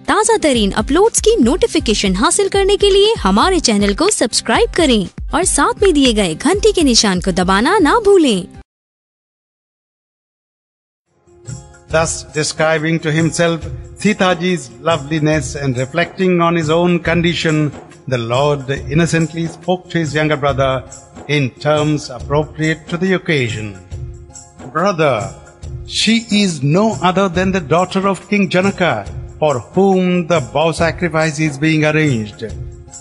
ताज़ा तरीन अपलोड्स की नोटिफिकेशन हासिल करने के लिए हमारे चैनल को सब्सक्राइब करें और साथ में दिए गए घंटी के निशान को दबाना ना भूलें। Thus describing to himself Sitaji's loveliness and reflecting on his own condition, the Lord innocently spoke to his younger brother in terms appropriate to the occasion. Brother, she is no other than the daughter of King Janaka, for whom the bow sacrifice is being arranged.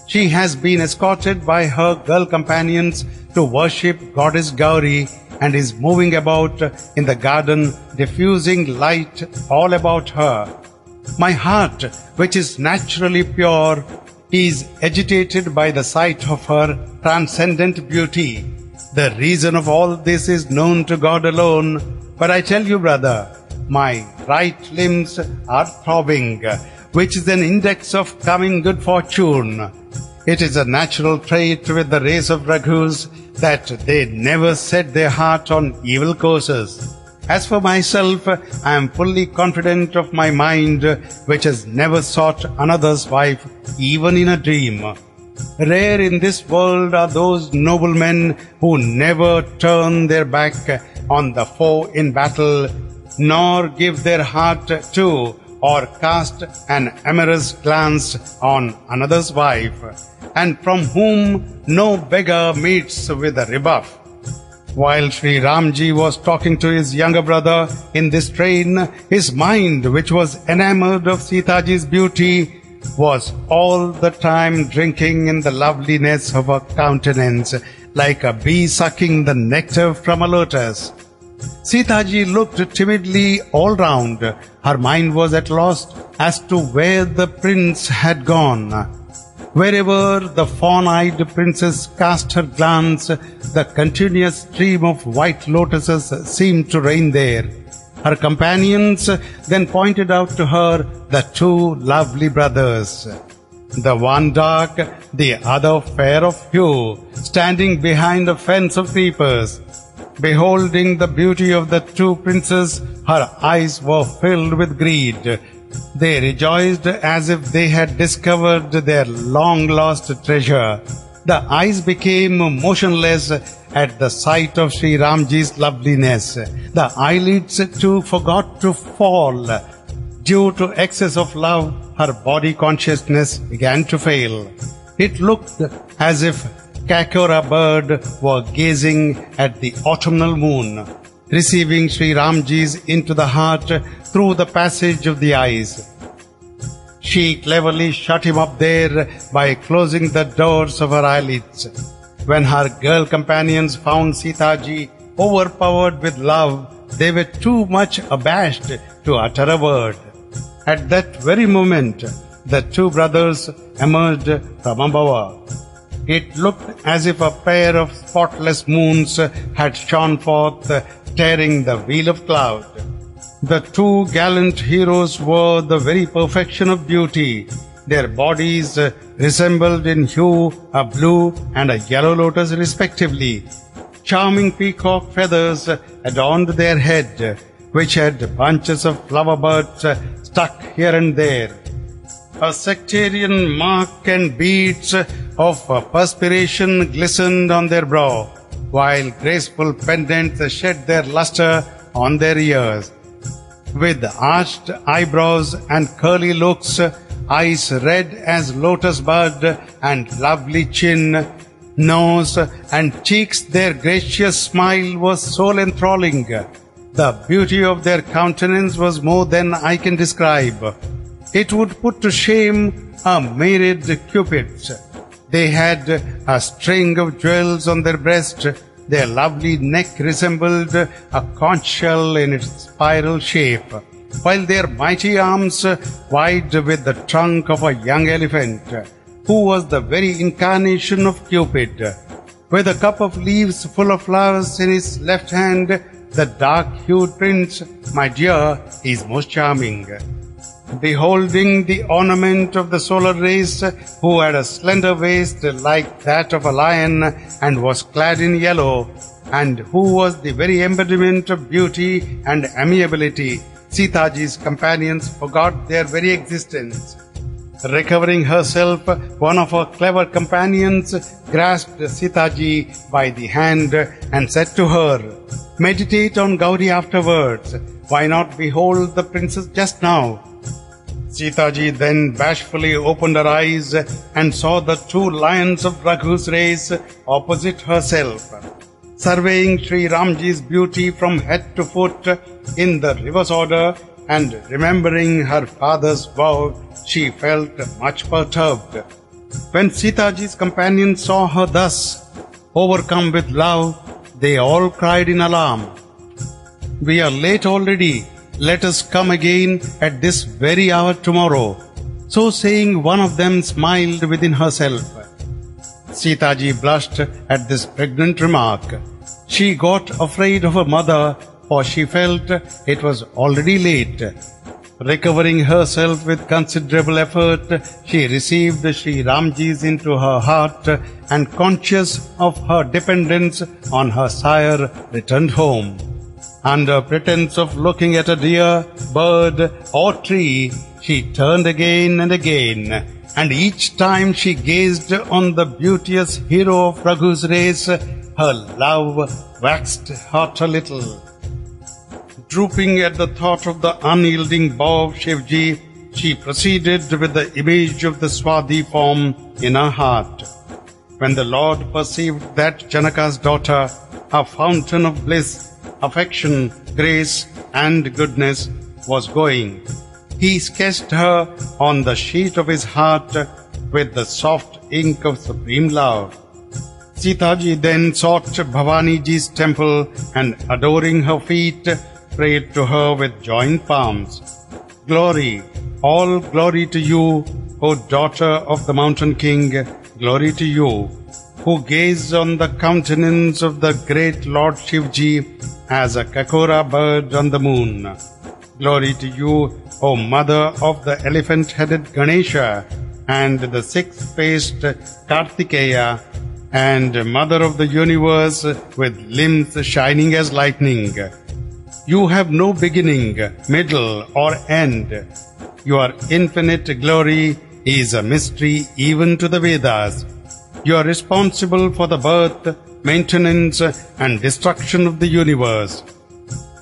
She has been escorted by her girl companions to worship Goddess Gauri and is moving about in the garden, diffusing light all about her. My heart, which is naturally pure, is agitated by the sight of her transcendent beauty. The reason of all this is known to God alone, but I tell you, brother, my right limbs are throbbing, which is an index of coming good fortune. It is a natural trait with the race of Raghus that they never set their heart on evil courses. As for myself, I am fully confident of my mind, which has never sought another's wife, even in a dream. Rare in this world are those noblemen who never turn their back on the foe in battle, nor give their heart to or cast an amorous glance on another's wife, and from whom no beggar meets with a rebuff. While Shri Ramji was talking to his younger brother in this strain, his mind, which was enamored of Sitaji's beauty, was all the time drinking in the loveliness of her countenance, like a bee sucking the nectar from a lotus. Sitaji looked timidly all round. Her mind was at loss as to where the prince had gone. Wherever the fawn-eyed princess cast her glance, the continuous stream of white lotuses seemed to reign there. Her companions then pointed out to her the two lovely brothers, the one dark, the other fair of hue, standing behind a fence of creepers. Beholding the beauty of the two princes, her eyes were filled with greed. They rejoiced as if they had discovered their long-lost treasure. The eyes became motionless at the sight of Shri Ramji's loveliness. The eyelids too forgot to fall. Due to excess of love, her body consciousness began to fail. It looked as if Kakora bird were gazing at the autumnal moon, receiving Shri Ramji's into the heart through the passage of the eyes. She cleverly shut him up there by closing the doors of her eyelids. When her girl companions found Sitaji overpowered with love, they were too much abashed to utter a word. At that very moment, the two brothers emerged from a bower. It looked as if a pair of spotless moons had shone forth, tearing the veil of cloud. The two gallant heroes were the very perfection of beauty. Their bodies resembled in hue a blue and a yellow lotus respectively. Charming peacock feathers adorned their head, which had bunches of flower buds stuck here and there. A sectarian mark and beads of perspiration glistened on their brow, while graceful pendants shed their luster on their ears. With arched eyebrows and curly looks, eyes red as lotus bud, and lovely chin, nose, and cheeks, their gracious smile was soul enthralling. The beauty of their countenance was more than I can describe. It would put to shame a myriad cupids. They had a string of jewels on their breast. Their lovely neck resembled a conch shell in its spiral shape, while their mighty arms, wide with the trunk of a young elephant, who was the very incarnation of Cupid. With a cup of leaves full of flowers in his left hand, the dark-hued prince, my dear, is most charming. Beholding the ornament of the solar race, who had a slender waist like that of a lion and was clad in yellow, and who was the very embodiment of beauty and amiability, Seeta ji's companions forgot their very existence. Recovering herself, one of her clever companions grasped Seeta ji by the hand and said to her, "Meditate on Gauri afterwards. Why not behold the princess just now?" Seeta ji then bashfully opened her eyes and saw the two lions of Raghu's race opposite herself. Surveying Shri Ramji's beauty from head to foot in the reverse order and remembering her father's vow, she felt much perturbed. When Seeta ji's companions saw her thus, overcome with love, they all cried in alarm, "We are late already. Let us come again at this very hour tomorrow." So saying, one of them smiled within herself. Seeta ji blushed at this pregnant remark. She got afraid of her mother, for she felt it was already late. Recovering herself with considerable effort, she received Shri Ramji's into her heart and, conscious of her dependence on her sire, returned home. Under pretense of looking at a deer, bird or tree, she turned again and again, and each time she gazed on the beauteous hero of Raghu's race, her love waxed hot a little. Drooping at the thought of the unyielding bow of Shivji, she proceeded with the image of the swathi form in her heart. When the Lord perceived that Janaka's daughter, a fountain of bliss, affection, grace and goodness, was going, he sketched her on the sheet of his heart with the soft ink of supreme love. Seeta ji then sought Bhavani ji's temple and, adoring her feet, prayed to her with joined palms. "Glory, all glory to you, O daughter of the Mountain King, glory to you, who gaze on the countenance of the great Lord Shivji as a kakora bird on the moon. Glory to you, O mother of the elephant-headed Ganesha and the six-faced Kartikeya, and mother of the universe with limbs shining as lightning. You have no beginning, middle or end. Your infinite glory is a mystery even to the Vedas. You are responsible for the birth, maintenance and destruction of the universe.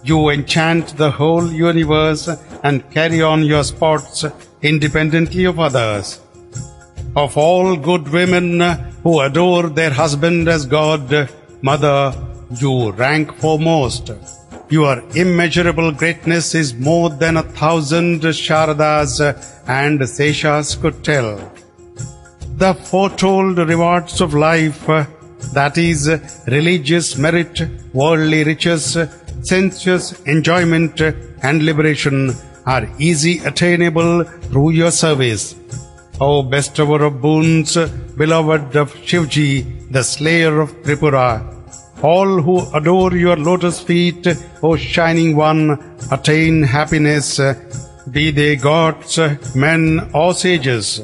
You enchant the whole universe and carry on your sports independently of others. Of all good women who adore their husband as God, Mother, you rank foremost. Your immeasurable greatness is more than 1,000 Sharadas and Seshas could tell. The foretold rewards of life, that is, religious merit, worldly riches, sensuous enjoyment and liberation, are easy attainable through your service. O bestower of boons, beloved of Shivji, the slayer of Tripura, all who adore your lotus feet, O shining one, attain happiness, be they gods, men or sages.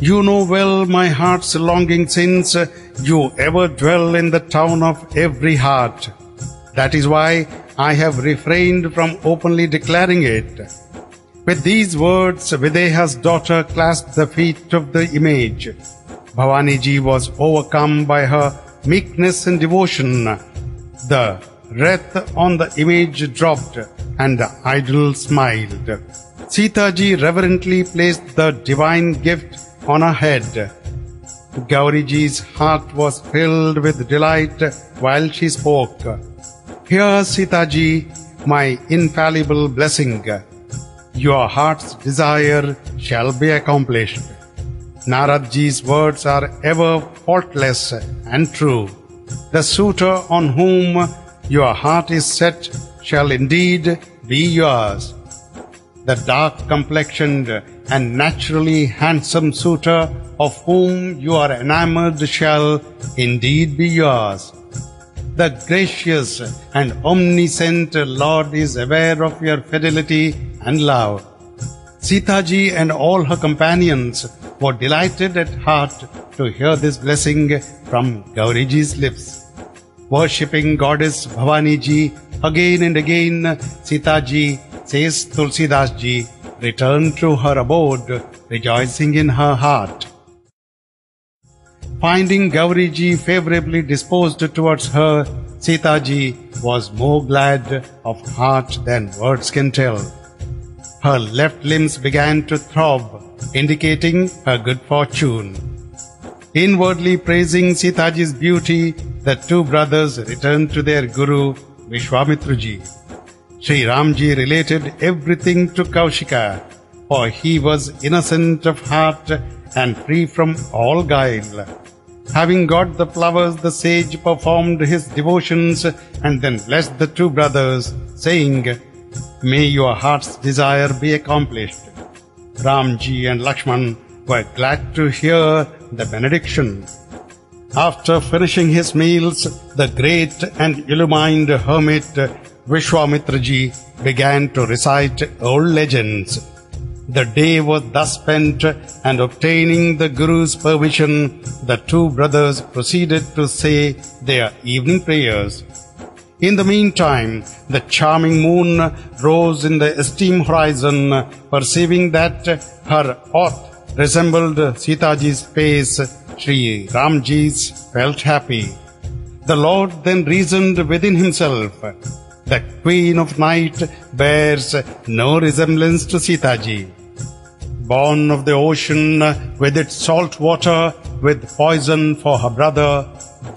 You know well my heart's longing since you ever dwell in the town of every heart. That is why I have refrained from openly declaring it. With these words, Videha's daughter clasped the feet of the image. Bhavani ji was overcome by her meekness and devotion. The wreath on the image dropped and the idol smiled. Seeta ji reverently placed the divine gift on her head. Gauri ji's heart was filled with delight while she spoke. Here, Seeta ji, my infallible blessing. Your heart's desire shall be accomplished. Narad ji's words are ever faultless and true. The suitor on whom your heart is set shall indeed be yours. The dark-complexioned and naturally handsome suitor of whom you are enamored shall indeed be yours. The gracious and omniscient Lord is aware of your fidelity and love. Seeta ji and all her companions were delighted at heart to hear this blessing from Gauri ji's lips. Worshipping goddess Bhavani ji again and again, Seeta ji says Tulsidas ji, returned to her abode, rejoicing in her heart. Finding Gauri ji favorably disposed towards her, Seeta ji was more glad of heart than words can tell. Her left limbs began to throb, indicating her good fortune. Inwardly praising Seeta ji's beauty, the two brothers returned to their guru, Vishwamitra ji. Shri Ram ji related everything to Kaushika, for he was innocent of heart and free from all guile. Having got the flowers, the sage performed his devotions and then blessed the two brothers, saying, "May your heart's desire be accomplished." Ramji and Laxman were glad to hear the benediction. After finishing his meals, the great and illumined hermit Vishwamitra ji began to recite old legends. The day was thus spent, and obtaining the Guru's permission, the two brothers proceeded to say their evening prayers. In the meantime, the charming moon rose in the eastern horizon. Perceiving that her aught resembled Seeta ji's face, Shri Ramji's felt happy. The Lord then reasoned within himself, "The Queen of Night bears no resemblance to Seeta ji. Born of the ocean with its salt water, with poison for her brother,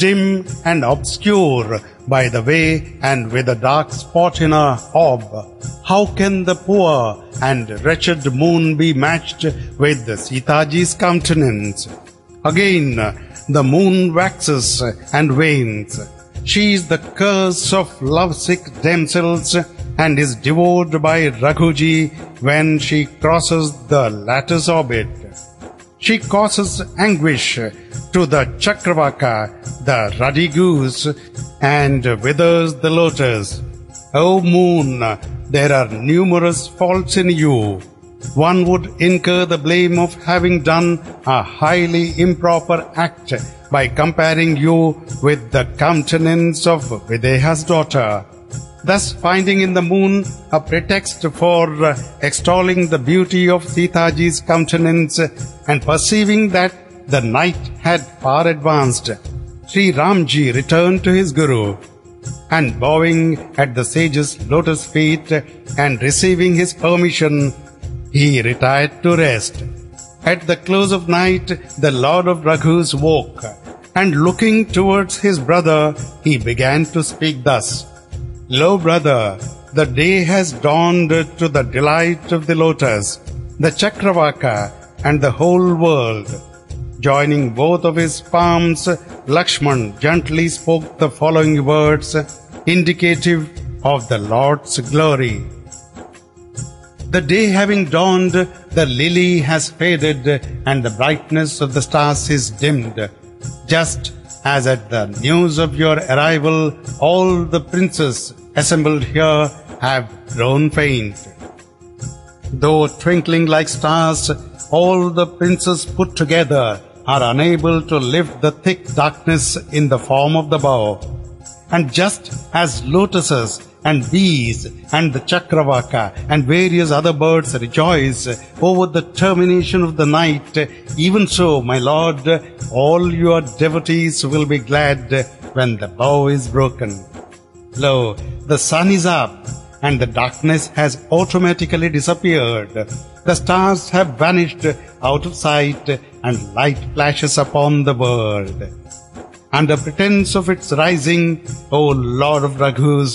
dim and obscure by the way and with a dark spot in her orb, how can the poor and wretched moon be matched with Seeta ji's countenance? Again, the moon waxes and wanes. She is the curse of lovesick damsels and is devoured by Raghuji when she crosses the latter's orbit. She causes anguish to the Chakravaka, the ruddy goose, and withers the lotus. O moon, there are numerous faults in you. One would incur the blame of having done a highly improper act by comparing you with the countenance of Videha's daughter, thus finding in the moon a pretext for extolling the beauty of Seeta ji's countenance, and perceiving that the night had far advanced, Shri Ramji returned to his Guru, and bowing at the sage's lotus feet and receiving his permission, he retired to rest. At the close of night, the Lord of Raghus woke, and looking towards his brother, he began to speak thus: "Lo, brother, the day has dawned to the delight of the lotus, the Chakravaka, and the whole world." Joining both of his palms, Laxman gently spoke the following words, indicative of the Lord's glory. The day having dawned, the lily has faded, and the brightness of the stars is dimmed. Just as at the news of your arrival, all the princes assembled here have grown faint. Though twinkling like stars, all the princes put together are unable to lift the thick darkness in the form of the bow. And just as lotuses and bees and the Chakravaka and various other birds rejoice over the termination of the night, even so, my Lord, all your devotees will be glad when the bow is broken. Lo, the sun is up, and the darkness has automatically disappeared. The stars have vanished out of sight, and light flashes upon the world. Under pretense of its rising, O Lord of Raghus,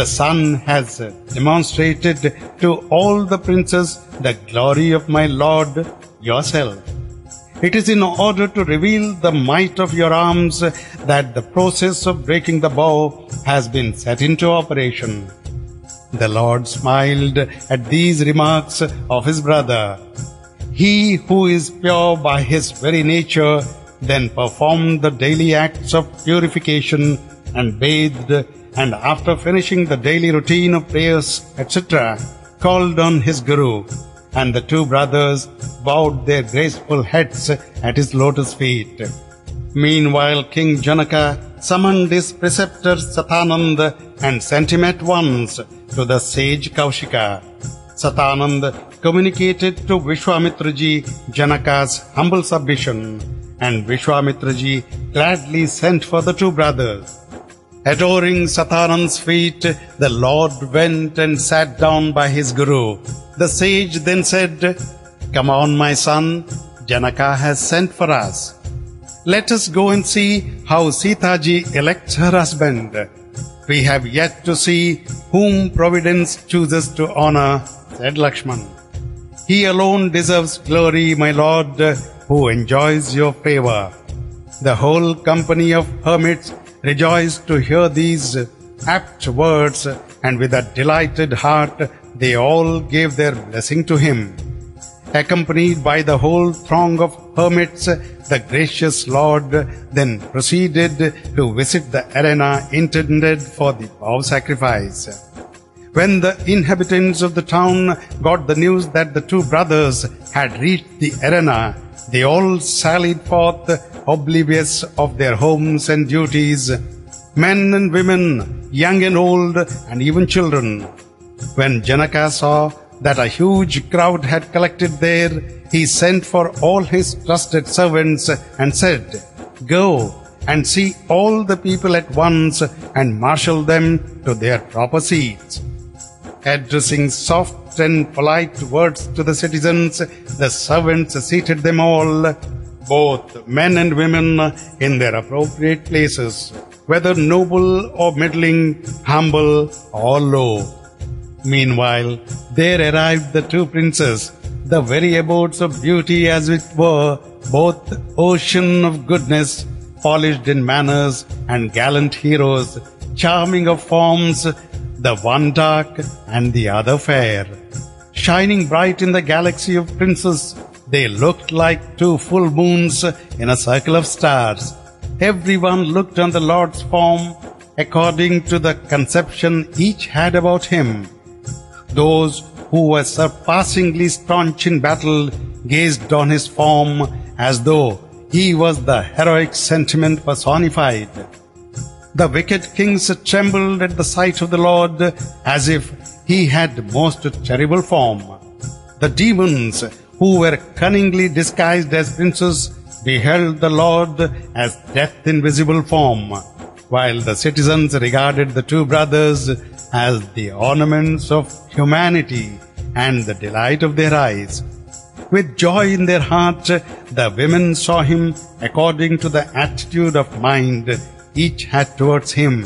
the sun has demonstrated to all the princes the glory of my Lord, yourself. It is in order to reveal the might of your arms that the process of breaking the bow has been set into operation. The Lord smiled at these remarks of his brother. He who is pure by his very nature then performed the daily acts of purification and bathed, and after finishing the daily routine of prayers, etc., called on his Guru, and the two brothers bowed their graceful heads at his lotus feet. Meanwhile, King Janaka summoned his preceptor Satanand and sent him at once to the sage Kaushika. Satanand communicated to Vishwamitraji Janaka's humble submission, and Vishwamitraji gladly sent for the two brothers. Adoring Satanand's feet, the Lord went and sat down by his guru. The sage then said, "Come on, my son, Janaka has sent for us. Let us go and see how Seeta ji elects her husband. We have yet to see whom Providence chooses to honor," said Laxman. "He alone deserves glory, my lord, who enjoys your favor." The whole company of hermits rejoiced to hear these apt words, and with a delighted heart they all gave their blessing to him. Accompanied by the whole throng of hermits, the gracious Lord then proceeded to visit the arena intended for the bow sacrifice. When the inhabitants of the town got the news that the two brothers had reached the arena, they all sallied forth, oblivious of their homes and duties, men and women, young and old, and even children. When Janaka saw that a huge crowd had collected there, he sent for all his trusted servants and said, "Go and see all the people at once and marshal them to their proper seats." Addressing soft and polite words to the citizens, the servants seated them all, both men and women, in their appropriate places, whether noble or middling, humble or low. Meanwhile, there arrived the two princes, the very abodes of beauty, as it were, both ocean of goodness, polished in manners, and gallant heroes, charming of forms, the one dark and the other fair. Shining bright in the galaxy of princes, they looked like two full moons in a circle of stars. Everyone looked on the Lord's form according to the conception each had about him. Those who were surpassingly staunch in battle gazed on his form as though he was the heroic sentiment personified. The wicked kings trembled at the sight of the Lord as if he had most terrible form. The demons, who were cunningly disguised as princes, beheld the Lord as death in visible form, while the citizens regarded the two brothers as the ornaments of humanity and the delight of their eyes. With joy in their heart, the women saw him according to the attitude of mind each had towards him,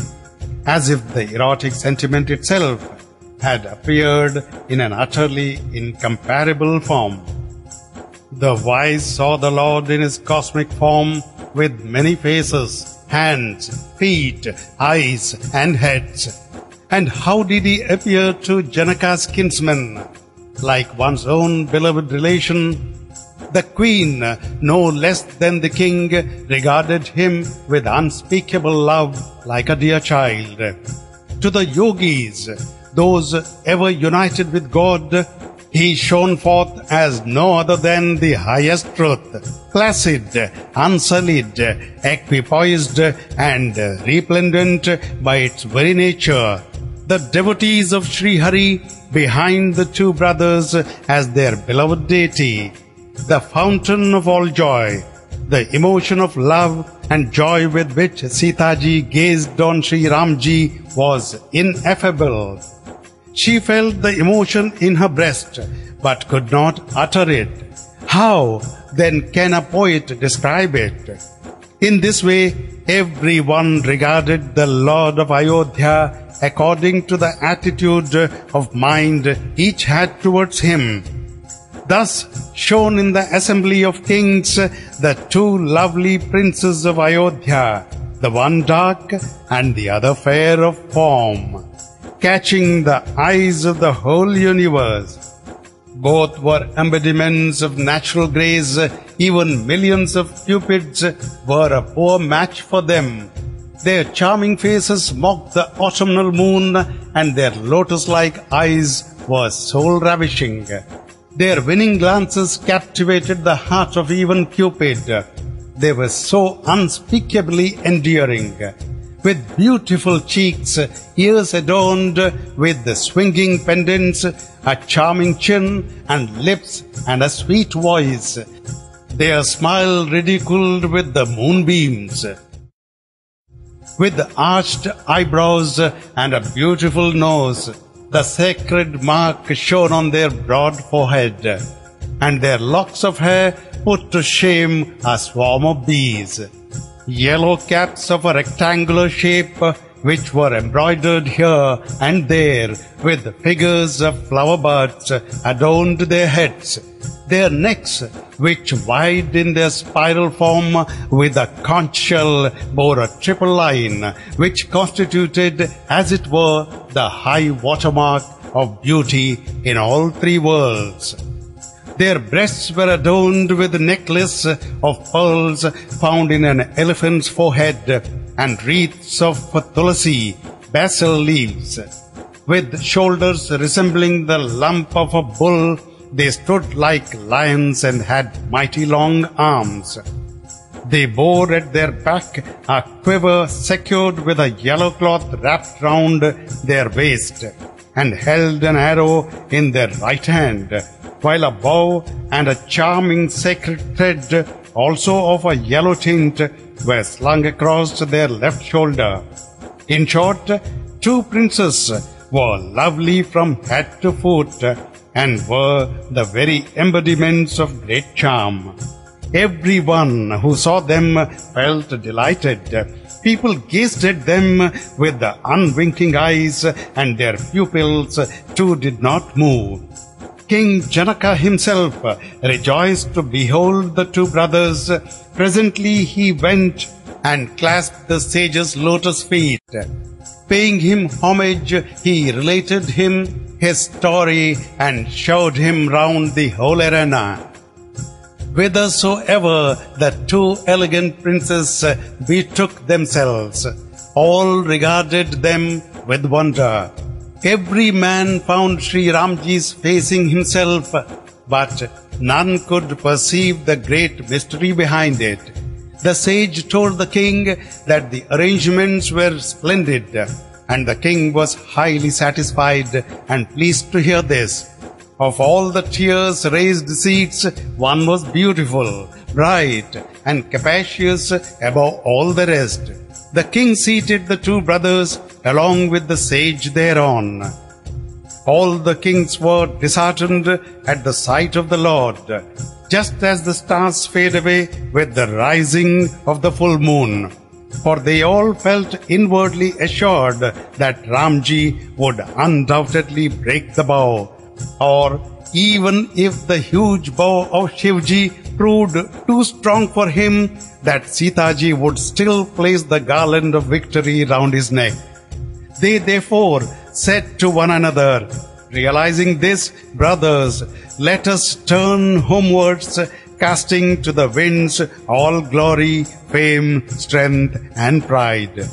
as if the erotic sentiment itself had appeared in an utterly incomparable form. The wise saw the Lord in his cosmic form with many faces, hands, feet, eyes, and heads. And how did he appear to Janaka's kinsmen? Like one's own beloved relation, the queen, no less than the king, regarded him with unspeakable love like a dear child. To the yogis, those ever united with God, he shone forth as no other than the highest truth, placid, unsullied, equipoised, and resplendent by its very nature. The devotees of Sri Hari behind the two brothers as their beloved deity, the fountain of all joy, the emotion of love and joy with which Seeta ji gazed on Shri Ram ji was ineffable. She felt the emotion in her breast, but could not utter it. How, then, can a poet describe it? In this way, everyone regarded the Lord of Ayodhya according to the attitude of mind each had towards him. Thus shone in the assembly of kings the two lovely princes of Ayodhya, the one dark and the other fair of form, catching the eyes of the whole universe. Both were embodiments of natural grace. Even millions of cupids were a poor match for them. Their charming faces mocked the autumnal moon, and their lotus-like eyes were soul-ravishing. Their winning glances captivated the heart of even Cupid. they were so unspeakably endearing. With beautiful cheeks, ears adorned with the swinging pendants, a charming chin and lips and a sweet voice, their smile ridiculed with the moonbeams. With arched eyebrows and a beautiful nose, the sacred mark shone on their broad forehead, and their locks of hair put to shame a swarm of bees. Yellow caps of a rectangular shape, which were embroidered here and there with figures of flower buds, adorned their heads. Their necks, which wide in their spiral form with a conch shell, bore a triple line, which constituted, as it were, the high watermark of beauty in all three worlds. Their breasts were adorned with a necklace of pearls found in an elephant's forehead and wreaths of tulasi, basil leaves. With shoulders resembling the lump of a bull, they stood like lions and had mighty long arms. They bore at their back a quiver secured with a yellow cloth wrapped round their waist, and held an arrow in their right hand, while a bow and a charming sacred thread, also of a yellow tint, were slung across their left shoulder. In short, two princes were lovely from head to foot, and were the very embodiments of great charm. Everyone who saw them felt delighted. People gazed at them with the unwinking eyes, and their pupils too did not move. King Janaka himself rejoiced to behold the two brothers. Presently he went and clasped the sage's lotus feet. Paying him homage, he related him his story and showed him round the whole arena. Whithersoever the two elegant princes betook themselves, all regarded them with wonder. Every man found Shri Ramji's facing himself, but none could perceive the great mystery behind it. The sage told the king that the arrangements were splendid, and the king was highly satisfied and pleased to hear this. Of all the tears-raised seats, one was beautiful, bright, and capacious above all the rest. The king seated the two brothers along with the sage thereon. All the kings were disheartened at the sight of the Lord, just as the stars fade away with the rising of the full moon. For they all felt inwardly assured that Ramji would undoubtedly break the bow, or even if the huge bow of Shivji proved too strong for him, that Seetaji would still place the garland of victory round his neck. They therefore said to one another, "Realizing this, brothers, let us turn homewards, casting to the winds all glory, fame, strength, and pride."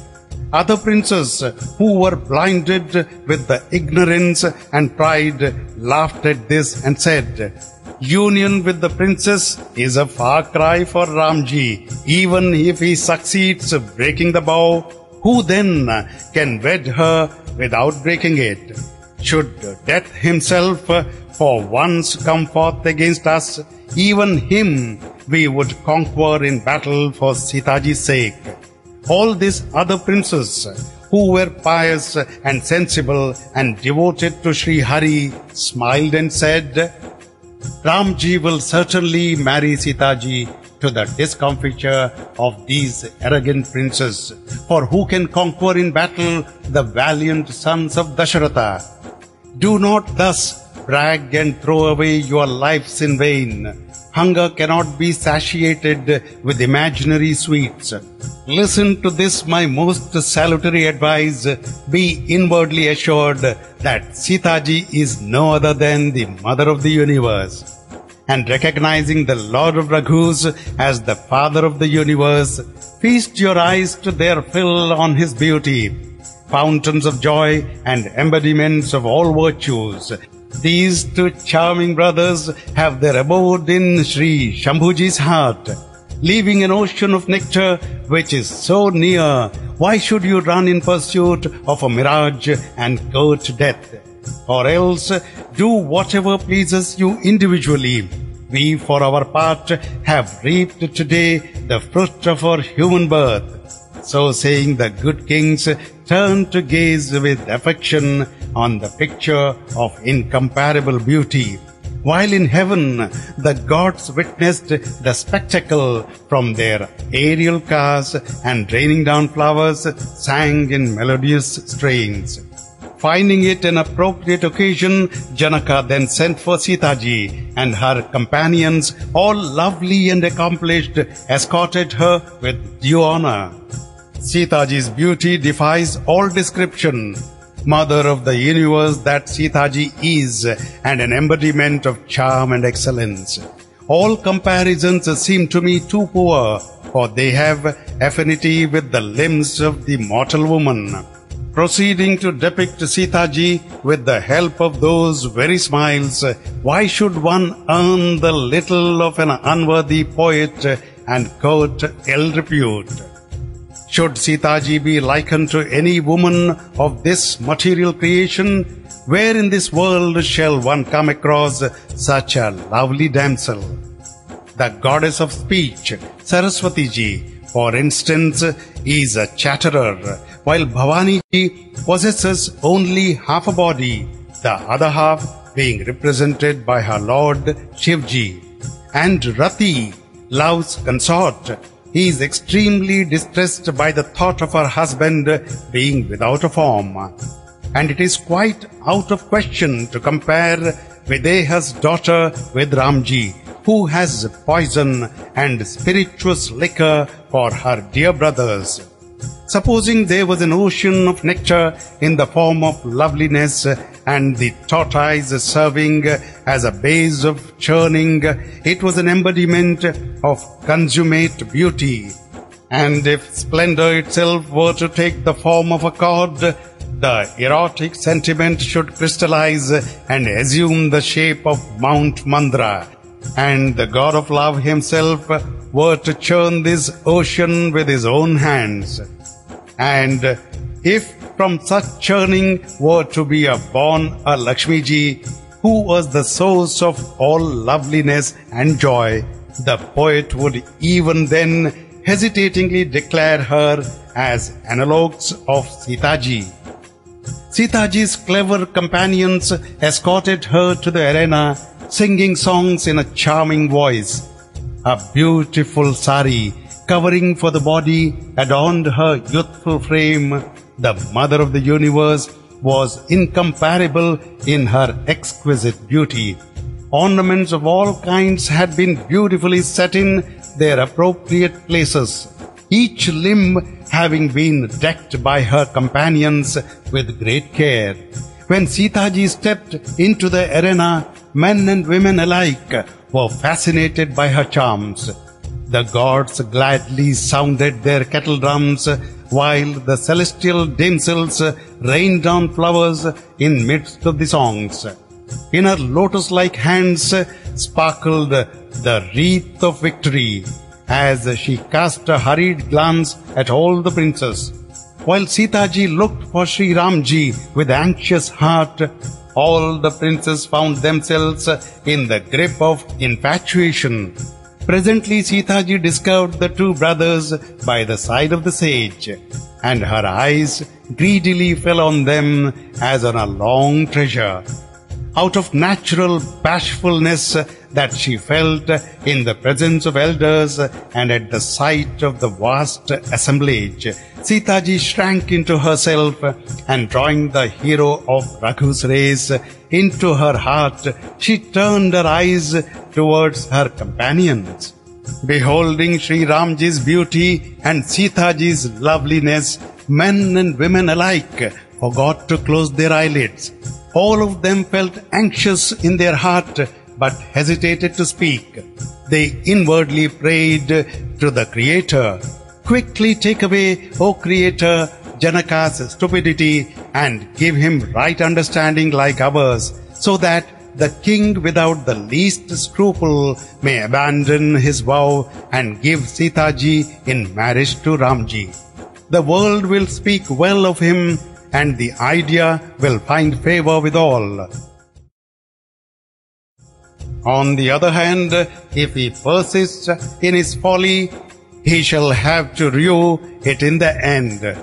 Other princes who were blinded with the ignorance and pride laughed at this and said, "Union with the princess is a far cry for Ramji. Even if he succeeds breaking the bow, who then can wed her without breaking it? Should Death himself for once come forth against us, even him we would conquer in battle for Sitaji's sake." All these other princes, who were pious and sensible and devoted to Sri Hari, smiled and said, "Ramji will certainly marry Sitaji, to the discomfiture of these arrogant princes. For who can conquer in battle the valiant sons of Dasharatha? Do not thus brag and throw away your lives in vain. Hunger cannot be satiated with imaginary sweets. Listen to this, my most salutary advice. Be inwardly assured that Sitaji is no other than the mother of the universe. And recognizing the Lord of Raghus as the father of the universe, feast your eyes to their fill on his beauty, fountains of joy and embodiments of all virtues. These two charming brothers have their abode in Shri Shambhuji's heart. leaving an ocean of nectar which is so near. Why should you run in pursuit of a mirage and go to death? Or else do whatever pleases you individually. We, for our part, have reaped today the fruit of our human birth. So saying, the good kings turned to gaze with affection on the picture of incomparable beauty, while in heaven the gods witnessed the spectacle from their aerial cars, and raining down flowers sang in melodious strains. Finding it an appropriate occasion, Janaka then sent for Seeta ji, and her companions, all lovely and accomplished, escorted her with due honor. Seeta ji's beauty defies all description. Mother of the universe that Seeta ji is, and an embodiment of charm and excellence. All comparisons seem to me too poor, for they have affinity with the limbs of the mortal woman. Proceeding to depict Seeta ji with the help of those very smiles, why should one earn the little of an unworthy poet and quote ill repute? Should Seeta ji be likened to any woman of this material creation, where in this world shall one come across such a lovely damsel? The goddess of speech, Saraswati ji, for instance, is a chatterer, while Bhavani ji possesses only half a body, the other half being represented by her lord Shiv ji. And Rati, love's consort, he is extremely distressed by the thought of her husband being without a form. And it is quite out of question to compare Videha's daughter with Ramji, who has poison and spirituous liquor for her dear brothers. Supposing there was an ocean of nectar in the form of loveliness, and the tortoise serving as a base of churning, it was an embodiment of consummate beauty. And if splendor itself were to take the form of a god, the erotic sentiment should crystallize and assume the shape of Mount Mandra, and the god of love himself were to churn this ocean with his own hands. And if from such churning were to be born a Lakshmi ji, who was the source of all loveliness and joy, the poet would even then hesitatingly declare her as analogues of Seeta ji. Seeta ji's clever companions escorted her to the arena, singing songs in a charming voice. A beautiful sari covering for the body adorned her youthful frame. The mother of the universe was incomparable in her exquisite beauty. Ornaments of all kinds had been beautifully set in their appropriate places, each limb having been decked by her companions with great care. When Seeta ji stepped into the arena, men and women alike were fascinated by her charms. The gods gladly sounded their kettle drums, while the celestial damsels rained down flowers in midst of the songs. In her lotus-like hands sparkled the wreath of victory, as she cast a hurried glance at all the princes. While Seeta ji looked for Shri Ram ji with anxious heart, all the princes found themselves in the grip of infatuation. Presently Seeta ji discovered the two brothers by the side of the sage, and her eyes greedily fell on them as on a long treasure. Out of natural bashfulness that she felt in the presence of elders and at the sight of the vast assemblage, Seeta ji shrank into herself, and drawing the hero of Raghu's race into her heart, she turned her eyes towards her companions. Beholding Shri Ramji's beauty and Seeta ji's loveliness, men and women alike forgot to close their eyelids. All of them felt anxious in their heart, but hesitated to speak. They inwardly prayed to the Creator, "Quickly take away, O Creator, Janaka's stupidity and give him right understanding like ours, so that the king without the least scruple may abandon his vow and give Seeta ji in marriage to Ramji. The world will speak well of him and the idea will find favor with all. On the other hand, if he persists in his folly, he shall have to rue it in the end.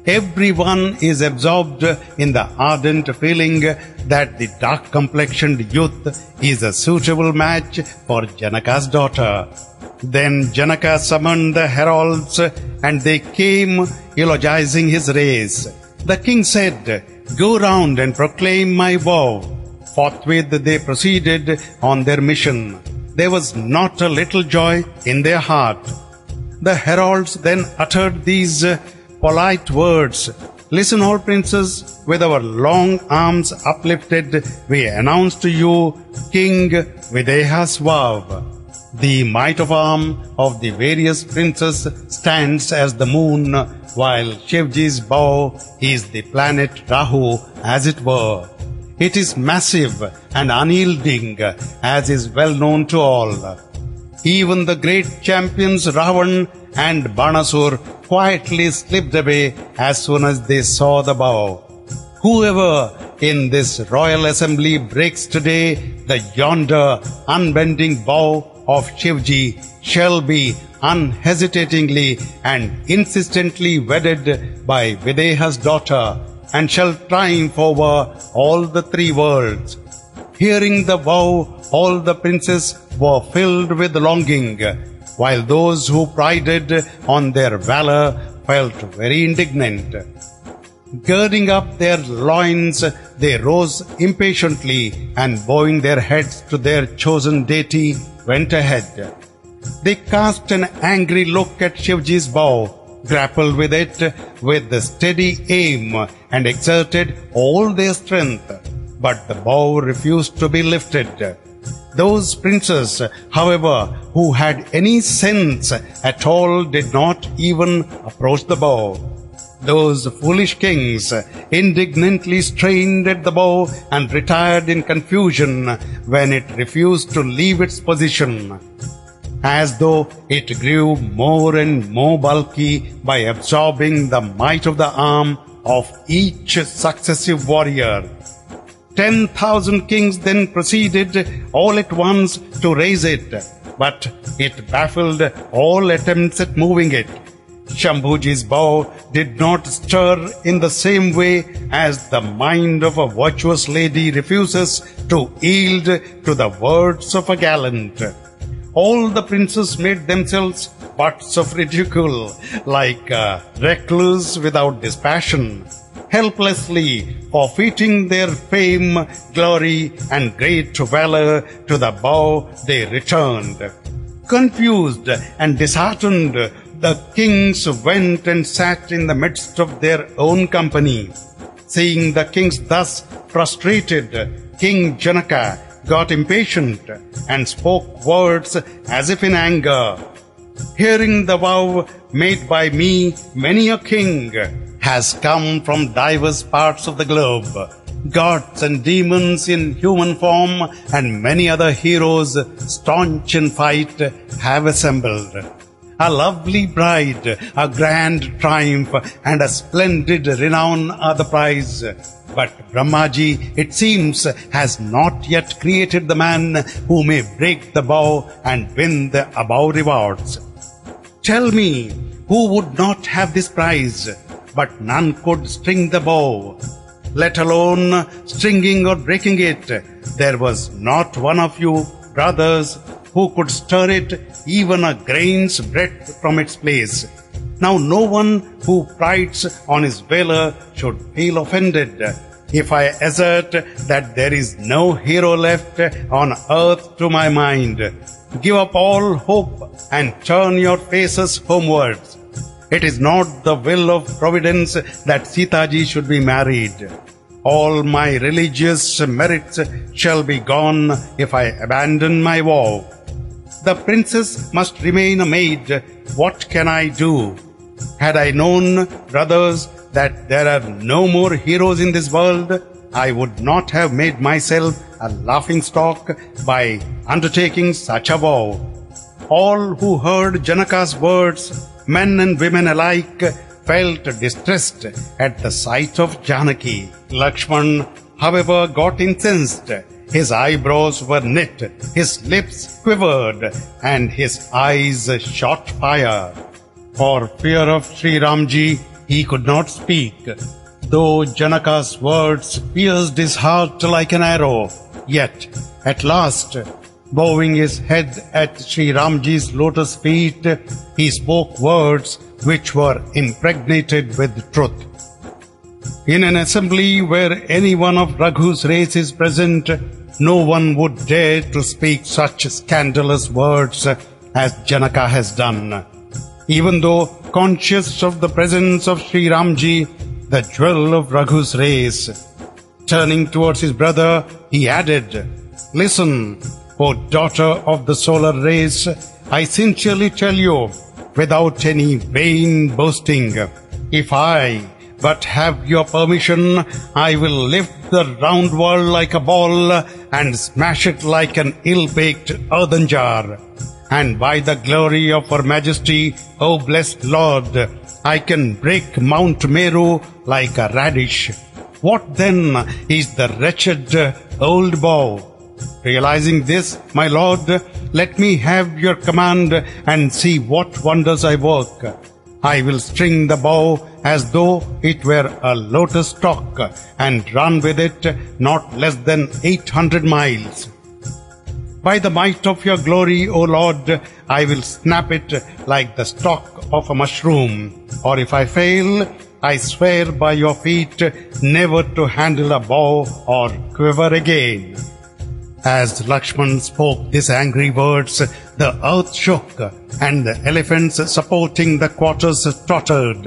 Everyone is absorbed in the ardent feeling that the dark-complexioned youth is a suitable match for Janaka's daughter. Then Janaka summoned the heralds and they came eulogizing his race. The king said, "Go round and proclaim my vow." Forthwith they proceeded on their mission. There was not a little joy in their heart. The heralds then uttered these polite words. "Listen, all princes, with our long arms uplifted, we announce to you King Videha's vow." The might of arm of the various princes stands as the moon, while Shivji's bow is the planet Rahu, as it were. It is massive and unyielding, as is well known to all. Even the great champions Ravan and Banasur quietly slipped away as soon as they saw the bow. Whoever in this royal assembly breaks today the yonder unbending bow of Shivji shall be unhesitatingly and insistently wedded by Videha's daughter, and shall triumph over all the three worlds. Hearing the vow, all the princes were filled with longing, while those who prided on their valor felt very indignant. Girding up their loins, they rose impatiently and bowing their heads to their chosen deity, went ahead. They cast an angry look at Shivji's bow, grappled with it with the steady aim and exerted all their strength, but the bow refused to be lifted. Those princes, however, who had any sense at all did not even approach the bow. Those foolish kings indignantly strained at the bow and retired in confusion when it refused to leave its position, as though it grew more and more bulky by absorbing the might of the arm of each successive warrior. 10,000 kings then proceeded all at once to raise it, but it baffled all attempts at moving it. Shambhuji's bow did not stir in the same way as the mind of a virtuous lady refuses to yield to the words of a gallant. All the princes made themselves butts of ridicule, like a recluse without dispassion. Helplessly forfeiting their fame, glory, and great valor to the bow, they returned. Confused and disheartened, the kings went and sat in the midst of their own company. Seeing the kings thus frustrated, King Janaka got impatient and spoke words as if in anger. "Hearing the vow made by me, many a king has come from diverse parts of the globe. Gods and demons in human form and many other heroes staunch in fight have assembled. A lovely bride, a grand triumph, and a splendid renown are the prize. But Brahmaji, it seems, has not yet created the man who may break the bow and win the above rewards. Tell me, who would not have this prize? But none could string the bow, let alone stringing or breaking it. There was not one of you, brothers, who could stir it even a grain's breadth from its place. Now no one who prides on his valor should feel offended if I assert that there is no hero left on earth to my mind. Give up all hope and turn your faces homewards. It is not the will of Providence that Seeta ji should be married. All my religious merits shall be gone if I abandon my vow. The princess must remain a maid. What can I do? Had I known, brothers, that there are no more heroes in this world, I would not have made myself a laughing-stock by undertaking such a vow. All who heard Janaka's words, men and women alike, felt distressed at the sight of Janaki. Laxman, however, got incensed. His eyebrows were knit, his lips quivered, and his eyes shot fire. For fear of Shri Ramji, he could not speak. Though Janaka's words pierced his heart like an arrow, yet, at last, bowing his head at Shri Ramji's lotus feet, he spoke words which were impregnated with truth. In an assembly where any one of Raghu's race is present, no one would dare to speak such scandalous words as Janaka has done. Even though conscious of the presence of Shri Ramji, the jewel of Raghu's race. Turning towards his brother, he added, "Listen, O daughter of the solar race, I sincerely tell you, without any vain boasting, if I but have your permission, I will lift the round world like a ball and smash it like an ill-baked earthen jar. And by the glory of Her Majesty, O blessed Lord, I can break Mount Meru like a radish. What then is the wretched old bow? Realizing this, my Lord, let me have your command and see what wonders I work. I will string the bow as though it were a lotus stalk and run with it not less than 800 miles. By the might of your glory, O Lord, I will snap it like the stalk of a mushroom. Or if I fail, I swear by your feet never to handle a bow or quiver again." As Laxman spoke these angry words, the earth shook and the elephants supporting the quarters tottered.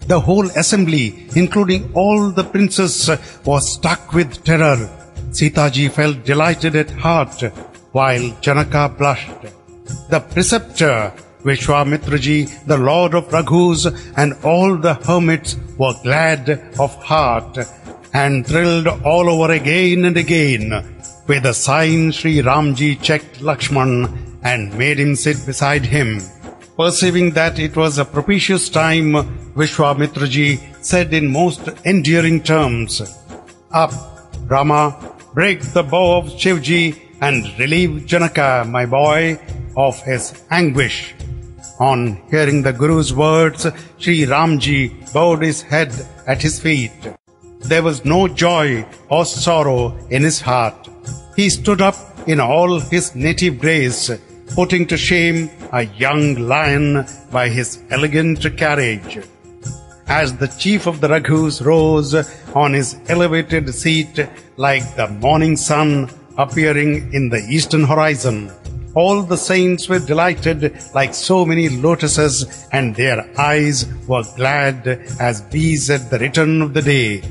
The whole assembly, including all the princes, was struck with terror. Seeta ji felt delighted at heart, while Janaka blushed. The preceptor, Vishwamitra ji, the lord of Raghus, and all the hermits were glad of heart and thrilled all over again and again. With a sign, Shri Ramji checked Laxman and made him sit beside him. Perceiving that it was a propitious time, Vishwamitra ji said in most endearing terms, "Up, Rama, break the bow of Shivji and relieve Janaka, my boy, of his anguish." On hearing the Guru's words, Shri Ramji bowed his head at his feet. There was no joy or sorrow in his heart. He stood up in all his native grace, putting to shame a young lion by his elegant carriage. As the chief of the Raghus rose on his elevated seat like the morning sun appearing in the eastern horizon, all the saints were delighted like so many lotuses, and their eyes were glad as bees at the return of the day.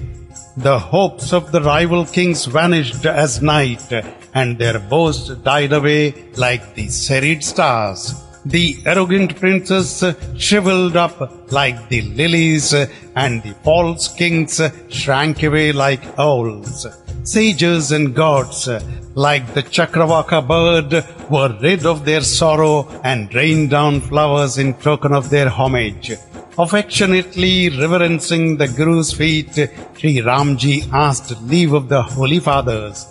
The hopes of the rival kings vanished as night, and their boast died away like the serried stars. The arrogant princes shriveled up like the lilies, and the false kings shrank away like owls. Sages and gods, like the Chakravaka bird, were rid of their sorrow and rained down flowers in token of their homage. Affectionately reverencing the Guru's feet, Shri Ramji asked leave of the Holy Fathers.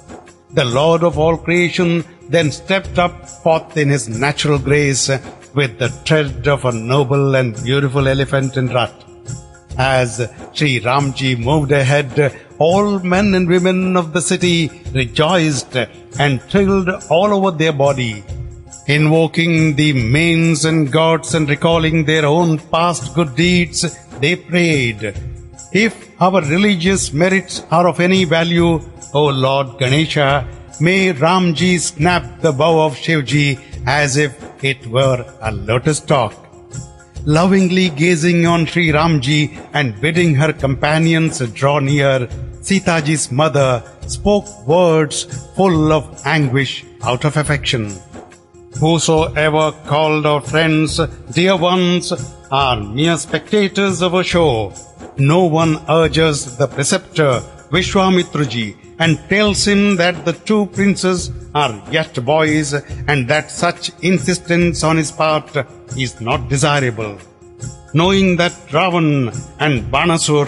The Lord of all creation then stepped up forth in his natural grace with the tread of a noble and beautiful elephant and rat. As Shri Ramji moved ahead, all men and women of the city rejoiced and thrilled all over their body. Invoking the manes and gods and recalling their own past good deeds, they prayed, "If our religious merits are of any value, O Lord Ganesha, may Ramji snap the bow of Shivji as if it were a lotus stalk." Lovingly gazing on Shri Ramji and bidding her companions draw near, Seeta ji's mother spoke words full of anguish out of affection. "Whosoever called our friends dear ones are mere spectators of a show. No one urges the preceptor Vishwamitraji and tells him that the two princes are yet boys and that such insistence on his part is not desirable. Knowing that Ravan and Banasur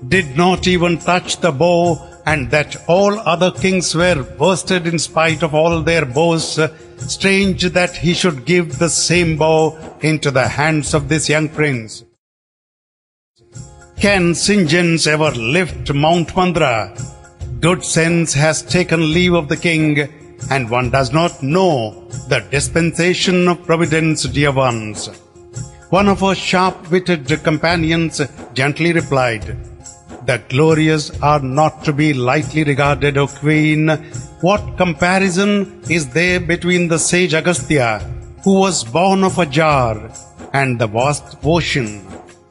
did not even touch the bow and that all other kings were worsted in spite of all their bows, strange that he should give the same bow into the hands of this young prince. Can Sinjans ever lift Mount Mandra? Good sense has taken leave of the king, and one does not know the dispensation of providence, dear ones. One of her sharp-witted companions gently replied, "The glorious are not to be lightly regarded, O Queen. What comparison is there between the sage Agastya, who was born of a jar, and the vast ocean?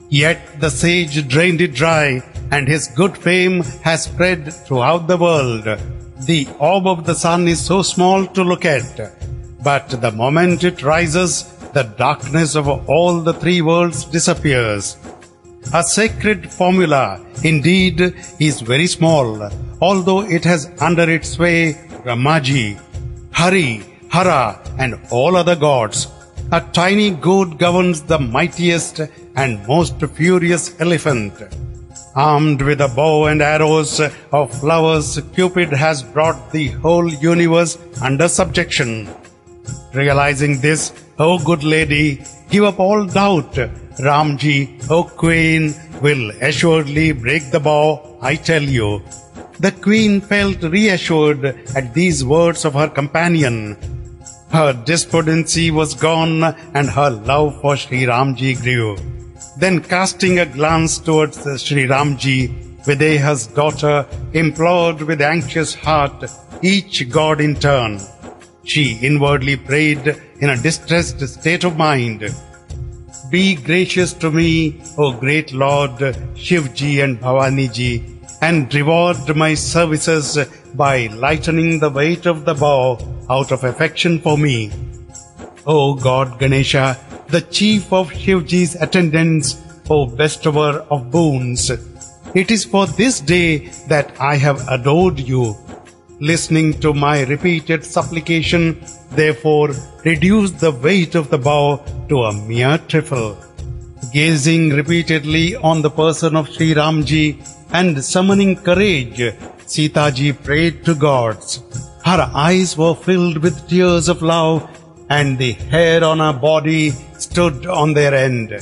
Yet the sage drained it dry, and his good fame has spread throughout the world. The orb of the sun is so small to look at, but the moment it rises, the darkness of all the three worlds disappears. A sacred formula, indeed, is very small, although it has under its sway Ramaji, Hari, Hara, and all other gods. A tiny goat governs the mightiest and most furious elephant. Armed with a bow and arrows of flowers, Cupid has brought the whole universe under subjection. Realizing this, O good lady, give up all doubt. Ramji, O queen, will assuredly break the bow, I tell you." The queen felt reassured at these words of her companion. Her despondency was gone and her love for Shri Ramji grew. Then casting a glance towards Shri Ramji, Videha's daughter implored with anxious heart each god in turn. She inwardly prayed in a distressed state of mind, "Be gracious to me, O great Lord Shivji and Bhavaniji, and reward my services by lightening the weight of the bow out of affection for me. O God Ganesha, the chief of Shivji's attendants, O bestower of boons, it is for this day that I have adored you. Listening to my repeated supplication, therefore reduce the weight of the bow to a mere trifle." Gazing repeatedly on the person of Shri Ramji and summoning courage, Seeta ji prayed to gods. Her eyes were filled with tears of love, and the hair on her body stood on their end.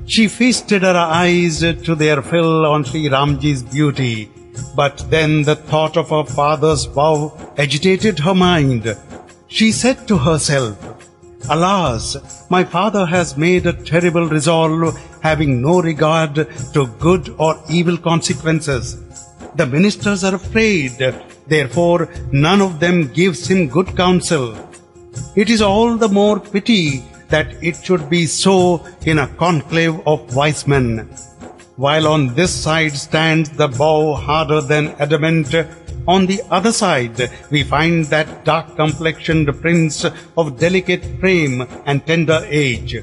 She feasted her eyes to their fill on Shri Ramji's beauty, but then the thought of her father's vow agitated her mind. She said to herself, "Alas, my father has made a terrible resolve, having no regard to good or evil consequences. The ministers are afraid, therefore none of them gives him good counsel. It is all the more pity that it should be so in a conclave of wise men. While on this side stands the bow harder than adamant, on the other side we find that dark-complexioned prince of delicate frame and tender age.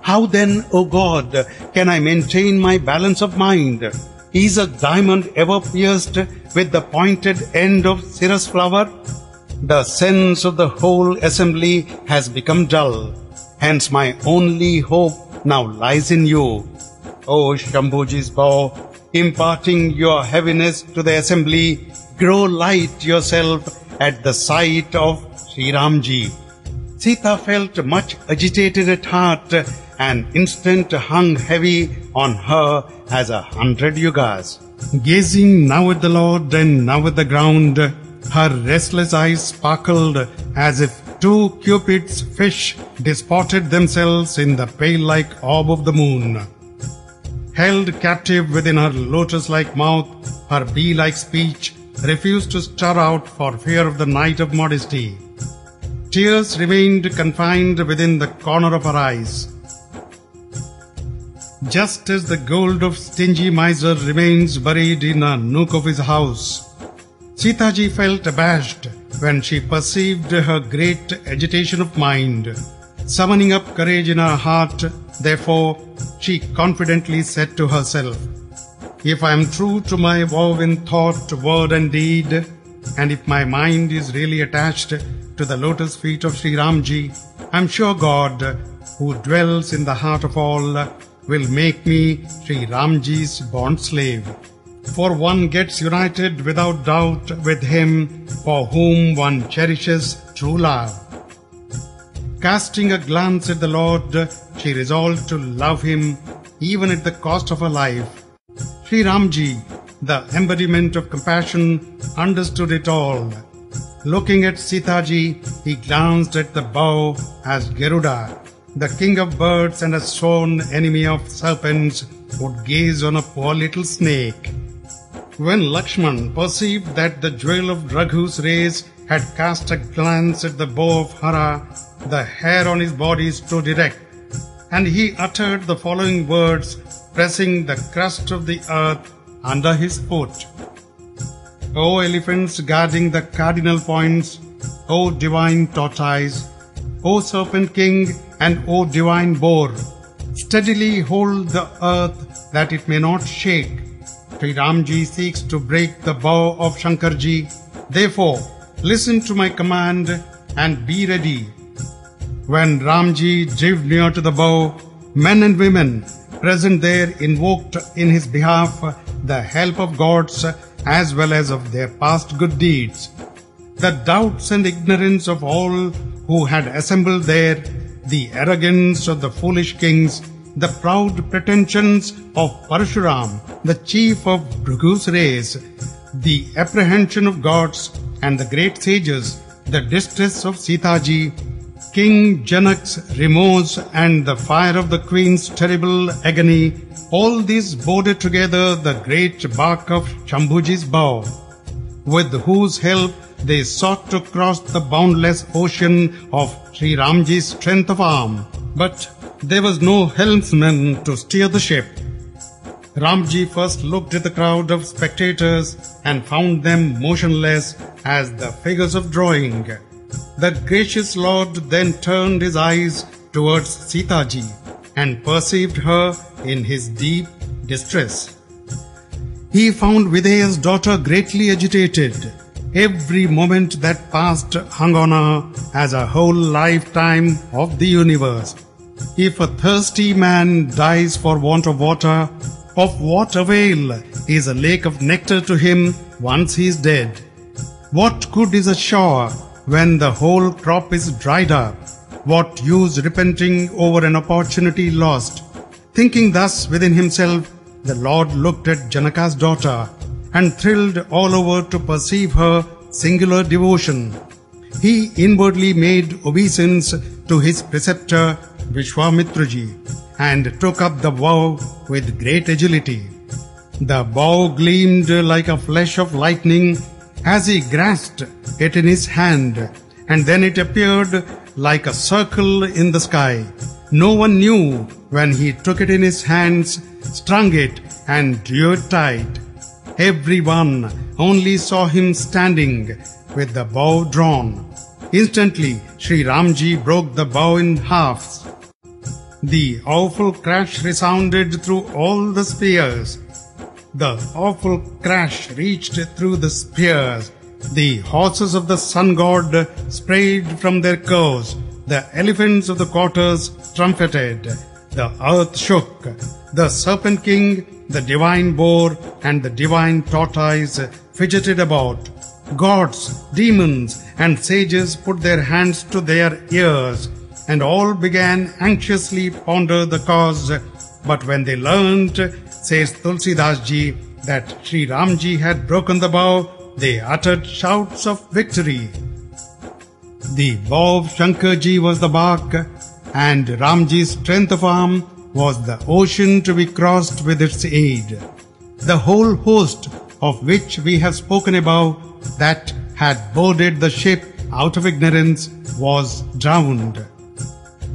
How then, O God, can I maintain my balance of mind? Is a diamond ever pierced with the pointed end of cirrus flower? The sense of the whole assembly has become dull. Hence my only hope now lies in you. O Shambhuji's bow, imparting your heaviness to the assembly, grow light yourself at the sight of Shri Ramji." Sita felt much agitated at heart, and instant hung heavy on her as 100 yugas. Gazing now at the Lord and now at the ground, her restless eyes sparkled as if two Cupid's fish disported themselves in the pale-like orb of the moon. Held captive within her lotus-like mouth, her bee-like speech refused to stir out for fear of the night of modesty. Tears remained confined within the corner of her eyes. Just as the gold of stingy miser remains buried in a nook of his house, Seeta ji felt abashed when she perceived her great agitation of mind. Summoning up courage in her heart, therefore, she confidently said to herself, If I am true to my vow in thought, word and deed, and if my mind is really attached to the lotus feet of Shri Ramji, I am sure God, who dwells in the heart of all, will make me Shri Ramji's bond slave. For one gets united without doubt with him for whom one cherishes true love. Casting a glance at the Lord, she resolved to love him even at the cost of her life. Shri Ramji, the embodiment of compassion, understood it all. Looking at Seeta ji, he glanced at the bow as Garuda, the king of birds and a sworn enemy of serpents, would gaze on a poor little snake. When Laxman perceived that the jewel of Raghu's race had cast a glance at the bow of Hara, the hair on his body stood erect, and he uttered the following words, pressing the crust of the earth under his foot. O elephants guarding the cardinal points, O divine tortoise, O serpent king, and O divine boar, steadily hold the earth that it may not shake. Shri Ramji seeks to break the bow of Shankarji. Therefore, listen to my command and be ready. When Ramji drew near to the bow, men and women present there invoked in his behalf the help of gods as well as of their past good deeds. The doubts and ignorance of all who had assembled there, the arrogance of the foolish kings, the proud pretensions of Parshuram, the chief of Bhrugu's race, the apprehension of gods and the great sages, the distress of Seeta ji, King Janak's remorse and the fire of the queen's terrible agony, all these boded together the great bark of Shambhuji's bow, with whose help they sought to cross the boundless ocean of Shri Ramji's strength of arm. But there was no helmsman to steer the ship. Ramji first looked at the crowd of spectators and found them motionless as the figures of drawing. The gracious Lord then turned his eyes towards Seeta ji and perceived her in his deep distress. He found Videya's daughter greatly agitated. Every moment that passed hung on her as a whole lifetime of the universe. If a thirsty man dies for want of water, of what avail is a lake of nectar to him once he is dead? What good is a shower when the whole crop is dried up? What use repenting over an opportunity lost? Thinking thus within himself, the Lord looked at Janaka's daughter and thrilled all over to perceive her singular devotion. He inwardly made obeisance to his preceptor Vishwamitraji and took up the bow with great agility. The bow gleamed like a flash of lightning as he grasped it in his hand, and then it appeared like a circle in the sky. No one knew when he took it in his hands, strung it, and drew it tight. Everyone only saw him standing with the bow drawn. Instantly, Shri Ramji broke the bow in halves. The awful crash resounded through all the spears. The awful crash reached through the spears. The horses of the sun god sprayed from their curves. The elephants of the quarters trumpeted. The earth shook. The serpent king, the divine boar, and the divine tortoise fidgeted about. Gods, demons, and sages put their hands to their ears, and all began anxiously ponder the cause. But when they learnt, says Tulsidas ji, that Shri Ramji had broken the bow, they uttered shouts of victory. The bow of Shankarji was the bark, and Ramji's strength of arm was the ocean to be crossed with its aid. The whole host of which we have spoken above, that had boarded the ship out of ignorance, was drowned.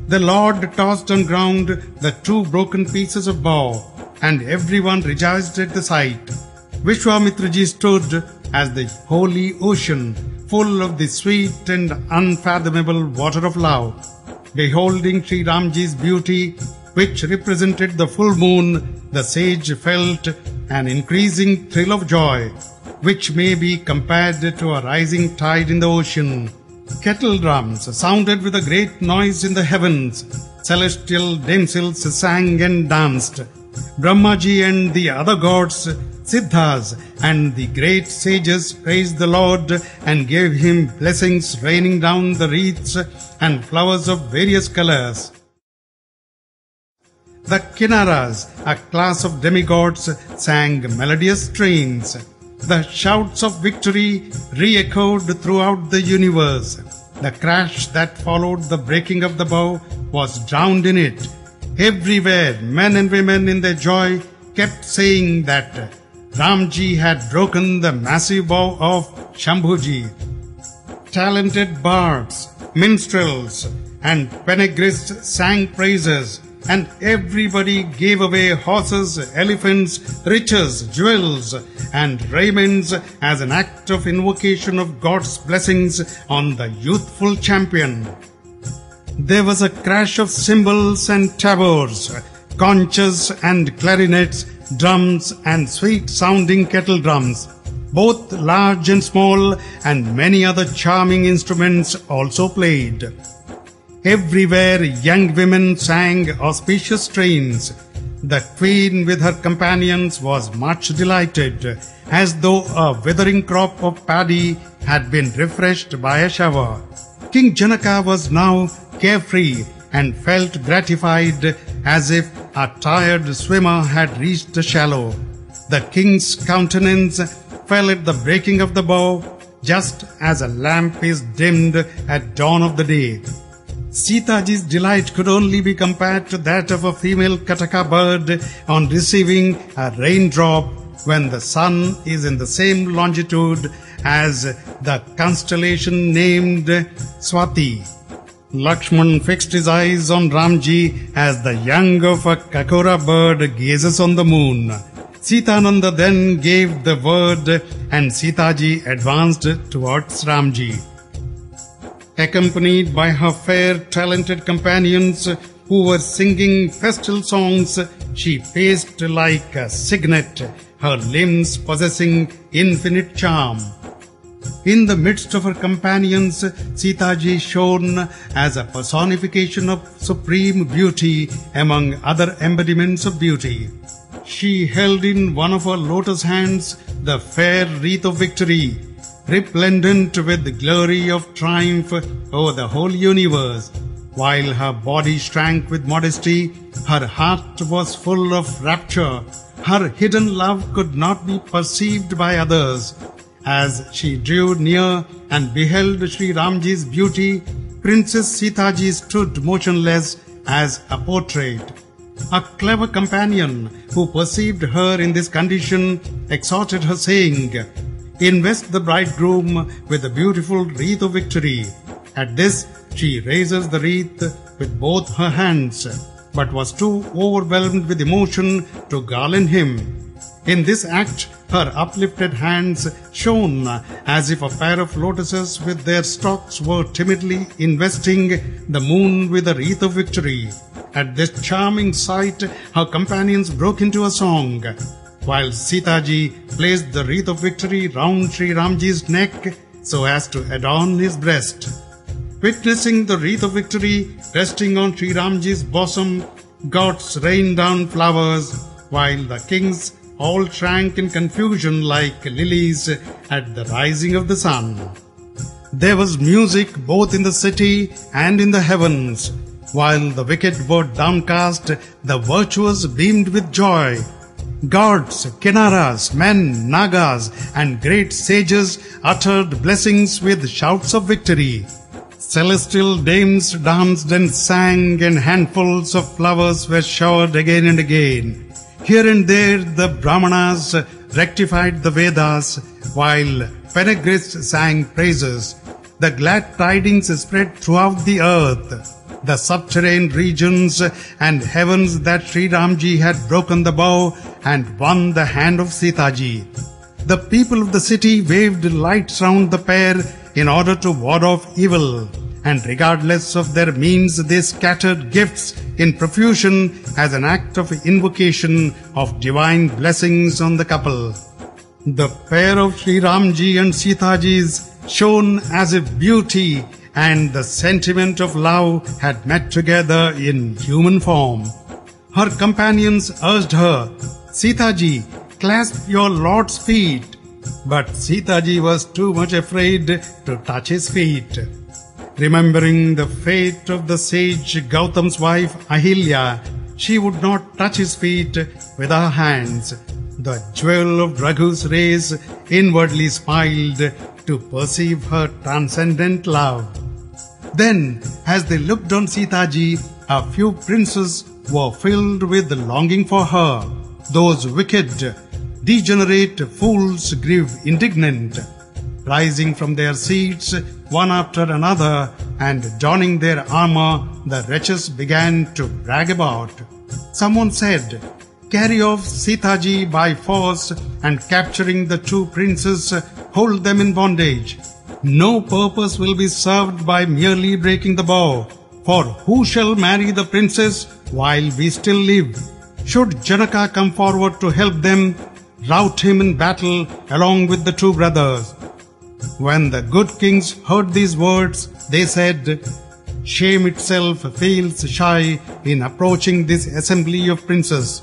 The Lord tossed on ground the two broken pieces of bow, and everyone rejoiced at the sight. Vishwamitraji stood as the holy ocean, full of the sweet and unfathomable water of love. Beholding Shri Ramji's beauty, which represented the full moon, the sage felt an increasing thrill of joy, which may be compared to a rising tide in the ocean. Kettle drums sounded with a great noise in the heavens. Celestial damsels sang and danced. Brahmaji and the other gods, Siddhas and the great sages praised the Lord and gave him blessings, raining down the wreaths and flowers of various colors. The Kinnaras, a class of demigods, sang melodious strains. The shouts of victory re-echoed throughout the universe. The crash that followed the breaking of the bow was drowned in it. Everywhere, men and women in their joy kept saying that Ramji had broken the massive bow of Shambhuji. Talented bards, minstrels, and panegyrists sang praises, and everybody gave away horses, elephants, riches, jewels, and raiments as an act of invocation of God's blessings on the youthful champion. There was a crash of cymbals and tabors, conches and clarinets, drums and sweet-sounding kettle drums, both large and small, and many other charming instruments also played. Everywhere young women sang auspicious strains. The queen with her companions was much delighted, as though a withering crop of paddy had been refreshed by a shower. King Janaka was now carefree and felt gratified, as if a tired swimmer had reached the shallow. The king's countenance fell at the breaking of the bow, just as a lamp is dimmed at dawn of the day. Sitaji's delight could only be compared to that of a female kataka bird on receiving a raindrop when the sun is in the same longitude as the constellation named Swati. Laxman fixed his eyes on Ramji as the young of a kakora bird gazes on the moon. Sitananda then gave the word and Sitaji advanced towards Ramji. Accompanied by her fair, talented companions who were singing festal songs, she paced like a cygnet, her limbs possessing infinite charm. In the midst of her companions, Sitaji shone as a personification of supreme beauty among other embodiments of beauty. She held in one of her lotus hands the fair wreath of victory, resplendent with the glory of triumph over the whole universe. While her body shrank with modesty, her heart was full of rapture. Her hidden love could not be perceived by others. As she drew near and beheld Shri Ramji's beauty, Princess Sitaji stood motionless as a portrait. A clever companion who perceived her in this condition exhorted her, saying, "Invest the bridegroom with the beautiful wreath of victory." At this, she raises the wreath with both her hands, but was too overwhelmed with emotion to garland him. In this act, her uplifted hands shone as if a pair of lotuses with their stalks were timidly investing the moon with a wreath of victory. At this charming sight, her companions broke into a song, while Sitaji placed the wreath of victory round Shri Ramji's neck so as to adorn his breast. Witnessing the wreath of victory resting on Shri Ramji's bosom, gods rained down flowers, while the kings all shrank in confusion like lilies at the rising of the sun. There was music both in the city and in the heavens. While the wicked were downcast, the virtuous beamed with joy. Gods, Kinnaras, men, Nagas, and great sages uttered blessings with shouts of victory. Celestial dames danced and sang, and handfuls of flowers were showered again and again. Here and there the Brahmanas rectified the Vedas, while panegyrists sang praises. The glad tidings spread throughout the earth, the subterranean regions and heavens, that Shri Ramji had broken the bow and won the hand of Sitaji. The people of the city waved lights round the pair in order to ward off evil, and regardless of their means they scattered gifts in profusion as an act of invocation of divine blessings on the couple. The pair of Shri Ramji and Seeta Ji's shone as if beauty and the sentiment of love had met together in human form. Her companions urged her, "Seeta Ji, clasp your Lord's feet." But Seeta Ji was too much afraid to touch his feet. Remembering the fate of the sage Gautam's wife Ahilya, she would not touch his feet with her hands. The jewel of Raghu's race inwardly smiled to perceive her transcendent love. Then, as they looked on Seeta Ji, a few princes were filled with longing for her. Those wicked, degenerate fools grew indignant. Rising from their seats, one after another, and donning their armor, the wretches began to brag about. Someone said, "Carry off Seeta Ji by force and capturing the two princes, hold them in bondage. No purpose will be served by merely breaking the bow, for who shall marry the princess while we still live? Should Janaka come forward to help them, rout him in battle along with the two brothers." When the good kings heard these words, they said, "Shame itself feels shy in approaching this assembly of princes.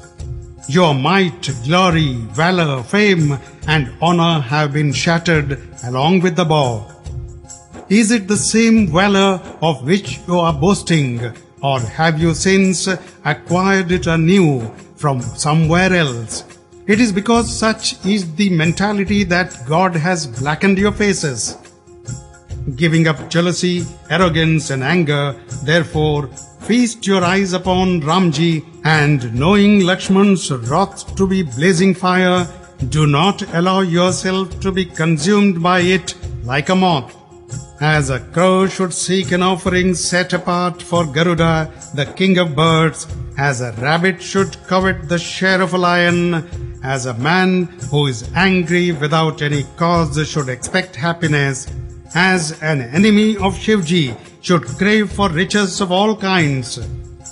Your might, glory, valor, fame, and honor have been shattered along with the bow. Is it the same valor of which you are boasting, or have you since acquired it anew from somewhere else? It is because such is the mentality that God has blackened your faces. Giving up jealousy, arrogance and anger, therefore, feast your eyes upon Ramji, and knowing Laxman's wrath to be blazing fire, do not allow yourself to be consumed by it like a moth. As a crow should seek an offering set apart for Garuda, the king of birds, as a rabbit should covet the share of a lion, as a man who is angry without any cause should expect happiness, as an enemy of Shivji should crave for riches of all kinds,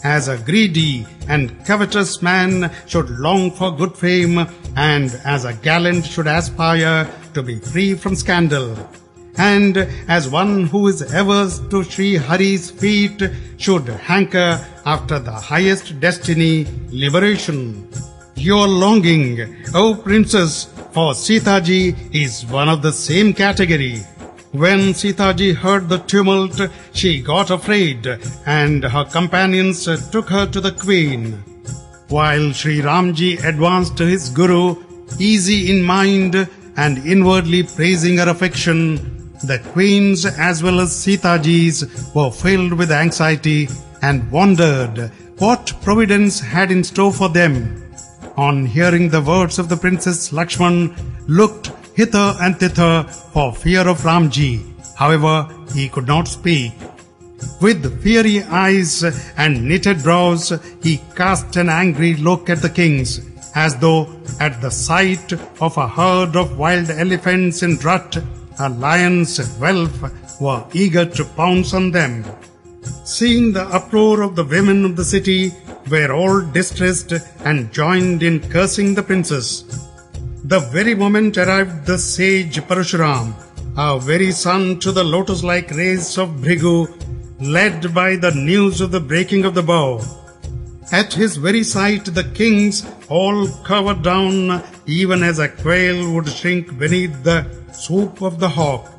as a greedy and covetous man should long for good fame, and as a gallant should aspire to be free from scandal, and as one who is ever to Sri Hari's feet should hanker after the highest destiny, liberation. Your longing, O princess, for Seeta Ji is one of the same category. When Seeta Ji heard the tumult, she got afraid, and her companions took her to the queen. While Shri Ramji advanced to his guru, easy in mind and inwardly praising her affection, the queens as well as Seeta Ji's were filled with anxiety and wondered what providence had in store for them. On hearing the words of the Princess, Laxman looked hither and thither for fear of Ramji. However, he could not speak. With fiery eyes and knitted brows, he cast an angry look at the kings, as though at the sight of a herd of wild elephants in rut, a lion's whelp were eager to pounce on them. Seeing the uproar of the women of the city, were all distressed and joined in cursing the princess. The very moment arrived the sage Parshuram, a very son to the lotus-like race of Bhrigu, led by the news of the breaking of the bow. At his very sight the kings all cowered down, even as a quail would shrink beneath the swoop of the hawk.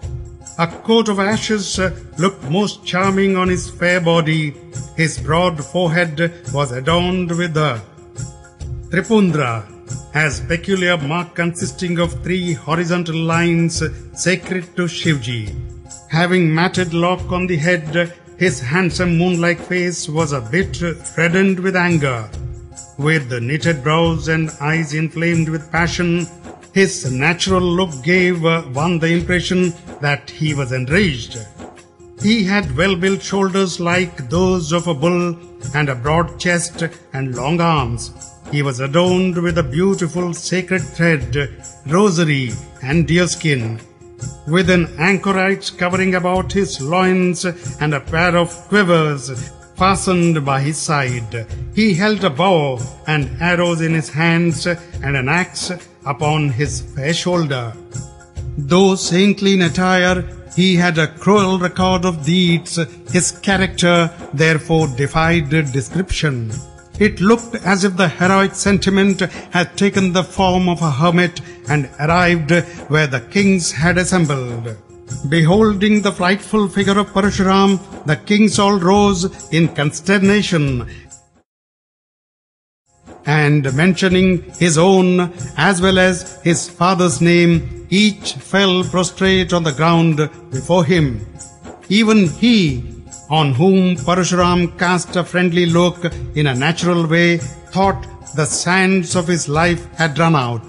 A coat of ashes looked most charming on his fair body. His broad forehead was adorned with a tripundra, as peculiar mark consisting of 3 horizontal lines sacred to Shivji. Having matted lock on the head, his handsome moon-like face was a bit reddened with anger. With the knitted brows and eyes inflamed with passion, his natural look gave one the impression that he was enraged. He had well-built shoulders like those of a bull, and a broad chest and long arms. He was adorned with a beautiful sacred thread, rosary and deerskin. With an anchorite covering about his loins and a pair of quivers fastened by his side, he held a bow and arrows in his hands and an axe upon his fair shoulder. Though saintly in attire, he had a cruel record of deeds. His character therefore defied description. It looked as if the heroic sentiment had taken the form of a hermit and arrived where the kings had assembled. Beholding the frightful figure of Parshuram, the kings all rose in consternation, and mentioning his own as well as his father's name, each fell prostrate on the ground before him. Even he, on whom Parshuram cast a friendly look in a natural way, thought the sands of his life had run out.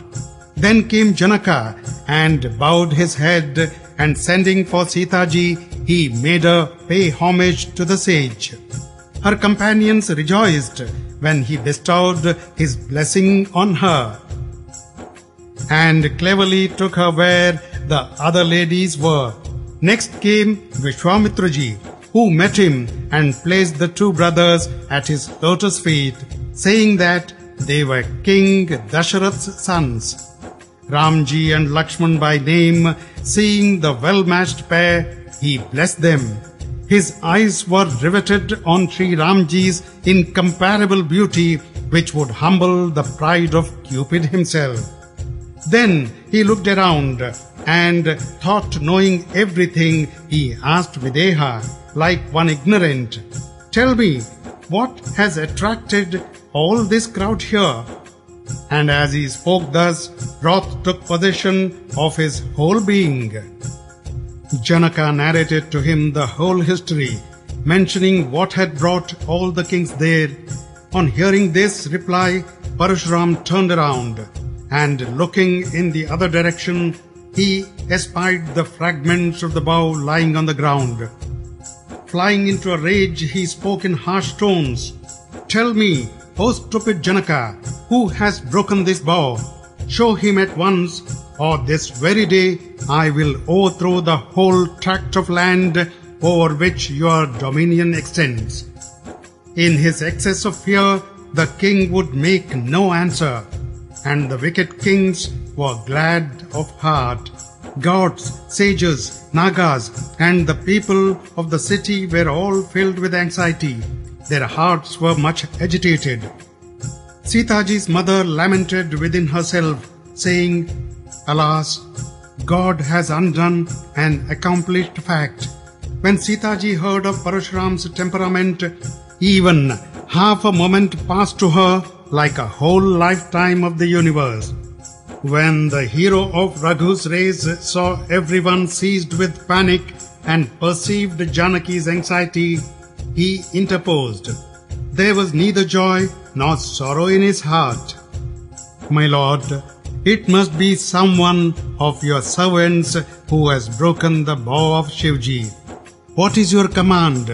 Then came Janaka and bowed his head, and sending for Seeta ji, he made her pay homage to the sage. Her companions rejoiced when he bestowed his blessing on her, and cleverly took her where the other ladies were. Next came Vishwamitra ji, who met him and placed the two brothers at his lotus feet, saying that they were King Dasharath's sons. Ramji and Laxman by name, seeing the well-matched pair, he blessed them. His eyes were riveted on Shri Ramji's incomparable beauty, which would humble the pride of Cupid himself. Then he looked around and thought knowing everything, he asked Videha, like one ignorant, "Tell me, what has attracted all this crowd here?" And as he spoke thus, wrath took possession of his whole being. Janaka narrated to him the whole history, mentioning what had brought all the kings there. On hearing this reply, Parshuram turned around, and looking in the other direction, he espied the fragments of the bow lying on the ground. Flying into a rage, he spoke in harsh tones, "Tell me, O stupid Janaka, who has broken this bow? Show him at once, or this very day I will overthrow the whole tract of land over which your dominion extends." In his excess of fear, the king would make no answer, and the wicked kings were glad of heart. Gods, sages, Nagas, and the people of the city were all filled with anxiety. Their hearts were much agitated. Seeta ji's mother lamented within herself, saying, "Alas, God has undone an accomplished fact." When Seeta ji heard of Parshuram's temperament, even half a moment passed to her like a whole lifetime of the universe. When the hero of Raghu's race saw everyone seized with panic and perceived Janaki's anxiety, he interposed. There was neither joy nor sorrow in his heart. "My lord, it must be someone of your servants who has broken the bow of Shivji. What is your command?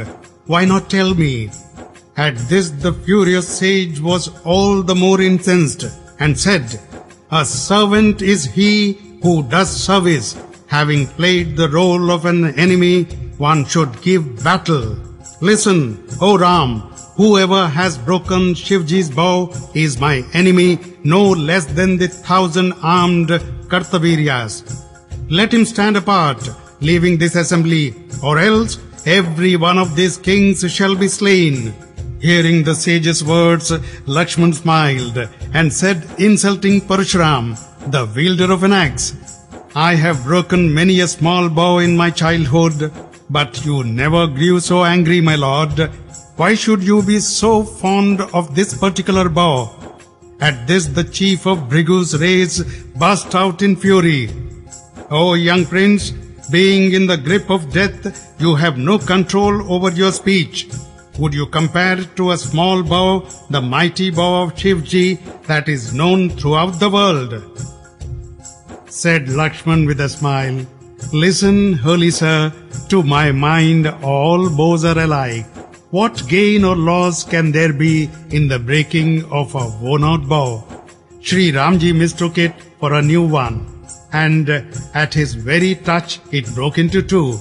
Why not tell me?" At this the furious sage was all the more incensed and said, "A servant is he who does service. Having played the role of an enemy, one should give battle. Listen, O Ram, whoever has broken Shivji's bow is my enemy, no less than the 1,000 armed Kartaviryas. Let him stand apart, leaving this assembly, or else every one of these kings shall be slain." Hearing the sage's words, Laxman smiled and said, insulting Parshuram, the wielder of an axe, "I have broken many a small bow in my childhood, but you never grew so angry, my lord. Why should you be so fond of this particular bow?" At this the chief of Bhrigu's race burst out in fury. "O young prince, being in the grip of death, you have no control over your speech. Would you compare to a small bow the mighty bow of Shivji that is known throughout the world?" Said Laxman with a smile, "Listen, holy sir, to my mind all bows are alike. What gain or loss can there be in the breaking of a worn-out bow? Shri Ramji mistook it for a new one. and at his very touch it broke into two.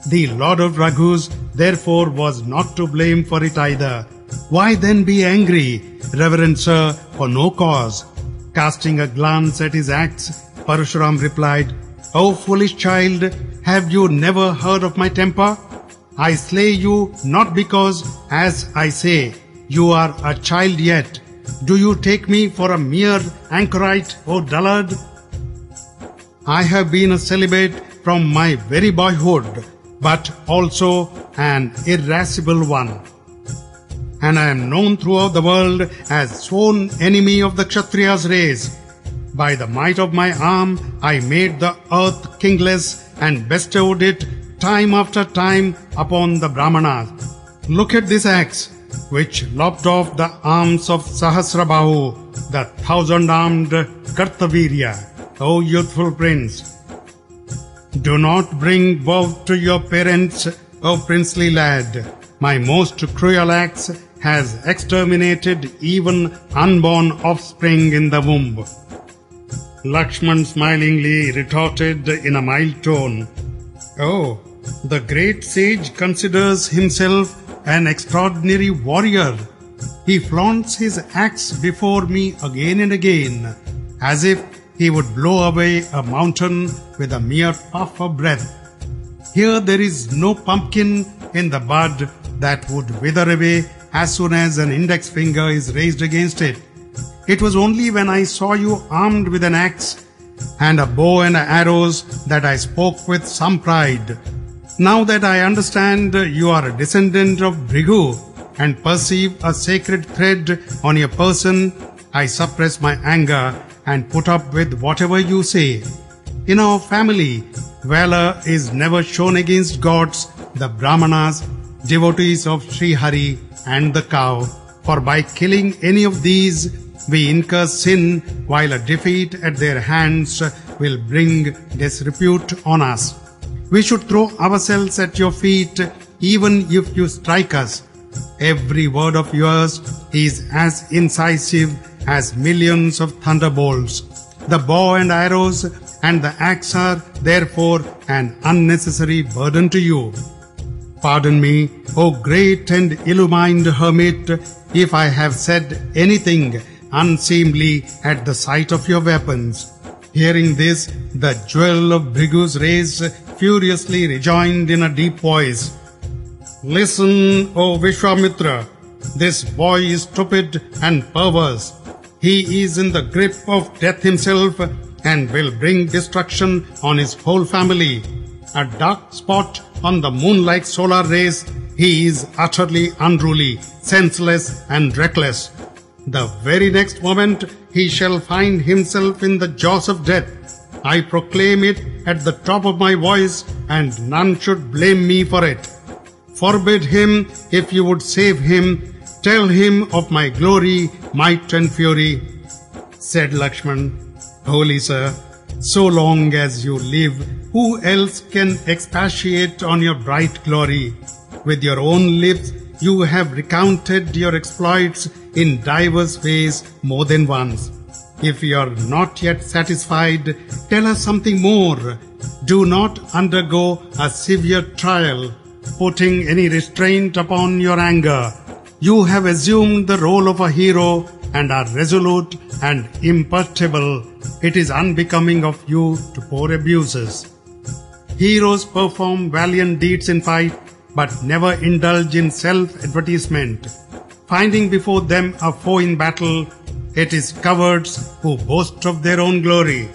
The Lord of Raghus therefore was not to blame for it either. Why then be angry, reverend sir, for no cause? Casting a glance at his axe, Parshuram replied, O foolish child, have you never heard of my temper? I slay you not because, as I say, you are a child yet. Do you take me for a mere anchorite, O dullard? I have been a celibate from my very boyhood, but also an irascible one. And I am known throughout the world as sworn enemy of the Kshatriya's race. By the might of my arm, I made the earth kingless and bestowed it time after time upon the Brahmanas. Look at this axe, which lopped off the arms of Sahasrabahu, the thousand-armed Kartavirya, O youthful prince. Do not bring woe to your parents, O princely lad. My most cruel axe has exterminated even unborn offspring in the womb. Laxman smilingly retorted in a mild tone, Oh, the great sage considers himself an extraordinary warrior. He flaunts his axe before me again and again, as if he would blow away a mountain with a mere puff of breath. Here there is no pumpkin in the bud that would wither away as soon as an index finger is raised against it. It was only when I saw you armed with an axe and a bow and arrows that I spoke with some pride. Now that I understand you are a descendant of Bhrigu and perceive a sacred thread on your person, I suppress my anger and put up with whatever you say. In our family, valor is never shown against gods, the Brahmanas, devotees of Sri Hari and the cow, for by killing any of these, we incur sin, while a defeat at their hands will bring disrepute on us. We should throw ourselves at your feet, even if you strike us. Every word of yours is as incisive as millions of thunderbolts. The bow and arrows and the axe are therefore an unnecessary burden to you. Pardon me, O great and illumined hermit, if I have said anything unseemly at the sight of your weapons. Hearing this, the jewel of Bhrigu's race furiously rejoined in a deep voice, Listen, O Vishwamitra, this boy is stupid and perverse. He is in the grip of death himself and will bring destruction on his whole family. A dark spot on the moon-like solar rays, he is utterly unruly, senseless and reckless. The very next moment he shall find himself in the jaws of death. I proclaim it at the top of my voice, and none should blame me for it. Forbid him if you would save him. Tell him of my glory, might and fury. Said Laxman, Holy sir, so long as you live, who else can expatiate on your bright glory? With your own lips you have recounted your exploits in diverse ways more than once. If you are not yet satisfied, tell us something more. Do not undergo a severe trial, putting any restraint upon your anger. You have assumed the role of a hero and are resolute and imperturbable. It is unbecoming of you to pour abuses. Heroes perform valiant deeds in fight, but never indulge in self-advertisement. Finding before them a foe in battle, it is cowards who boast of their own glory.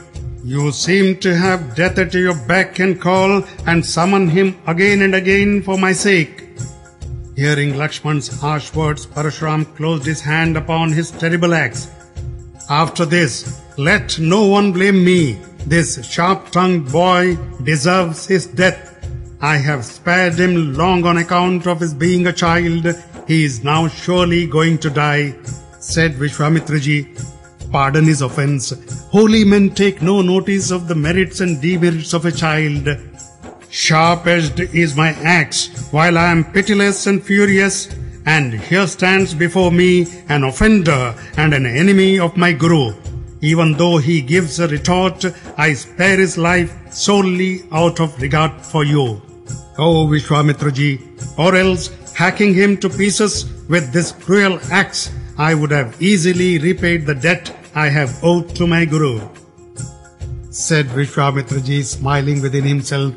You seem to have death at your beck and call and summon him again and again for my sake. Hearing Laxman's harsh words, Parshuram closed his hand upon his terrible axe. After this, let no one blame me. This sharp-tongued boy deserves his death. I have spared him long on account of his being a child. He is now surely going to die. Said Vishwamitraji, pardon his offense. Holy men take no notice of the merits and demerits of a child. Sharp-edged is my axe, while I am pitiless and furious, and here stands before me an offender and an enemy of my Guru. Even though he gives a retort, I spare his life solely out of regard for you. O Vishwamitra ji, or else hacking him to pieces with this cruel axe, I would have easily repaid the debt I have owed to my Guru. Said Vishwamitra ji, smiling within himself,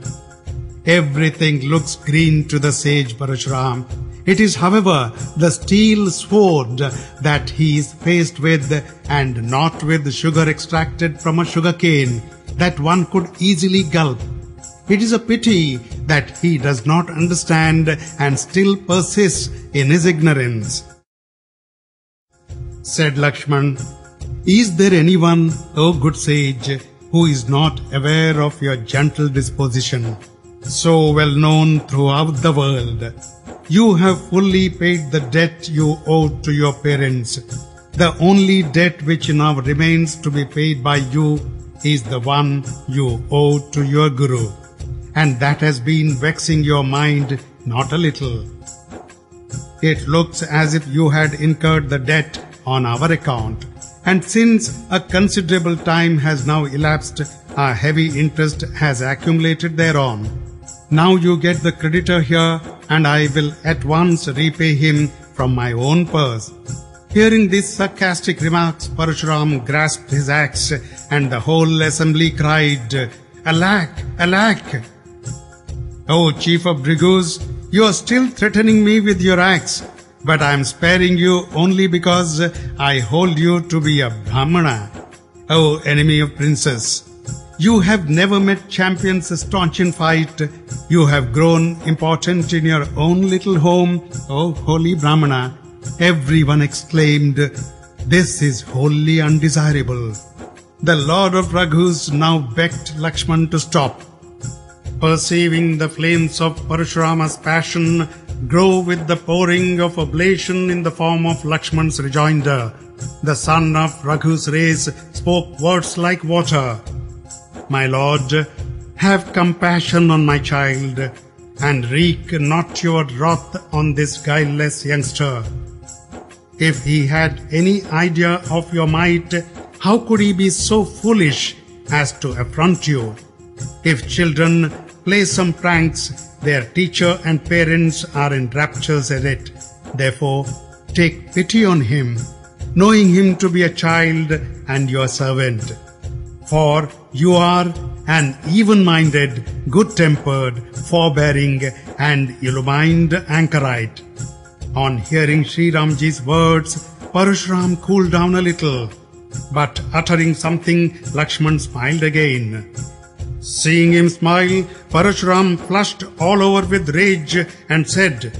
everything looks green to the sage Parshuram. It is, however, the steel sword that he is faced with, and not with sugar extracted from a sugar cane that one could easily gulp. It is a pity that he does not understand and still persists in his ignorance. Said Laxman, is there anyone, O good sage, who is not aware of your gentle disposition, so well known throughout the world? You have fully paid the debt you owed to your parents. The only debt which now remains to be paid by you is the one you owe to your Guru, and that has been vexing your mind not a little. It looks as if you had incurred the debt on our account, and since a considerable time has now elapsed, a heavy interest has accumulated thereon. Now you get the creditor here, and I will at once repay him from my own purse. Hearing these sarcastic remarks, Parshuram grasped his axe, and the whole assembly cried, Alack! Alack! O chief of Bhrigus, you are still threatening me with your axe, but I am sparing you only because I hold you to be a Brahmana. O enemy of princes! You have never met champions staunch in fight. You have grown important in your own little home, O holy Brahmana. Everyone exclaimed, this is wholly undesirable. The Lord of Raghus now begged Laxman to stop. Perceiving the flames of Parshurama's passion grow with the pouring of oblation in the form of Laxman's rejoinder, the son of Raghu's race spoke words like water. My lord, have compassion on my child, and wreak not your wrath on this guileless youngster. If he had any idea of your might, how could he be so foolish as to affront you? If children play some pranks, their teacher and parents are in raptures at it. Therefore, take pity on him, knowing him to be a child and your servant. For you are an even-minded, good-tempered, forbearing and illumined anchorite. On hearing Shri Ramji's words, Parshuram cooled down a little, but uttering something, Laxman smiled again. Seeing him smile, Parshuram flushed all over with rage and said,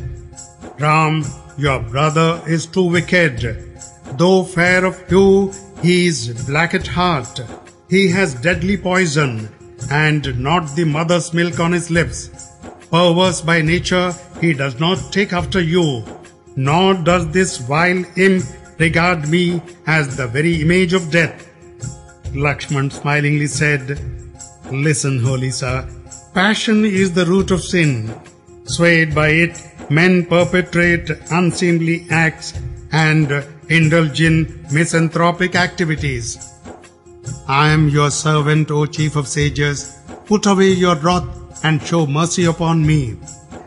Ram, your brother is too wicked. Though fair of hue, he is black at heart. He has deadly poison, and not the mother's milk on his lips. Perverse by nature, he does not take after you, nor does this vile imp regard me as the very image of death. Laxman smilingly said, Listen, holy sir, passion is the root of sin. Swayed by it, men perpetrate unseemly acts and indulge in misanthropic activities. I am your servant, O chief of sages. Put away your wrath and show mercy upon me.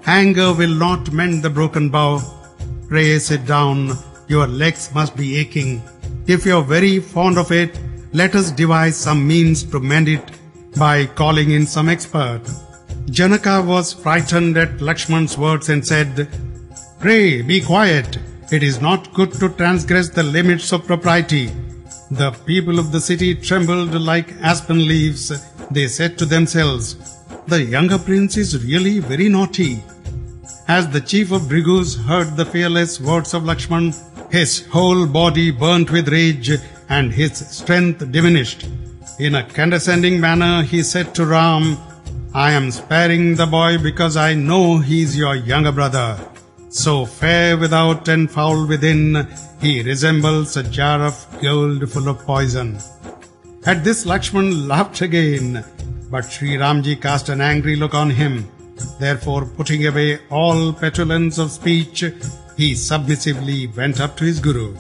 Anger will not mend the broken bow. Pray sit down, your legs must be aching. If you are very fond of it, let us devise some means to mend it by calling in some expert. Janaka was frightened at Laxman's words and said, Pray be quiet. It is not good to transgress the limits of propriety. The people of the city trembled like aspen leaves. They said to themselves, The younger prince is really very naughty. As the chief of Bhrigus heard the fearless words of Laxman, his whole body burnt with rage and his strength diminished. In a condescending manner he said to Ram, I am sparing the boy because I know he is your younger brother. So fair without and foul within, he resembles a jar of gold full of poison. At this Laxman laughed again, but Shri Ramji cast an angry look on him. Therefore, putting away all petulance of speech, he submissively went up to his Guru.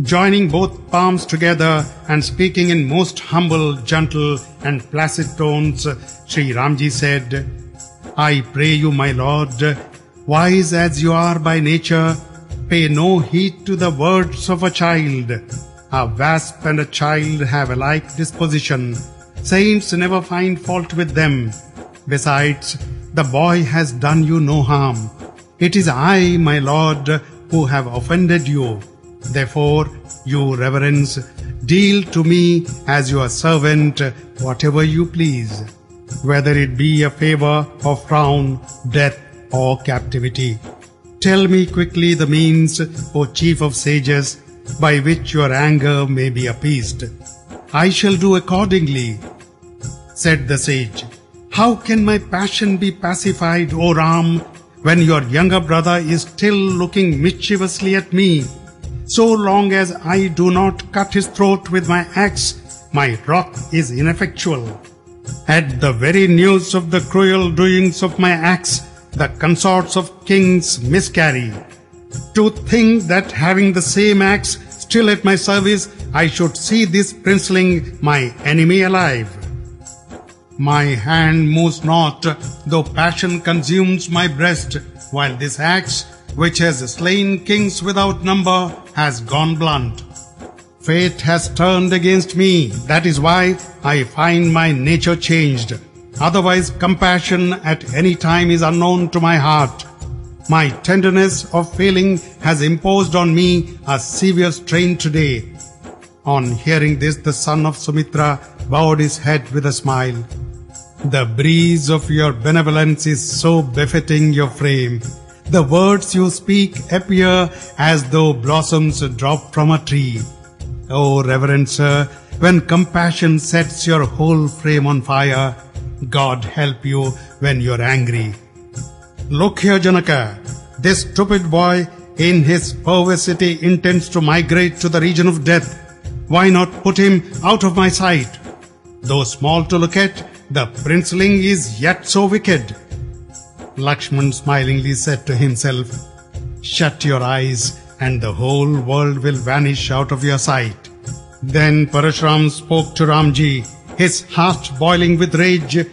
Joining both palms together and speaking in most humble, gentle and placid tones, Shri Ramji said, I pray you, my Lord, wise as you are by nature, pay no heed to the words of a child. A wasp and a child have a like disposition. Saints never find fault with them. Besides, the boy has done you no harm. It is I, my Lord, who have offended you. Therefore, you reverence, deal to me as your servant whatever you please, whether it be a favor or frown, death or captivity. Tell me quickly the means, O chief of sages, by which your anger may be appeased. I shall do accordingly. Said the sage, how can my passion be pacified, O Ram, when your younger brother is still looking mischievously at me? So long as I do not cut his throat with my axe, my wrath is ineffectual. At the very news of the cruel doings of my axe, the consorts of kings miscarry. To think that having the same axe still at my service, I should see this princeling my enemy alive. My hand moves not, though passion consumes my breast, while this axe, which has slain kings without number, has gone blunt. Fate has turned against me, that is why I find my nature changed. Otherwise compassion at any time is unknown to my heart. My tenderness of feeling has imposed on me a severe strain today. On hearing this, the son of Sumitra bowed his head with a smile. The breeze of your benevolence is so befitting your frame. The words you speak appear as though blossoms drop from a tree. O reverend sir, when compassion sets your whole frame on fire, God help you when you're angry. Look here, Janaka. This stupid boy in his perversity intends to migrate to the region of death. Why not put him out of my sight? Though small to look at, the princeling is yet so wicked. Laxman smilingly said to himself, shut your eyes and the whole world will vanish out of your sight. Then Parshuram spoke to Ramji, his heart boiling with rage.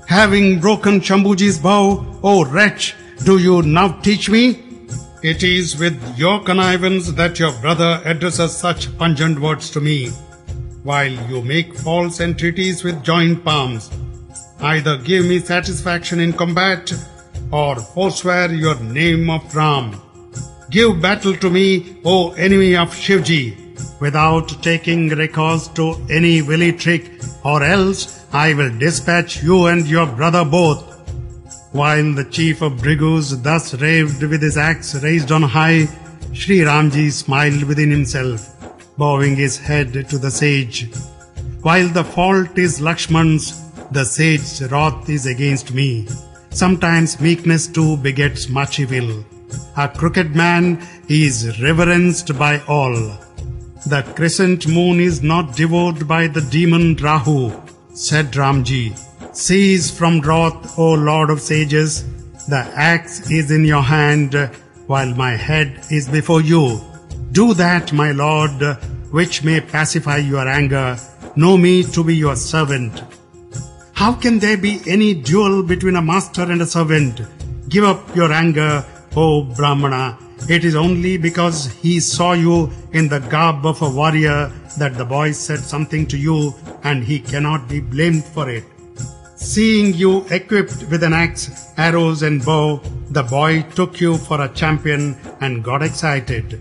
Having broken Shambhuji's bow, O wretch, do you now teach me? It is with your connivance that your brother addresses such pungent words to me, while you make false entreaties with joined palms. Either give me satisfaction in combat, or forswear your name of Ram. Give battle to me, O enemy of Shivji, without taking recourse to any willy trick, or else I will dispatch you and your brother both. While the chief of Brigus thus raved with his axe raised on high, Shri Ramji smiled within himself, bowing his head to the sage. While the fault is Laxman's, the sage's wrath is against me. Sometimes meekness too begets much evil. A crooked man is reverenced by all. The crescent moon is not devoured by the demon Rahu, said Ramji. Cease from wrath, O Lord of sages. The axe is in your hand, while my head is before you. Do that, my Lord, which may pacify your anger. Know me to be your servant. How can there be any duel between a master and a servant? Give up your anger, O Brahmana. It is only because he saw you in the garb of a warrior that the boy said something to you, and he cannot be blamed for it. Seeing you equipped with an axe, arrows and bow, the boy took you for a champion and got excited.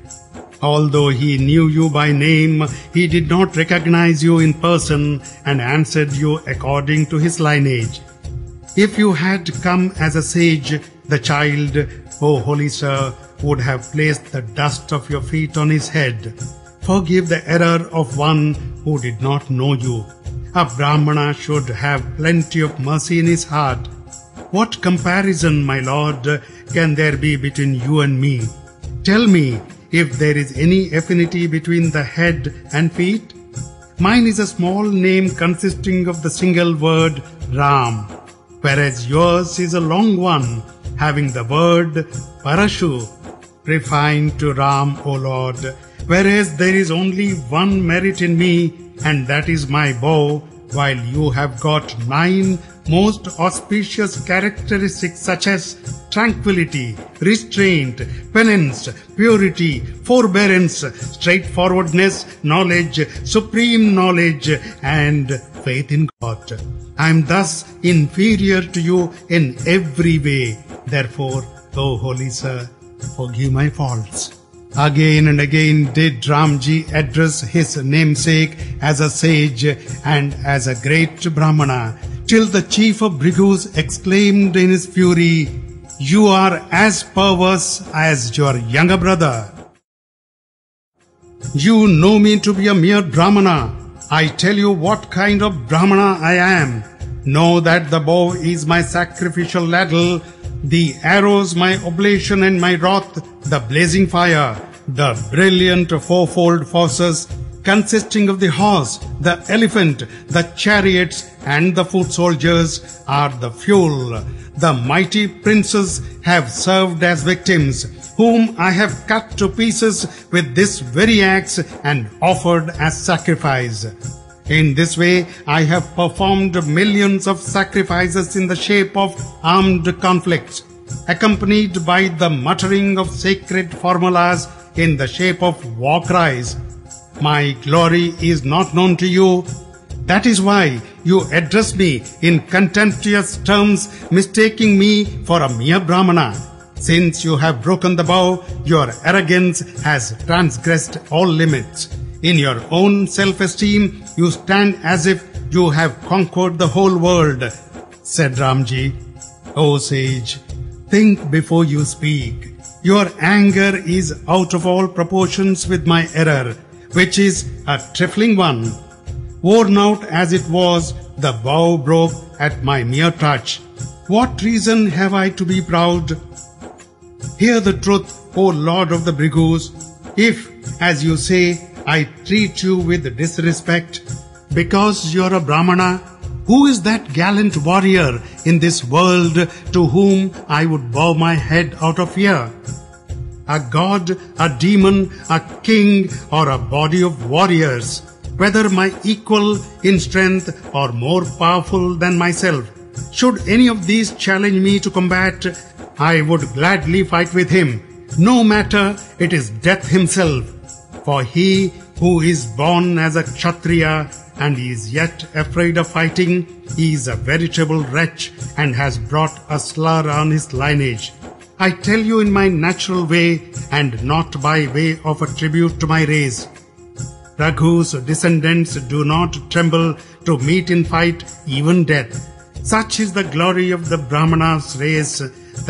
Although he knew you by name, he did not recognize you in person and answered you according to his lineage. If you had come as a sage, the child, O holy sir, would have placed the dust of your feet on his head. Forgive the error of one who did not know you. A Brahmana should have plenty of mercy in his heart. What comparison, my lord, can there be between you and me? Tell me if there is any affinity between the head and feet. Mine is a small name consisting of the single word Ram, whereas yours is a long one, having the word Parashu, refined to Ram, O Lord. whereas there is only one merit in me, and that is my bow, while you have got 9 most auspicious characteristics such as tranquility, restraint, penance, purity, forbearance, straightforwardness, knowledge, supreme knowledge, and faith in God. I am thus inferior to you in every way. Therefore, O holy sir, forgive my faults. Again and again did Ramji address his namesake as a sage and as a great Brahmana, till the chief of Bhrigus exclaimed in his fury, "You are as perverse as your younger brother. You know me to be a mere Brahmana. I tell you what kind of Brahmana I am. Know that the bow is my sacrificial ladle, the arrows my oblation, and my wrath the blazing fire. The brilliant fourfold forces consisting of the horse, the elephant, the chariots, and the foot soldiers are the fuel. The mighty princes have served as victims, whom I have cut to pieces with this very axe and offered as sacrifice. In this way, I have performed millions of sacrifices in the shape of armed conflicts, accompanied by the muttering of sacred formulas in the shape of war cries. My glory is not known to you. That is why you address me in contemptuous terms, mistaking me for a mere Brahmana. Since you have broken the bow, your arrogance has transgressed all limits. In your own self-esteem, you stand as if you have conquered the whole world," said Ramji. "O sage, think before you speak. Your anger is out of all proportions with my error, which is a trifling one. Worn out as it was, the bow broke at my mere touch. What reason have I to be proud? Hear the truth, O Lord of the Bhrigus. If, as you say, I treat you with disrespect because you are a Brahmana, who is that gallant warrior in this world to whom I would bow my head out of fear? A god, a demon, a king, or a body of warriors, whether my equal in strength or more powerful than myself, should any of these challenge me to combat, I would gladly fight with him, no matter it is death himself. For he who is born as a Kshatriya and is yet afraid of fighting, he is a veritable wretch and has brought a slur on his lineage. I tell you in my natural way and not by way of a tribute to my race. Raghu's descendants do not tremble to meet in fight even death. Such is the glory of the Brahmana's race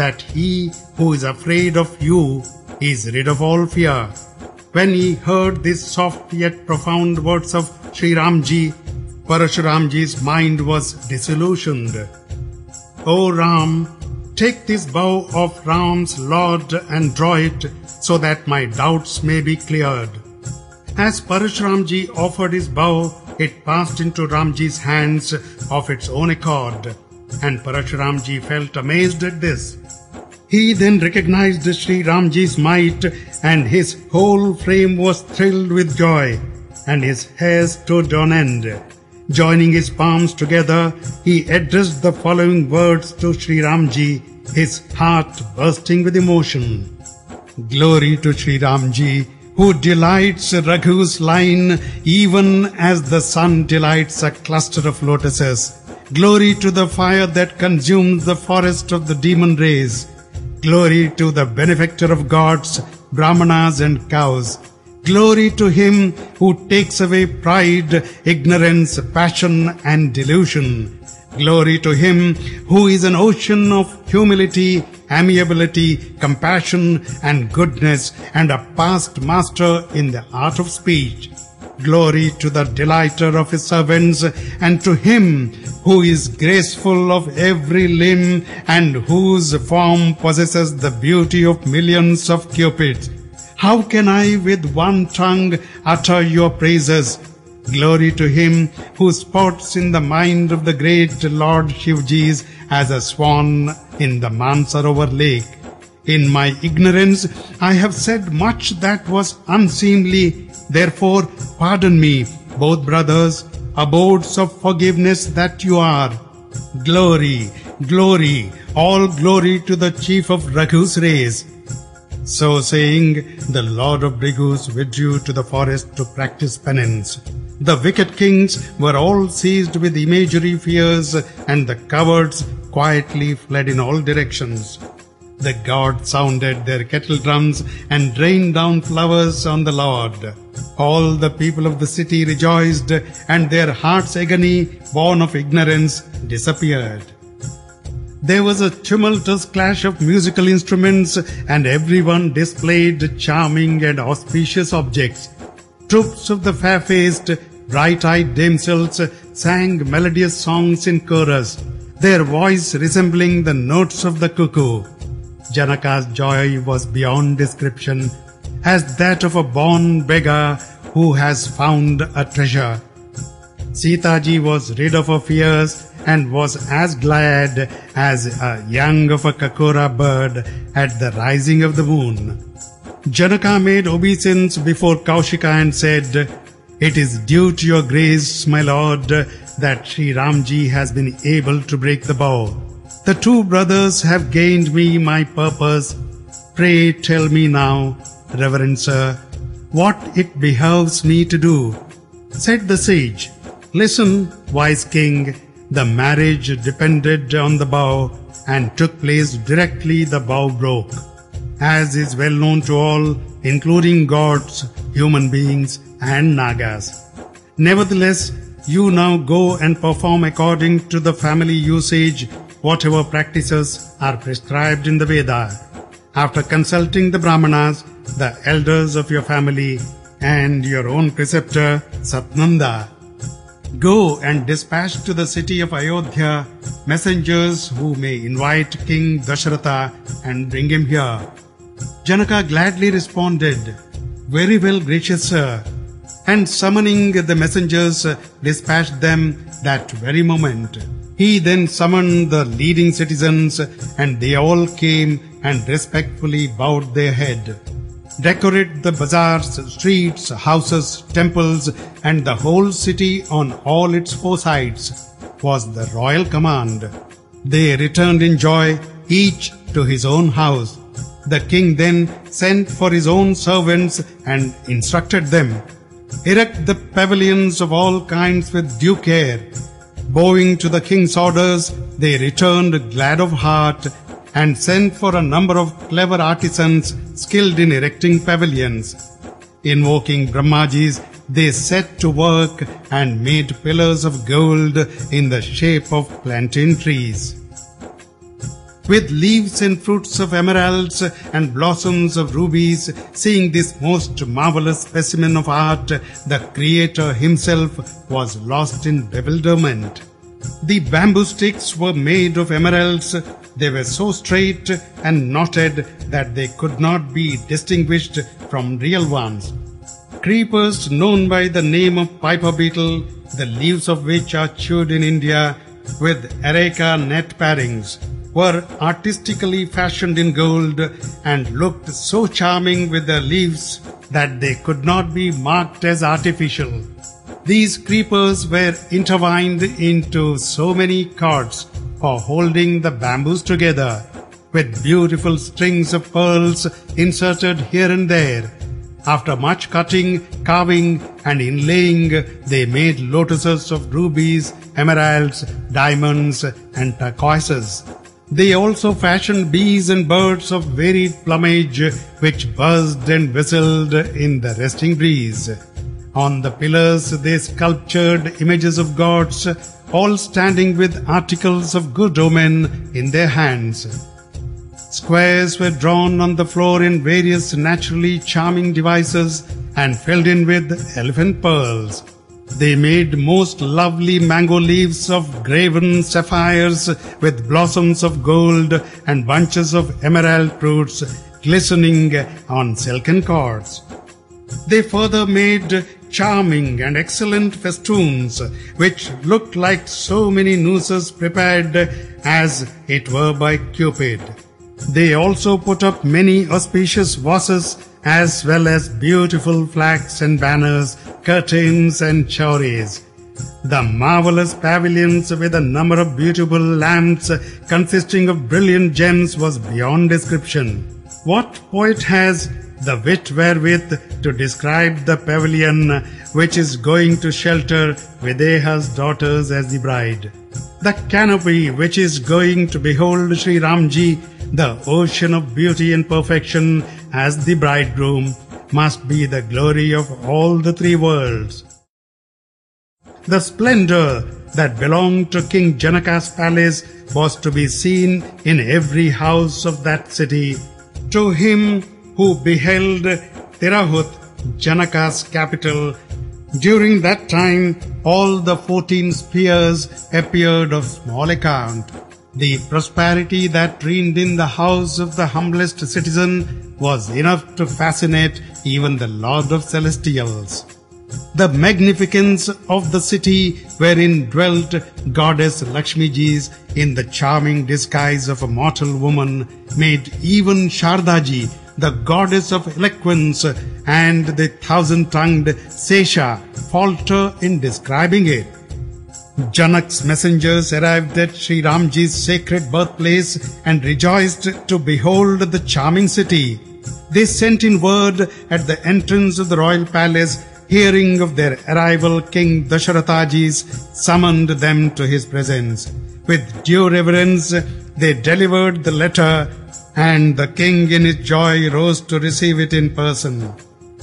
that he who is afraid of you is rid of all fear." When he heard these soft yet profound words of Shri Ramji, Parshuramji's mind was disillusioned. "O Ram, take this bow of Ram's Lord and draw it so that my doubts may be cleared." As Parshuramji offered his bow, it passed into Ramji's hands of its own accord, and Parshuramji felt amazed at this. He then recognized Shri Ramji's might, and his whole frame was thrilled with joy, and his hair stood on end. Joining his palms together, he addressed the following words to Shri Ramji, his heart bursting with emotion. "Glory to Shri Ramji, who delights Raghu's line even as the sun delights a cluster of lotuses. Glory to the fire that consumes the forest of the demon race. Glory to the benefactor of gods, Brahmanas and cows. Glory to him who takes away pride, ignorance, passion and delusion. Glory to him who is an ocean of humility, amiability, compassion and goodness, and a past master in the art of speech. Glory to the delighter of his servants, and to him who is graceful of every limb and whose form possesses the beauty of millions of cupids. How can I with one tongue utter your praises? Glory to him who sports in the mind of the great Lord Shivji as a swan in the Mansarovar lake. In my ignorance, I have said much that was unseemly. Therefore, pardon me, both brothers, abodes of forgiveness that you are. Glory, glory, all glory to the chief of Raghu's race. So saying, the Lord of Brigus withdrew to the forest to practice penance. The wicked kings were all seized with imaginary fears, and the cowards quietly fled in all directions. The gods sounded their kettle drums and rained down flowers on the Lord. All the people of the city rejoiced, and their heart's agony, born of ignorance, disappeared. There was a tumultuous clash of musical instruments, and everyone displayed charming and auspicious objects. Troops of the fair-faced, bright-eyed damsels sang melodious songs in chorus, their voice resembling the notes of the cuckoo. Janaka's joy was beyond description, as that of a born beggar who has found a treasure. Seeta ji was rid of her fears and was as glad as a young of a kakora bird at the rising of the moon. Janaka made obeisance before Kaushika and said, "It is due to your grace, my lord, that Shri Ramji has been able to break the bow. The two brothers have gained me my purpose. Pray tell me now, reverend sir, what it behoves me to do." Said the sage, "Listen, wise king, the marriage depended on the bow and took place directly the bow broke. As is well known to all, including gods, human beings and nagas. Nevertheless, you now go and perform according to the family usage whatever practices are prescribed in the Veda, after consulting the Brahmanas, the elders of your family, and your own preceptor, Satnanda. Go and dispatch to the city of Ayodhya messengers who may invite King Dasharatha and bring him here." Janaka gladly responded, "Very well, gracious sir," and summoning the messengers, dispatched them that very moment. He then summoned the leading citizens, and they all came and respectfully bowed their head. Decorate the bazaars, streets, houses, temples, and the whole city on all its four sides, was the royal command. They returned in joy, each to his own house. The king then sent for his own servants and instructed them, "Erect the pavilions of all kinds with due care." Bowing to the king's orders, they returned glad of heart and sent for a number of clever artisans skilled in erecting pavilions. Invoking Brahmajis, they set to work and made pillars of gold in the shape of plantain trees. With leaves and fruits of emeralds and blossoms of rubies, seeing this most marvelous specimen of art, the Creator himself was lost in bewilderment. The bamboo sticks were made of emeralds. They were so straight and knotted that they could not be distinguished from real ones. Creepers known by the name of piper beetle, the leaves of which are chewed in India, with areca net parings, were artistically fashioned in gold and looked so charming with their leaves that they could not be marked as artificial. These creepers were intertwined into so many cords for holding the bamboos together, with beautiful strings of pearls inserted here and there. After much cutting, carving, and inlaying, they made lotuses of rubies, emeralds, diamonds, and turquoises. They also fashioned bees and birds of varied plumage, which buzzed and whistled in the resting breeze. On the pillars they sculptured images of gods, all standing with articles of good omen in their hands. Squares were drawn on the floor in various naturally charming devices and filled in with elephant pearls. They made most lovely mango leaves of graven sapphires with blossoms of gold and bunches of emerald fruits glistening on silken cords. They further made charming and excellent festoons, which looked like so many nooses prepared as it were by Cupid. They also put up many auspicious vases as well as beautiful flags and banners, curtains and chowries. The marvelous pavilions with a number of beautiful lamps consisting of brilliant gems was beyond description. What poet has the wit wherewith to describe the pavilion which is going to shelter Videha's daughters as the bride? The canopy which is going to behold Shri Ramji, the ocean of beauty and perfection, as the bridegroom, must be the glory of all the three worlds. The splendor that belonged to King Janaka's palace was to be seen in every house of that city. To him who beheld Tirahut, Janaka's capital, during that time all the 14 spheres appeared of small account. The prosperity that reigned in the house of the humblest citizen was enough to fascinate even the Lord of Celestials. The magnificence of the city wherein dwelt Goddess Lakshmiji's in the charming disguise of a mortal woman made even Shardaji, the goddess of eloquence, and the thousand-tongued Sesha falter in describing it. Janak's messengers arrived at Shri Ramji's sacred birthplace and rejoiced to behold the charming city. They sent in word at the entrance of the royal palace. Hearing of their arrival, King Dasharathaji summoned them to his presence. With due reverence, they delivered the letter, and the king in his joy rose to receive it in person.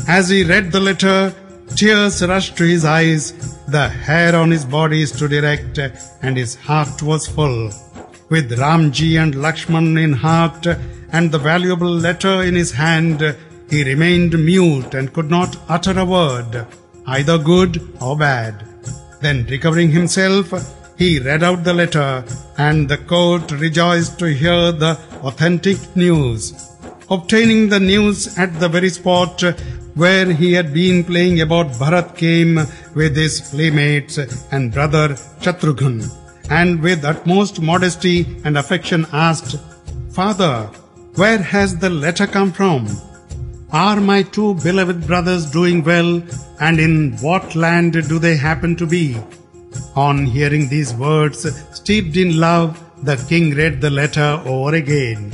As he read the letter, tears rushed to his eyes, the hair on his body stood erect, and his heart was full. With Ramji and Laxman in heart, and the valuable letter in his hand, he remained mute and could not utter a word, either good or bad. Then recovering himself, he read out the letter, and the court rejoiced to hear the authentic news. Obtaining the news at the very spot where he had been playing about, Bharat came with his playmates and brother Shatrughna, and with utmost modesty and affection asked, "Father, where has the letter come from? Are my two beloved brothers doing well, and in what land do they happen to be?" On hearing these words, steeped in love, the king read the letter over again.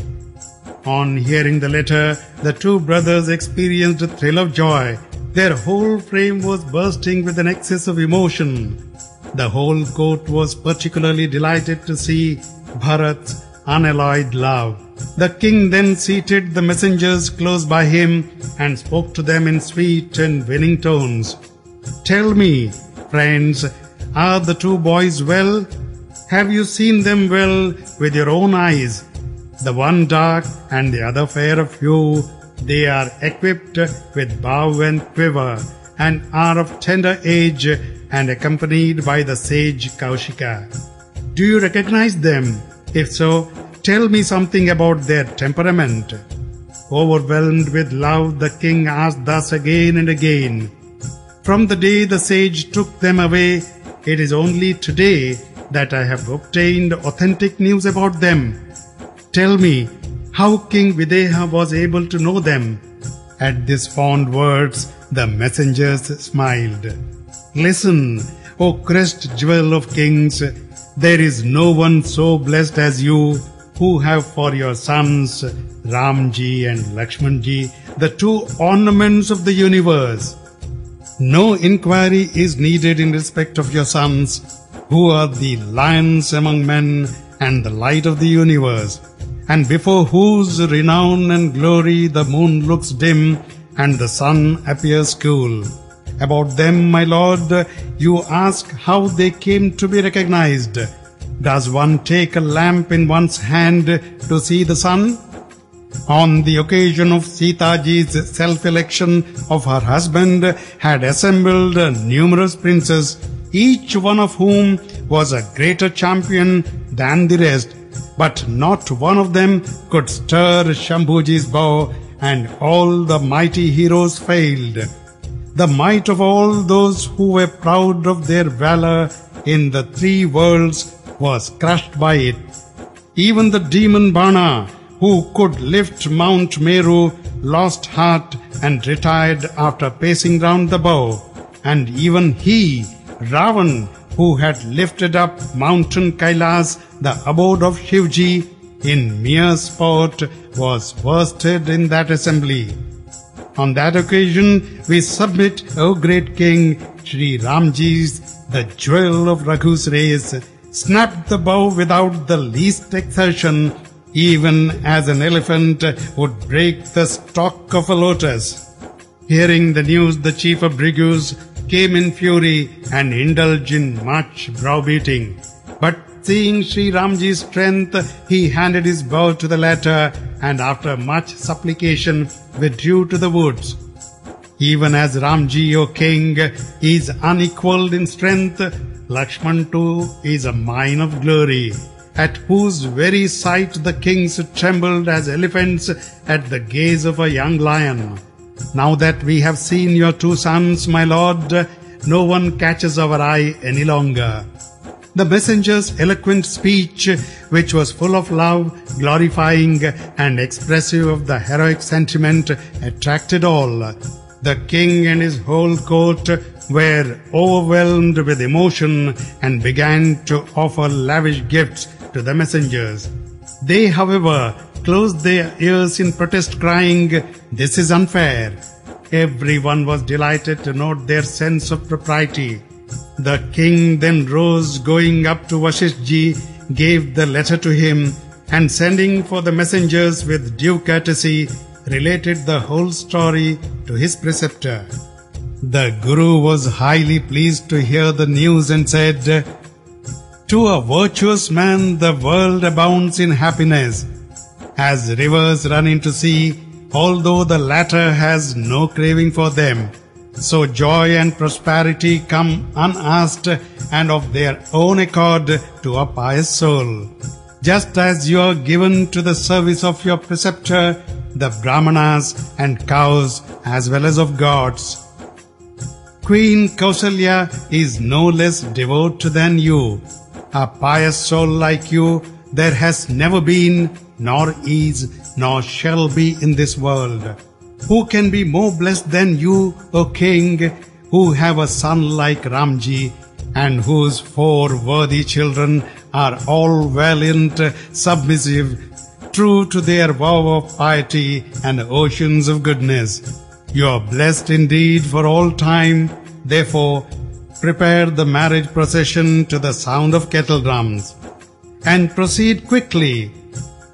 On hearing the letter, the two brothers experienced a thrill of joy. Their whole frame was bursting with an excess of emotion. The whole court was particularly delighted to see Bharat's unalloyed love. The king then seated the messengers close by him and spoke to them in sweet and winning tones. "Tell me, friends, are the two boys well? Have you seen them well with your own eyes? The one dark and the other fair of hue, they are equipped with bow and quiver, and are of tender age, and accompanied by the sage Kaushika. Do you recognize them? If so, tell me something about their temperament." Overwhelmed with love, the king asked thus again and again. "From the day the sage took them away, it is only today that I have obtained authentic news about them. Tell me how King Videha was able to know them." At these fond words, the messengers smiled. "Listen, O crest jewel of kings, there is no one so blessed as you, who have for your sons Ramji and Laxmanji, the two ornaments of the universe. No inquiry is needed in respect of your sons, who are the lions among men and the light of the universe, and before whose renown and glory the moon looks dim and the sun appears cool. About them, my lord, you ask how they came to be recognized. Does one take a lamp in one's hand to see the sun? On the occasion of Seetaji's self-election of her husband, had assembled numerous princes, each one of whom was a greater champion than the rest, but not one of them could stir Shambhuji's bow, and all the mighty heroes failed. The might of all those who were proud of their valor in the three worlds was crushed by it. Even the demon Bana, who could lift Mount Meru, lost heart and retired after pacing round the bow. And even he, Ravan, who had lifted up mountain Kailas, the abode of Shivji, in mere sport, was worsted in that assembly. On that occasion, we submit, O great King, Shri Ramji's, the jewel of Raghu's race, snapped the bow without the least exertion, even as an elephant would break the stalk of a lotus. Hearing the news, the chief of Brigus came in fury and indulged in much browbeating. But seeing Sri Ramji's strength, he handed his bow to the latter, and after much supplication withdrew to the woods. Even as Ramji, O king, is unequalled in strength, Laxman too is a mine of glory, at whose very sight the kings trembled as elephants at the gaze of a young lion. Now that we have seen your two sons, my lord, no one catches our eye any longer. The messenger's eloquent speech, which was full of love, glorifying and expressive of the heroic sentiment, attracted all. The king and his whole court were overwhelmed with emotion and began to offer lavish gifts to the messengers. They, however, closed their ears in protest, crying, "This is unfair." Everyone was delighted to note their sense of propriety. The king then rose, going up to Vasishtji, gave the letter to him, and sending for the messengers with due courtesy, related the whole story to his preceptor. The Guru was highly pleased to hear the news and said, "To a virtuous man the world abounds in happiness. As rivers run into sea, although the latter has no craving for them, so joy and prosperity come unasked and of their own accord to a pious soul. Just as you are given to the service of your preceptor, the Brahmanas and cows as well as of gods. Queen Kausalya is no less devout than you. A pious soul like you there has never been, nor is, nor shall be in this world. Who can be more blessed than you, O King, who have a son like Ramji, and whose 4 worthy children are all valiant, submissive, true to their vow of piety and oceans of goodness. You are blessed indeed for all time. Therefore, prepare the marriage procession to the sound of kettle drums, and proceed quickly."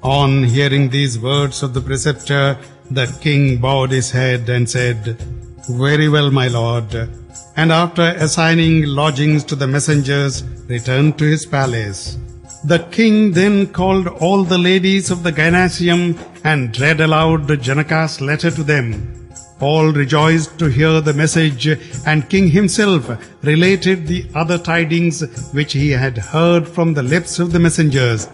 On hearing these words of the preceptor, the king bowed his head and said, "Very well, my lord," and after assigning lodgings to the messengers, returned to his palace. The king then called all the ladies of the gymnasium and read aloud Janaka's letter to them. All rejoiced to hear the message, and king himself related the other tidings which he had heard from the lips of the messengers.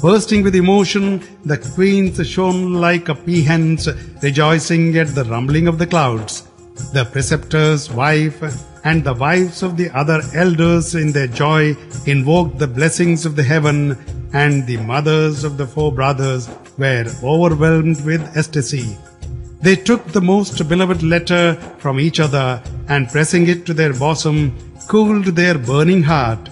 Bursting with emotion, the queens shone like a peahens, rejoicing at the rumbling of the clouds. The preceptor's wife and the wives of the other elders in their joy invoked the blessings of the heaven, and the mothers of the 4 brothers were overwhelmed with ecstasy. They took the most beloved letter from each other, and pressing it to their bosom, cooled their burning heart.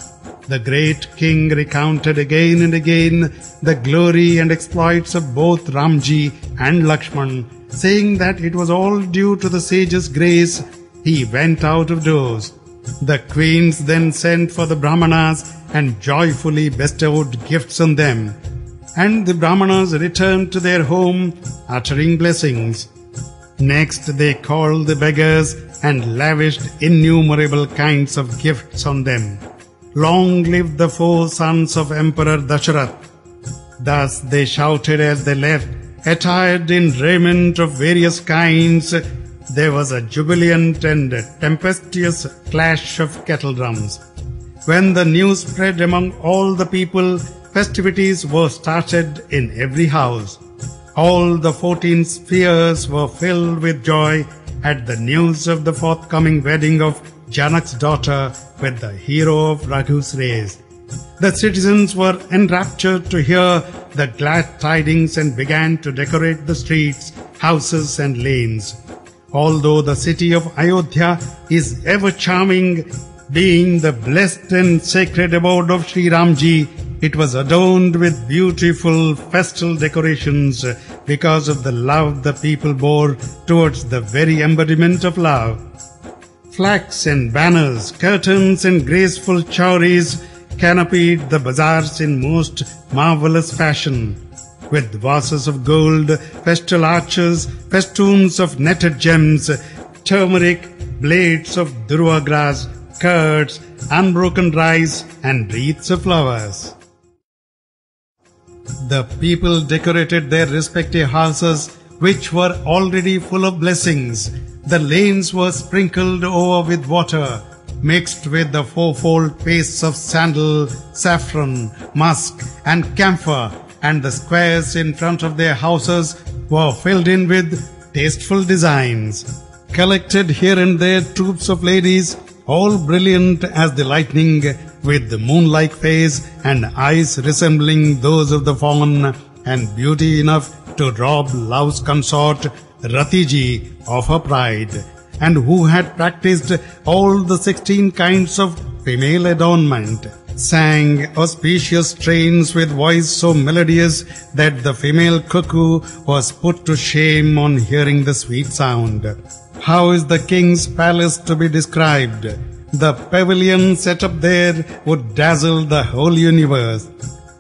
The great king recounted again and again the glory and exploits of both Ramji and Laxman, saying that it was all due to the sage's grace. He went out of doors. The queens then sent for the Brahmanas and joyfully bestowed gifts on them. And the Brahmanas returned to their home, uttering blessings. Next they called the beggars and lavished innumerable kinds of gifts on them. Long live the 4 sons of Emperor Dasharath! Thus they shouted as they left, attired in raiment of various kinds. There was a jubilant and tempestuous clash of kettle drums. When the news spread among all the people, festivities were started in every house. All the 14 spheres were filled with joy at the news of the forthcoming wedding of Janak's daughter with the hero of Raghu's race. The citizens were enraptured to hear the glad tidings and began to decorate the streets, houses and lanes. Although the city of Ayodhya is ever charming, being the blessed and sacred abode of Shri Ramji, it was adorned with beautiful festal decorations because of the love the people bore towards the very embodiment of love. Flags and banners, curtains and graceful chowries canopied the bazaars in most marvelous fashion, with vases of gold, festal arches, festoons of netted gems, turmeric, blades of durva grass, curds, unbroken rice, and wreaths of flowers. The people decorated their respective houses, which were already full of blessings. The lanes were sprinkled over with water, mixed with the fourfold pastes of sandal, saffron, musk, and camphor, and the squares in front of their houses were filled in with tasteful designs. Collected here and there troops of ladies, all brilliant as the lightning, with the moon-like face and eyes resembling those of the fawn, and beauty enough to rob love's consort Ratiji of her pride, and who had practiced all the 16 kinds of female adornment, sang auspicious strains with voice so melodious that the female cuckoo was put to shame on hearing the sweet sound. How is the king's palace to be described? The pavilion set up there would dazzle the whole universe.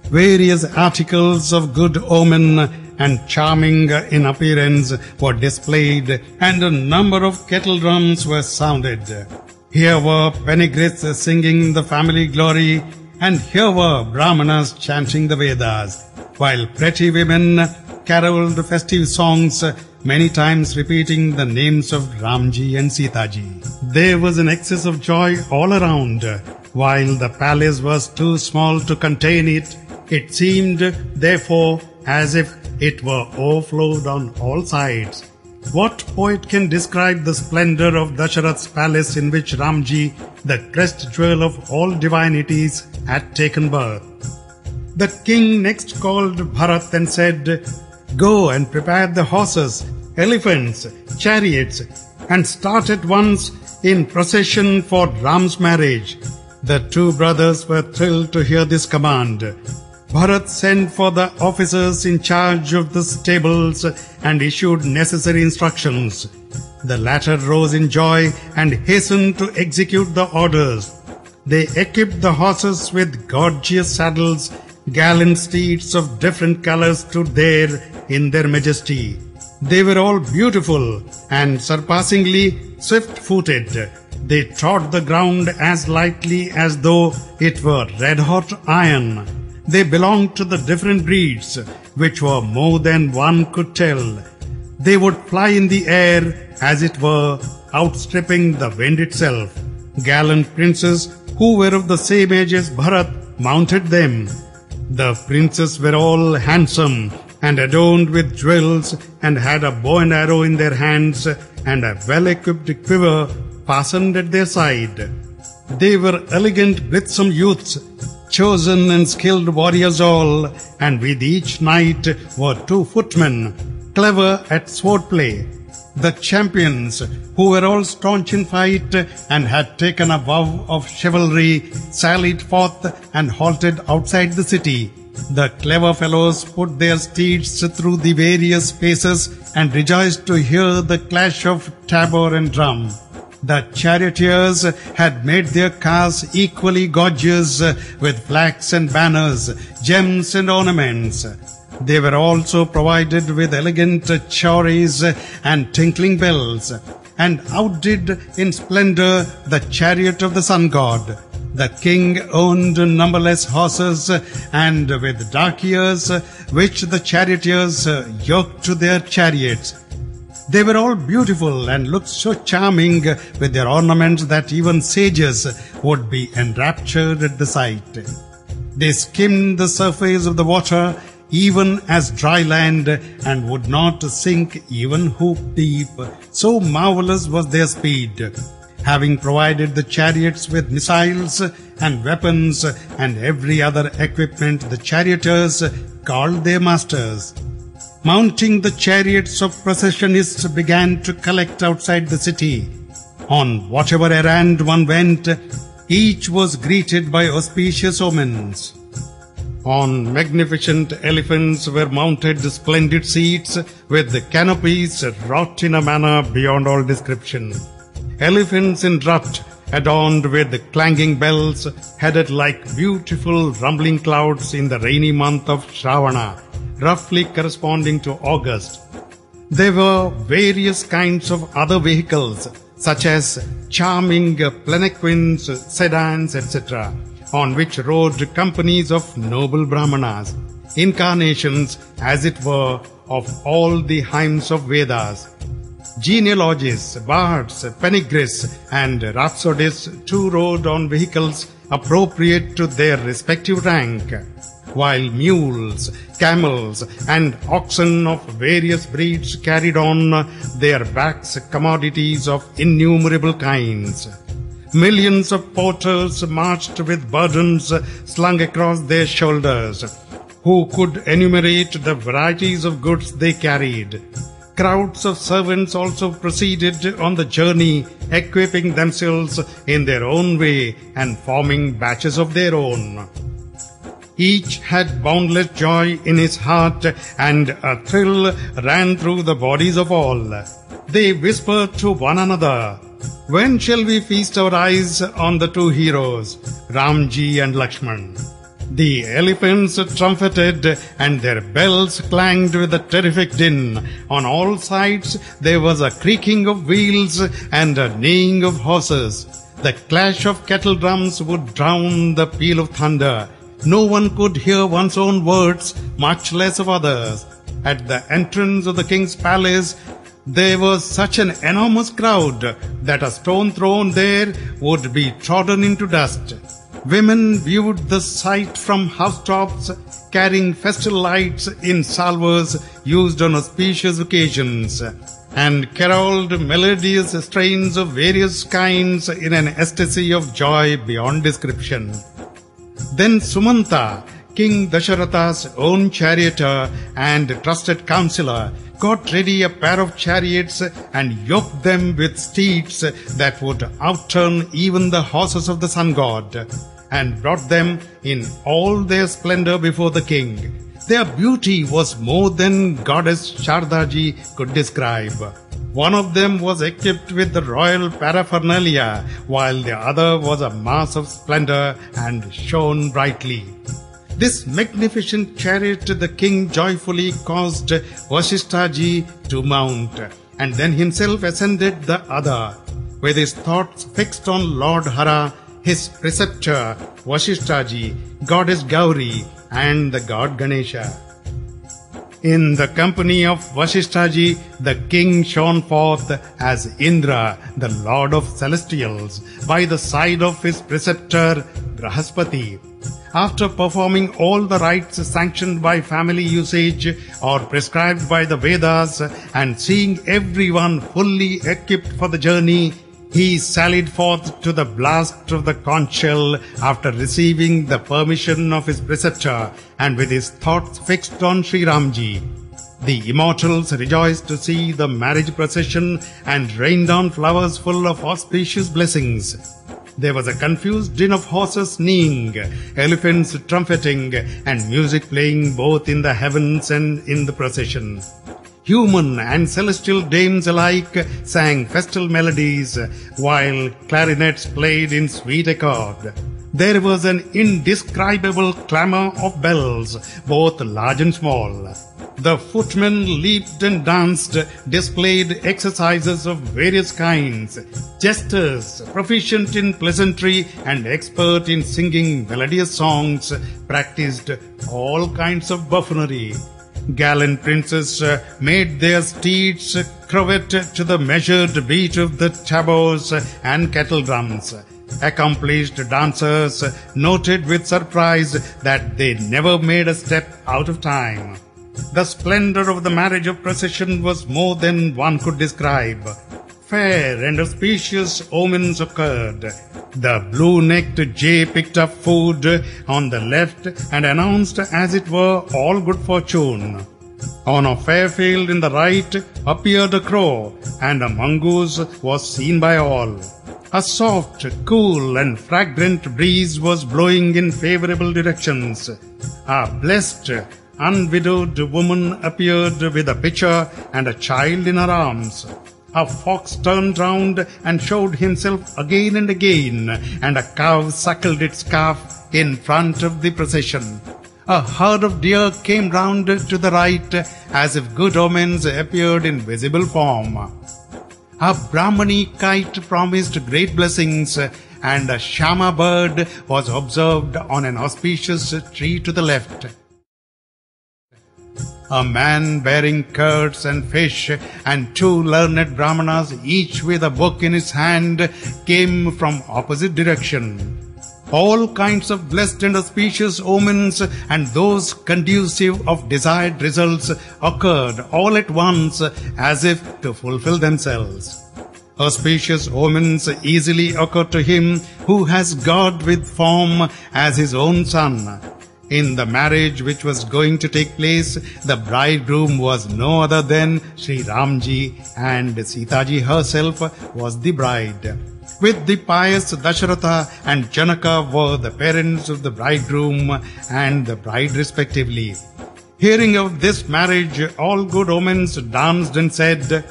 Various articles of good omen and charming in appearance were displayed, and a number of kettle drums were sounded. Here were panegrits singing the family glory, and here were brahmanas chanting the Vedas, while pretty women caroled festive songs, many times repeating the names of Ramji and Sitaji. There was an excess of joy all around. While the palace was too small to contain it, it seemed, therefore, as if it were overflowed on all sides. What poet can describe the splendor of Dasharath's palace in which Ramji, the crest jewel of all divinities, had taken birth? The king next called Bharat and said, "Go and prepare the horses, elephants, chariots, and start at once in procession for Ram's marriage." The two brothers were thrilled to hear this command. Bharat sent for the officers in charge of the stables and issued necessary instructions. The latter rose in joy and hastened to execute the orders. They equipped the horses with gorgeous saddles. Gallant steeds of different colors stood there in their majesty. They were all beautiful and surpassingly swift-footed. They trod the ground as lightly as though it were red-hot iron. They belonged to the different breeds, which were more than one could tell. They would fly in the air, as it were, outstripping the wind itself. Gallant princes, who were of the same age as Bharat, mounted them. The princes were all handsome and adorned with jewels, and had a bow and arrow in their hands, and a well-equipped quiver fastened at their side. They were elegant, blithesome youths, chosen and skilled warriors all, and with each knight were 2 footmen, clever at swordplay. The champions, who were all staunch in fight and had taken a vow of chivalry, sallied forth and halted outside the city. The clever fellows put their steeds through the various spaces and rejoiced to hear the clash of tabor and drum. The charioteers had made their cars equally gorgeous with flags and banners, gems and ornaments. They were also provided with elegant chowries and tinkling bells, and outdid in splendor the chariot of the sun god. The king owned numberless horses, and with dark ears, which the charioteers yoked to their chariots. They were all beautiful and looked so charming with their ornaments that even sages would be enraptured at the sight. They skimmed the surface of the water even as dry land, and would not sink even hoop deep. So marvelous was their speed. having provided the chariots with missiles and weapons and every other equipment the charioteers called their masters. Mounting the chariots of processionists began to collect outside the city. On whatever errand one went, each was greeted by auspicious omens. On magnificent elephants were mounted splendid seats with the canopies wrought in a manner beyond all description. Elephants in drut, adorned with the clanging bells, headed like beautiful rumbling clouds in the rainy month of Shravana, roughly corresponding to August. There were various kinds of other vehicles, such as charming palanquins, sedans, etc., on which rode companies of noble brahmanas, incarnations, as it were, of all the hymns of Vedas. Genealogies, bards, panegyrists, and rhapsodists too rode on vehicles appropriate to their respective rank, while mules, camels, and oxen of various breeds carried on their backs commodities of innumerable kinds. Millions of porters marched with burdens slung across their shoulders, who could enumerate the varieties of goods they carried. Crowds of servants also proceeded on the journey, equipping themselves in their own way and forming batches of their own. Each had boundless joy in his heart, and a thrill ran through the bodies of all. They whispered to one another, "When shall we feast our eyes on the two heroes, Ramji and Laxman?" The elephants trumpeted and their bells clanged with a terrific din. On all sides there was a creaking of wheels and a neighing of horses. The clash of kettle drums would drown the peal of thunder. No one could hear one's own words, much less of others. At the entrance of the king's palace, there was such an enormous crowd that a stone thrown there would be trodden into dust. Women viewed the sight from housetops, carrying festal lights in salvers used on auspicious occasions, and caroled melodious strains of various kinds in an ecstasy of joy beyond description. Then Sumanta, King Dasharatha's own charioteer and trusted counselor, got ready a pair of chariots and yoked them with steeds that would outturn even the horses of the sun god, and brought them in all their splendor before the king. Their beauty was more than goddess Shardaji could describe. One of them was equipped with the royal paraphernalia, while the other was a mass of splendor and shone brightly. This magnificent chariot the king joyfully caused Vasishthaji to mount, and then himself ascended the other, with his thoughts fixed on Lord Hara, his preceptor Vasishthaji, goddess Gauri, and the god Ganesha. In the company of Vasishthaji, the king shone forth as Indra, the lord of celestials, by the side of his preceptor Brahaspati. After performing all the rites sanctioned by family usage or prescribed by the Vedas, and seeing everyone fully equipped for the journey, he sallied forth to the blast of the conch shell after receiving the permission of his preceptor and with his thoughts fixed on Shri Ramji. The immortals rejoiced to see the marriage procession and rained down flowers full of auspicious blessings. There was a confused din of horses neighing, elephants trumpeting, and music playing both in the heavens and in the procession. Human and celestial dames alike sang festal melodies, while clarinets played in sweet accord. There was an indescribable clamor of bells, both large and small. The footmen leaped and danced, displayed exercises of various kinds. Jesters, proficient in pleasantry and expert in singing melodious songs, practiced all kinds of buffoonery. Gallant princes made their steeds curvet to the measured beat of the tabors and kettle drums. Accomplished dancers noted with surprise that they never made a step out of time. The splendor of the marriage of procession was more than one could describe. fair and auspicious omens occurred. The blue-necked jay picked up food on the left and announced as it were all good fortune. On a fair field in the right appeared a crow, and a mongoose was seen by all. A soft, cool and fragrant breeze was blowing in favorable directions. A blessed, unwidowed woman appeared with a pitcher and a child in her arms. A fox turned round and showed himself again and again, and a cow suckled its calf in front of the procession. A herd of deer came round to the right, as if good omens appeared in visible form. A Brahmani kite promised great blessings, and a Shama bird was observed on an auspicious tree to the left. A man bearing curds and fish and two learned Brahmanas, each with a book in his hand, came from opposite direction. All kinds of blessed and auspicious omens and those conducive of desired results occurred all at once as if to fulfill themselves. Auspicious omens easily occur to him who has God with form as his own son. In the marriage which was going to take place, the bridegroom was no other than Shri Ramji, and Seeta ji herself was the bride. With the pious Dasharatha and Janaka were the parents of the bridegroom and the bride respectively. Hearing of this marriage, all good omens danced and said,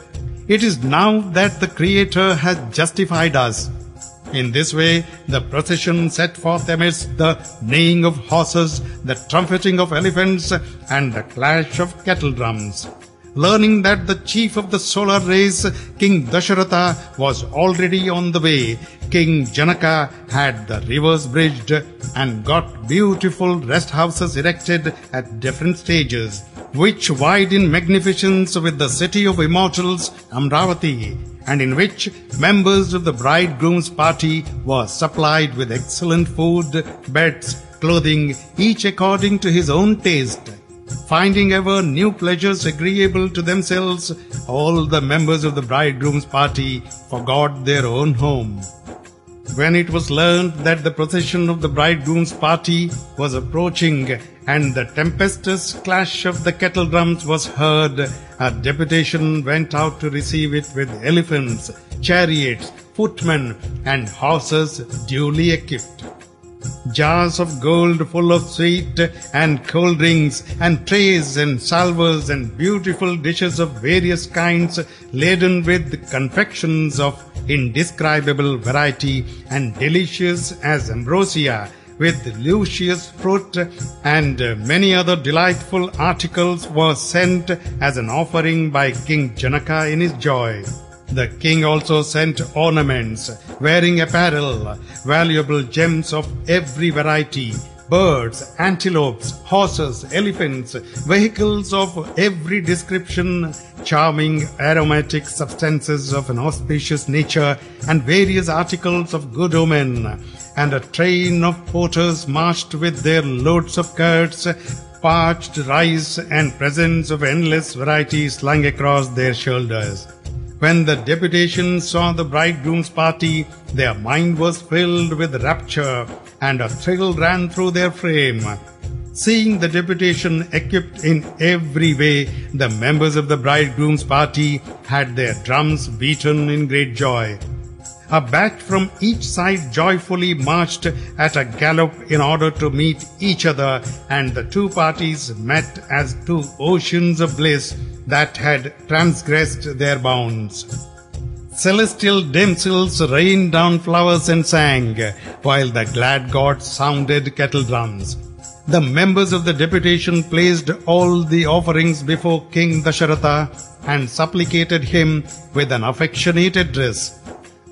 "It is now that the Creator has justified us." In this way, the procession set forth amidst the neighing of horses, the trumpeting of elephants, and the clash of kettle drums. Learning that the chief of the solar race, King Dasharatha, was already on the way, King Janaka had the rivers bridged and got beautiful rest houses erected at different stages, which vied in magnificence with the city of immortals, Amravati, and in which members of the bridegroom's party were supplied with excellent food, beds, clothing, each according to his own taste. Finding ever new pleasures agreeable to themselves, all the members of the bridegroom's party forgot their own home. When it was learned that the procession of the bridegroom's party was approaching and the tempestuous clash of the kettle drums was heard, a deputation went out to receive it with elephants, chariots, footmen, and horses duly equipped. Jars of gold full of sweet and cold drinks, and trays and salvers and beautiful dishes of various kinds laden with confections of indescribable variety and delicious as ambrosia, with luscious fruit and many other delightful articles were sent as an offering by King Janaka in his joy. The king also sent ornaments, wearing apparel, valuable gems of every variety, birds, antelopes, horses, elephants, vehicles of every description, charming aromatic substances of an auspicious nature, and various articles of good omen, and a train of porters marched with their loads of curds, parched rice, and presents of endless variety slung across their shoulders. When the deputation saw the bridegroom's party, their mind was filled with rapture, and a thrill ran through their frame. Seeing the deputation equipped in every way, the members of the bridegroom's party had their drums beaten in great joy. A batch from each side joyfully marched at a gallop in order to meet each other, and the two parties met as two oceans of bliss that had transgressed their bounds. Celestial damsels rained down flowers and sang, while the glad gods sounded kettle drums. The members of the deputation placed all the offerings before King Dasharatha and supplicated him with an affectionate address.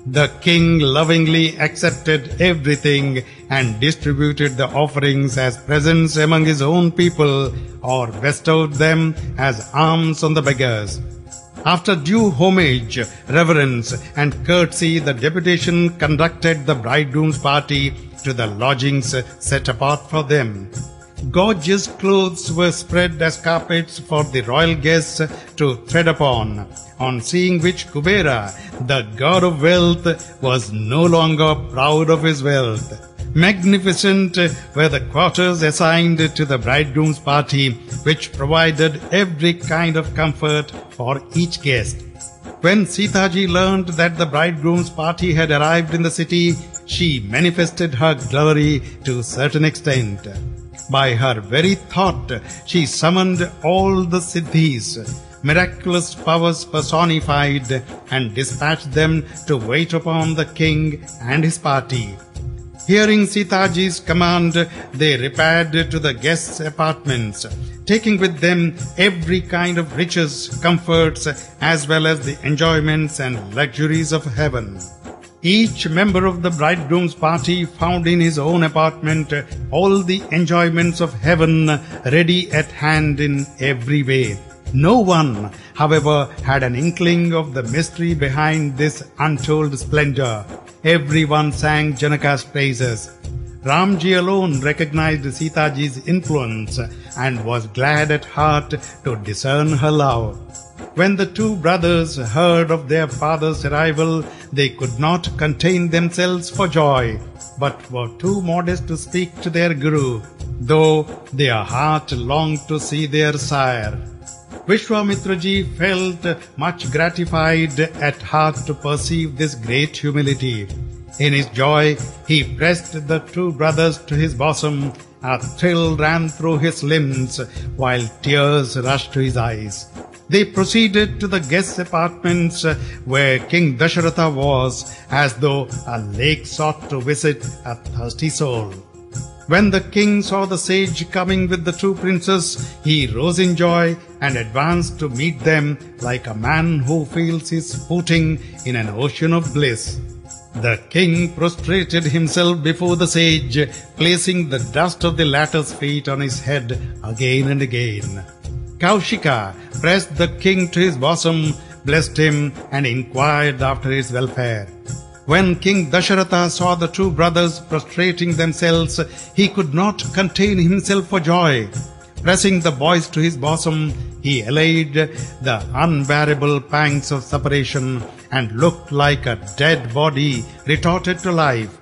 The king lovingly accepted everything and distributed the offerings as presents among his own people, or bestowed them as alms on the beggars. After due homage, reverence, and courtesy, the deputation conducted the bridegroom's party to the lodgings set apart for them. Gorgeous clothes were spread as carpets for the royal guests to tread upon. on seeing which Kubera, the god of wealth, was no longer proud of his wealth. Magnificent were the quarters assigned to the bridegroom's party, which provided every kind of comfort for each guest. When Seeta ji learned that the bridegroom's party had arrived in the city, she manifested her glory to a certain extent. By her very thought, she summoned all the siddhis, miraculous powers personified, and dispatched them to wait upon the king and his party. Hearing Seeta ji's command, they repaired to the guests' apartments, taking with them every kind of riches, comforts, as well as the enjoyments and luxuries of heaven. Each member of the bridegroom's party found in his own apartment all the enjoyments of heaven ready at hand in every way. No one, however, had an inkling of the mystery behind this untold splendor. Everyone sang Janaka's praises. Ramji alone recognized Seeta ji's influence and was glad at heart to discern her love. When the two brothers heard of their father's arrival, they could not contain themselves for joy, but were too modest to speak to their guru, though their heart longed to see their sire. Vishwamitra ji felt much gratified at heart to perceive this great humility. In his joy, he pressed the two brothers to his bosom. A thrill ran through his limbs, while tears rushed to his eyes. They proceeded to the guest's apartments, where King Dasharatha was, as though a lake sought to visit a thirsty soul. When the king saw the sage coming with the two princes, he rose in joy and advanced to meet them like a man who feels his footing in an ocean of bliss. The king prostrated himself before the sage, placing the dust of the latter's feet on his head again and again. Kaushika pressed the king to his bosom, blessed him, and inquired after his welfare. When King Dasharatha saw the two brothers prostrating themselves, he could not contain himself for joy. Pressing the boys to his bosom, he allayed the unbearable pangs of separation and looked like a dead body retorted to life.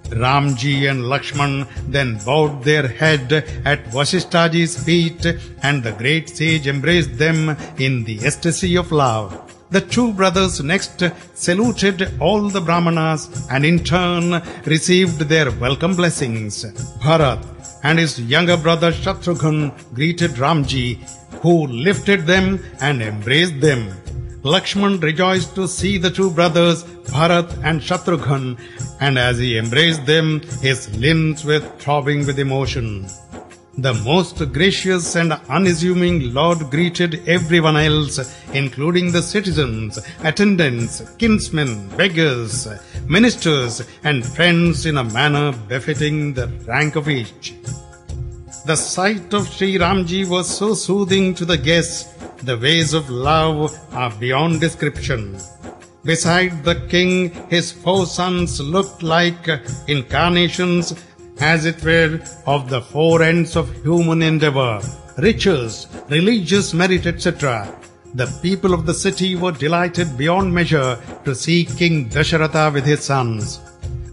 Ramji and Laxman then bowed their head at Vasishthaji's feet, and the great sage embraced them in the ecstasy of love. The two brothers next saluted all the Brahmanas and in turn received their welcome blessings. Bharat and his younger brother Shatrughna greeted Ramji, who lifted them and embraced them. Laxman rejoiced to see the two brothers, Bharat and Shatrughna, and as he embraced them, his limbs were throbbing with emotion. The most gracious and unassuming Lord greeted everyone else, including the citizens, attendants, kinsmen, beggars, ministers, and friends in a manner befitting the rank of each. The sight of Shri Ramji was so soothing to the guests. The ways of love are beyond description. Beside the king, his 4 sons looked like incarnations, as it were, of the 4 ends of human endeavor: riches, religious merit, etc. The people of the city were delighted beyond measure to see King Dasharatha with his sons.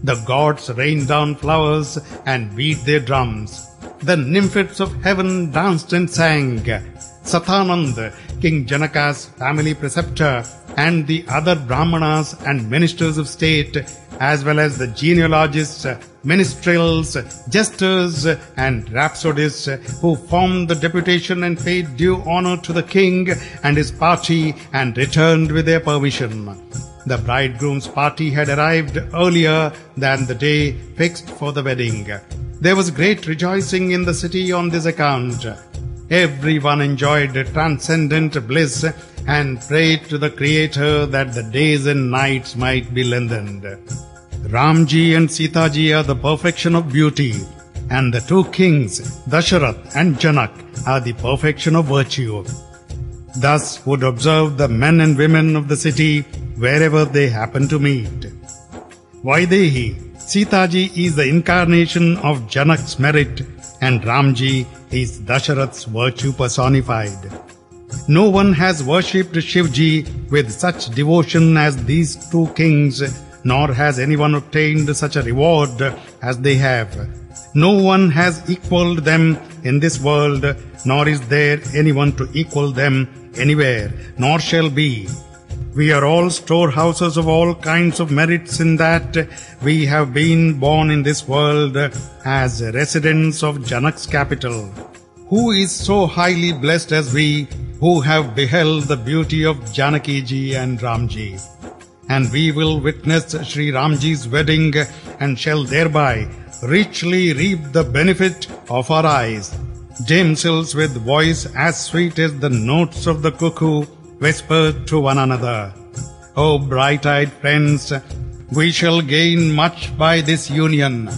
The gods rained down flowers and beat their drums. The nymphets of heaven danced and sang. Satanand, King Janaka's family preceptor, and the other Brahmanas and ministers of state, as well as the genealogists, minstrels, jesters, and rhapsodists who formed the deputation and paid due honor to the king and his party and returned with their permission. The bridegroom's party had arrived earlier than the day fixed for the wedding. There was great rejoicing in the city on this account. Everyone enjoyed transcendent bliss and prayed to the Creator that the days and nights might be lengthened. Ramji and Seeta ji are the perfection of beauty, and the two kings, Dasharath and Janak, are the perfection of virtue. Thus would observe the men and women of the city wherever they happen to meet. Vaidehi, Seeta ji is the incarnation of Janak's merit, and Ramji is Dasharath's virtue personified. No one has worshipped Shivji with such devotion as these two kings, nor has anyone obtained such a reward as they have. No one has equalled them in this world, nor is there anyone to equal them anywhere, nor shall be. We are all storehouses of all kinds of merits in that we have been born in this world as residents of Janak's capital. Who is so highly blessed as we, who have beheld the beauty of Janaki-ji and Ramji? And we will witness Shri Ramji's wedding and shall thereby richly reap the benefit of our eyes. Damsels with voice as sweet as the notes of the cuckoo whispered to one another, "O bright-eyed friends, we shall gain much by this union.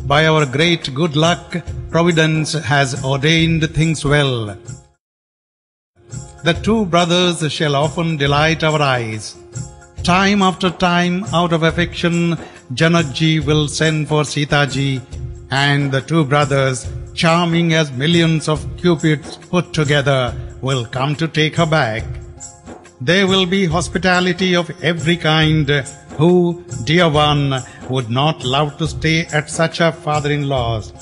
By our great good luck, Providence has ordained things well. The two brothers shall often delight our eyes. Time after time, out of affection, Janakji will send for Seeta-ji, and the two brothers, charming as millions of cupids put together, will come to take her back. There will be hospitality of every kind. Who, dear one, would not love to stay at such a father-in-law's?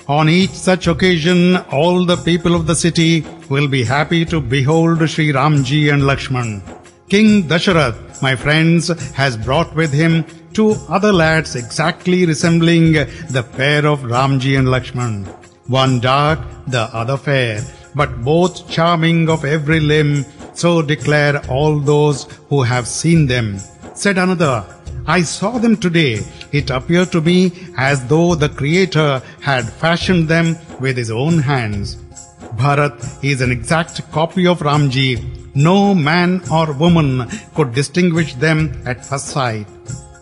On each such occasion, all the people of the city will be happy to behold Shri Ramji and Laxman. King Dasharath, my friends, has brought with him two other lads exactly resembling the pair of Ramji and Laxman. One dark, the other fair, but both charming of every limb, so declare all those who have seen them. Said another, I saw them today. It appeared to me as though the Creator had fashioned them with his own hands. Bharat is an exact copy of Ramji. No man or woman could distinguish them at first sight.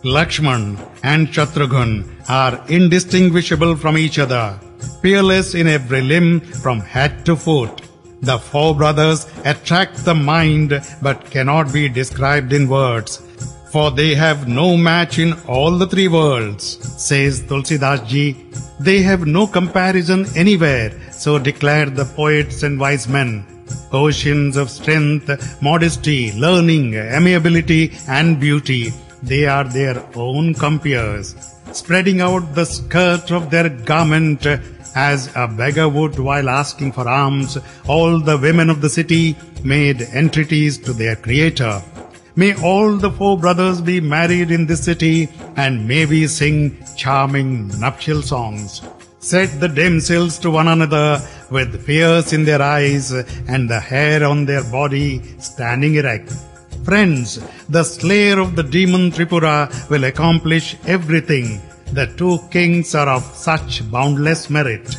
Laxman and Shatrughna are indistinguishable from each other, peerless in every limb from head to foot. The four brothers attract the mind but cannot be described in words, for they have no match in all the three worlds. Says Tulsidas Ji, they have no comparison anywhere, so declare the poets and wise men. Oceans of strength, modesty, learning, amiability and beauty, they are their own compeers, spreading out the skirt of their garment as a beggar would while asking for alms. All the women of the city made entreaties to their Creator. May all the four brothers be married in this city, and may we sing charming nuptial songs. Said the damsels to one another, with fears in their eyes and the hair on their body standing erect. Friends, the slayer of the demon Tripura will accomplish everything. The two kings are of such boundless merit.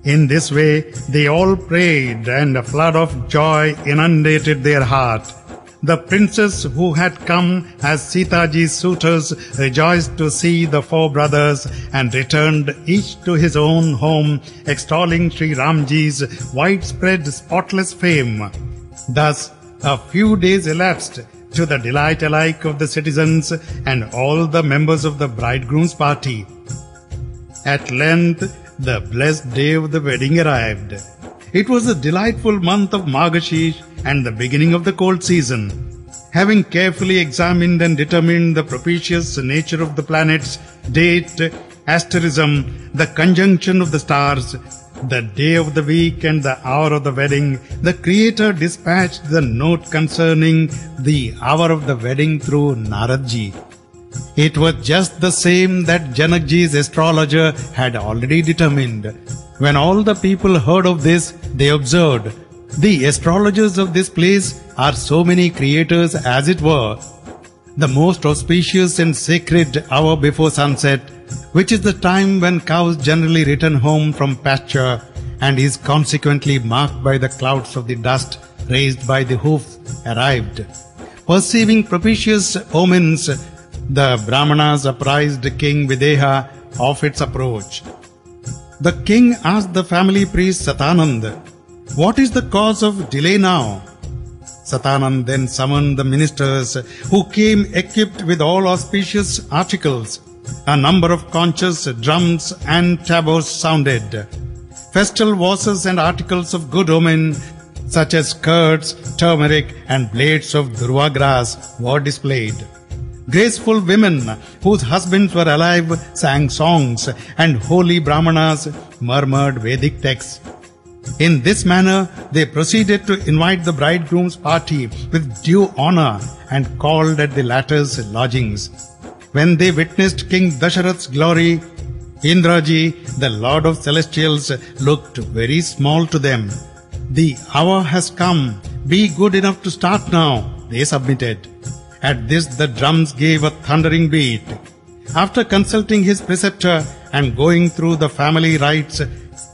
In this way, they all prayed, and a flood of joy inundated their heart. The princes who had come as Seeta-ji's suitors rejoiced to see the four brothers and returned each to his own home, extolling Shri Ramji's widespread spotless fame. Thus, a few days elapsed to the delight alike of the citizens and all the members of the bridegroom's party. At length, the blessed day of the wedding arrived. It was a delightful month of Margashish and the beginning of the cold season. Having carefully examined and determined the propitious nature of the planets, date, asterism, the conjunction of the stars, the day of the week and the hour of the wedding, the Creator dispatched the note concerning the hour of the wedding through Naradji. It was just the same that Janakji's astrologer had already determined. When all the people heard of this, they observed, the astrologers of this place are so many creators as it were. The most auspicious and sacred hour before sunset, which is the time when cows generally return home from pasture and is consequently marked by the clouds of the dust raised by the hoof, arrived. Perceiving propitious omens, the Brahmanas apprised King Videha of its approach. The king asked the family priest Satanand, "What is the cause of delay now?" Satanand then summoned the ministers, who came equipped with all auspicious articles. A number of conches, drums and tabors sounded. Festal vases and articles of good omen, such as skirts, turmeric and blades of durva grass were displayed. Graceful women whose husbands were alive sang songs, and holy brahmanas murmured Vedic texts. In this manner, they proceeded to invite the bridegroom's party with due honor and called at the latter's lodgings. When they witnessed King Dasharatha's glory, Indraji, the Lord of Celestials, looked very small to them. "The hour has come. Be good enough to start now," they submitted. At this the drums gave a thundering beat. After consulting his preceptor and going through the family rites,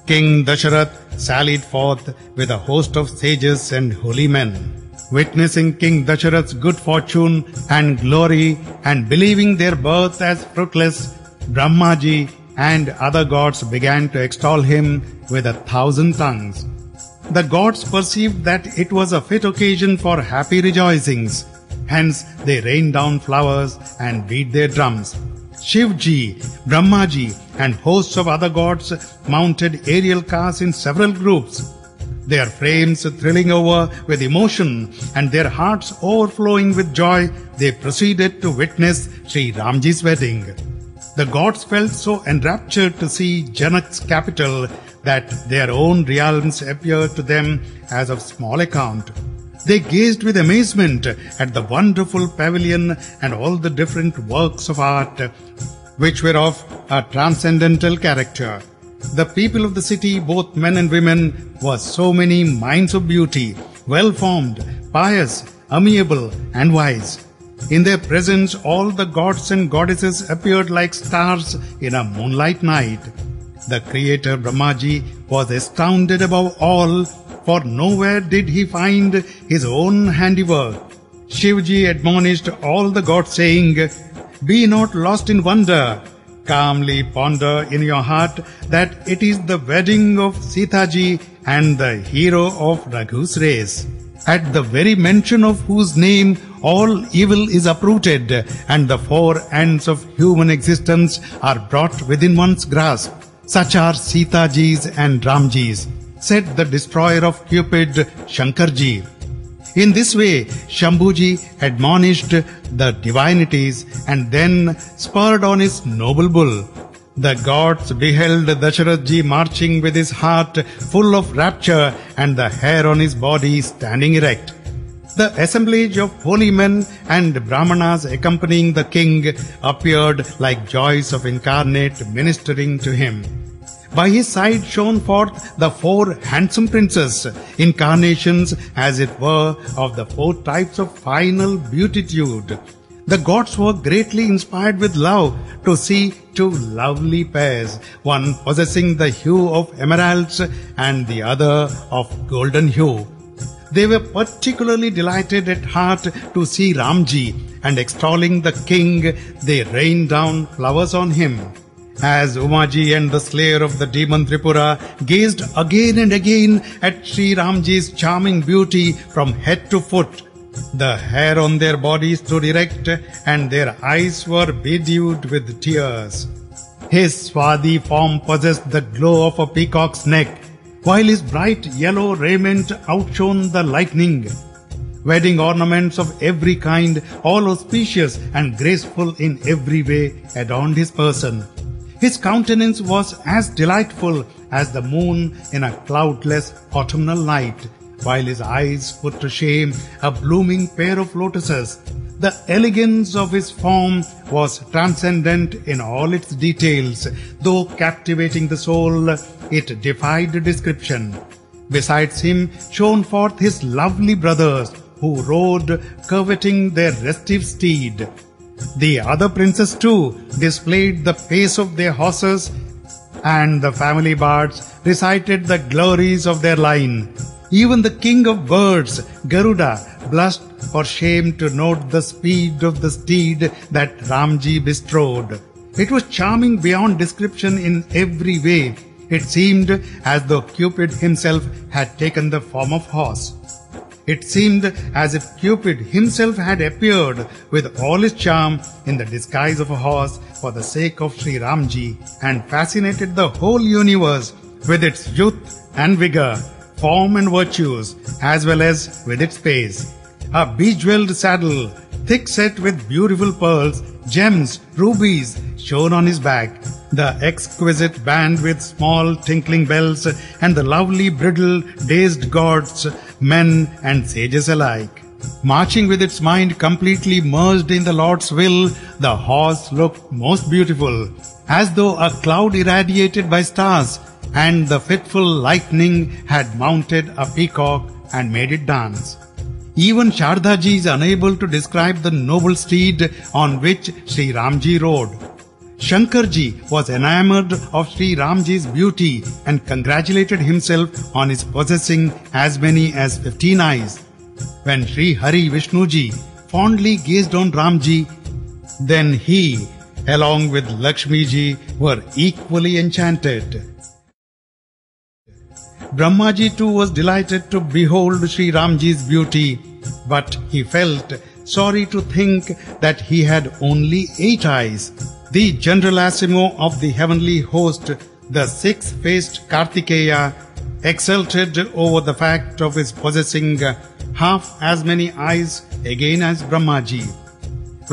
King Dasharatha sallied forth with a host of sages and holy men. Witnessing King Dasharatha's good fortune and glory and believing their birth as fruitless, Brahmaji and other gods began to extol him with 1,000 tongues. The gods perceived that it was a fit occasion for happy rejoicings. Hence, they rained down flowers and beat their drums. Shivji, Brahmaji, and hosts of other gods mounted aerial cars in several groups. Their frames thrilling over with emotion and their hearts overflowing with joy, they proceeded to witness Shri Ramji's wedding. The gods felt so enraptured to see Janak's capital that their own realms appeared to them as of small account. They gazed with amazement at the wonderful pavilion and all the different works of art, which were of a transcendental character. The people of the city, both men and women, were so many minds of beauty, well-formed, pious, amiable, and wise. In their presence, all the gods and goddesses appeared like stars in a moonlight night. The Creator Brahmaji was astounded above all, for nowhere did he find his own handiwork. Shivji admonished all the gods, saying, "Be not lost in wonder. Calmly ponder in your heart that it is the wedding of Seeta ji and the hero of Raghu's race, at the very mention of whose name all evil is uprooted and the four ends of human existence are brought within one's grasp. Such are Seeta ji's and Ramji's," said the destroyer of Cupid, Shankarji. In this way, Shambhuji admonished the divinities and then spurred on his noble bull. The gods beheld Dasharathji marching with his heart full of rapture and the hair on his body standing erect. The assemblage of holy men and brahmanas accompanying the king appeared like joys of incarnate ministering to him. By his side shone forth the four handsome princes, incarnations as it were of the four types of final beatitude. The gods were greatly inspired with love to see two lovely pairs, one possessing the hue of emeralds and the other of golden hue. They were particularly delighted at heart to see Ramji, and extolling the king, they rained down flowers on him. As Umaji and the slayer of the demon Tripura gazed again and again at Shri Ramji's charming beauty from head to foot, the hair on their bodies stood erect and their eyes were bedewed with tears. His swarthy form possessed the glow of a peacock's neck, while his bright yellow raiment outshone the lightning. Wedding ornaments of every kind, all auspicious and graceful in every way, adorned his person. His countenance was as delightful as the moon in a cloudless autumnal night, while his eyes put to shame a blooming pair of lotuses. The elegance of his form was transcendent in all its details, though captivating the soul, it defied description. Besides him shone forth his lovely brothers, who rode curveting their restive steed. The other princes too displayed the pace of their horses, and the family bards recited the glories of their line. Even the king of birds, Garuda, blushed for shame to note the speed of the steed that Ramji bestrode. It was charming beyond description in every way. It seemed as though Cupid himself had taken the form of horse. It seemed as if Cupid himself had appeared with all his charm in the disguise of a horse for the sake of Shri Ramji, and fascinated the whole universe with its youth and vigor, form and virtues, as well as with its pace. A bejeweled saddle, thick set with beautiful pearls, gems, rubies, shone on his back. The exquisite band with small tinkling bells, and the lovely bridle dazed gods, men and sages alike. Marching with its mind completely merged in the Lord's will, the horse looked most beautiful, as though a cloud irradiated by stars, and the fitful lightning had mounted a peacock and made it dance. Even Shardaji is unable to describe the noble steed on which Shri Ramji rode. Shankarji was enamored of Shri Ramji's beauty and congratulated himself on his possessing as many as 15 eyes. When Shri Hari Vishnuji fondly gazed on Ramji, then he, along with Lakshmiji, were equally enchanted. Brahmaji too was delighted to behold Shri Ramji's beauty, but he felt sorry to think that he had only 8 eyes. The Generalissimo of the heavenly host, the six-faced Kartikeya, exulted over the fact of his possessing half as many eyes again as Brahmaji.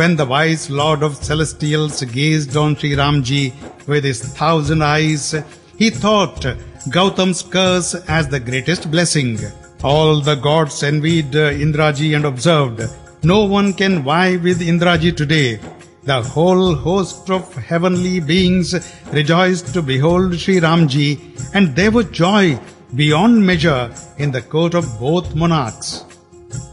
When the wise Lord of Celestials gazed on Shri Ramji with his 1,000 eyes, he thought Gautam's curse as the greatest blessing. All the gods envied Indraji and observed, "No one can vie with Indraji today." The whole host of heavenly beings rejoiced to behold Shri Ramji, and there was joy beyond measure in the court of both monarchs.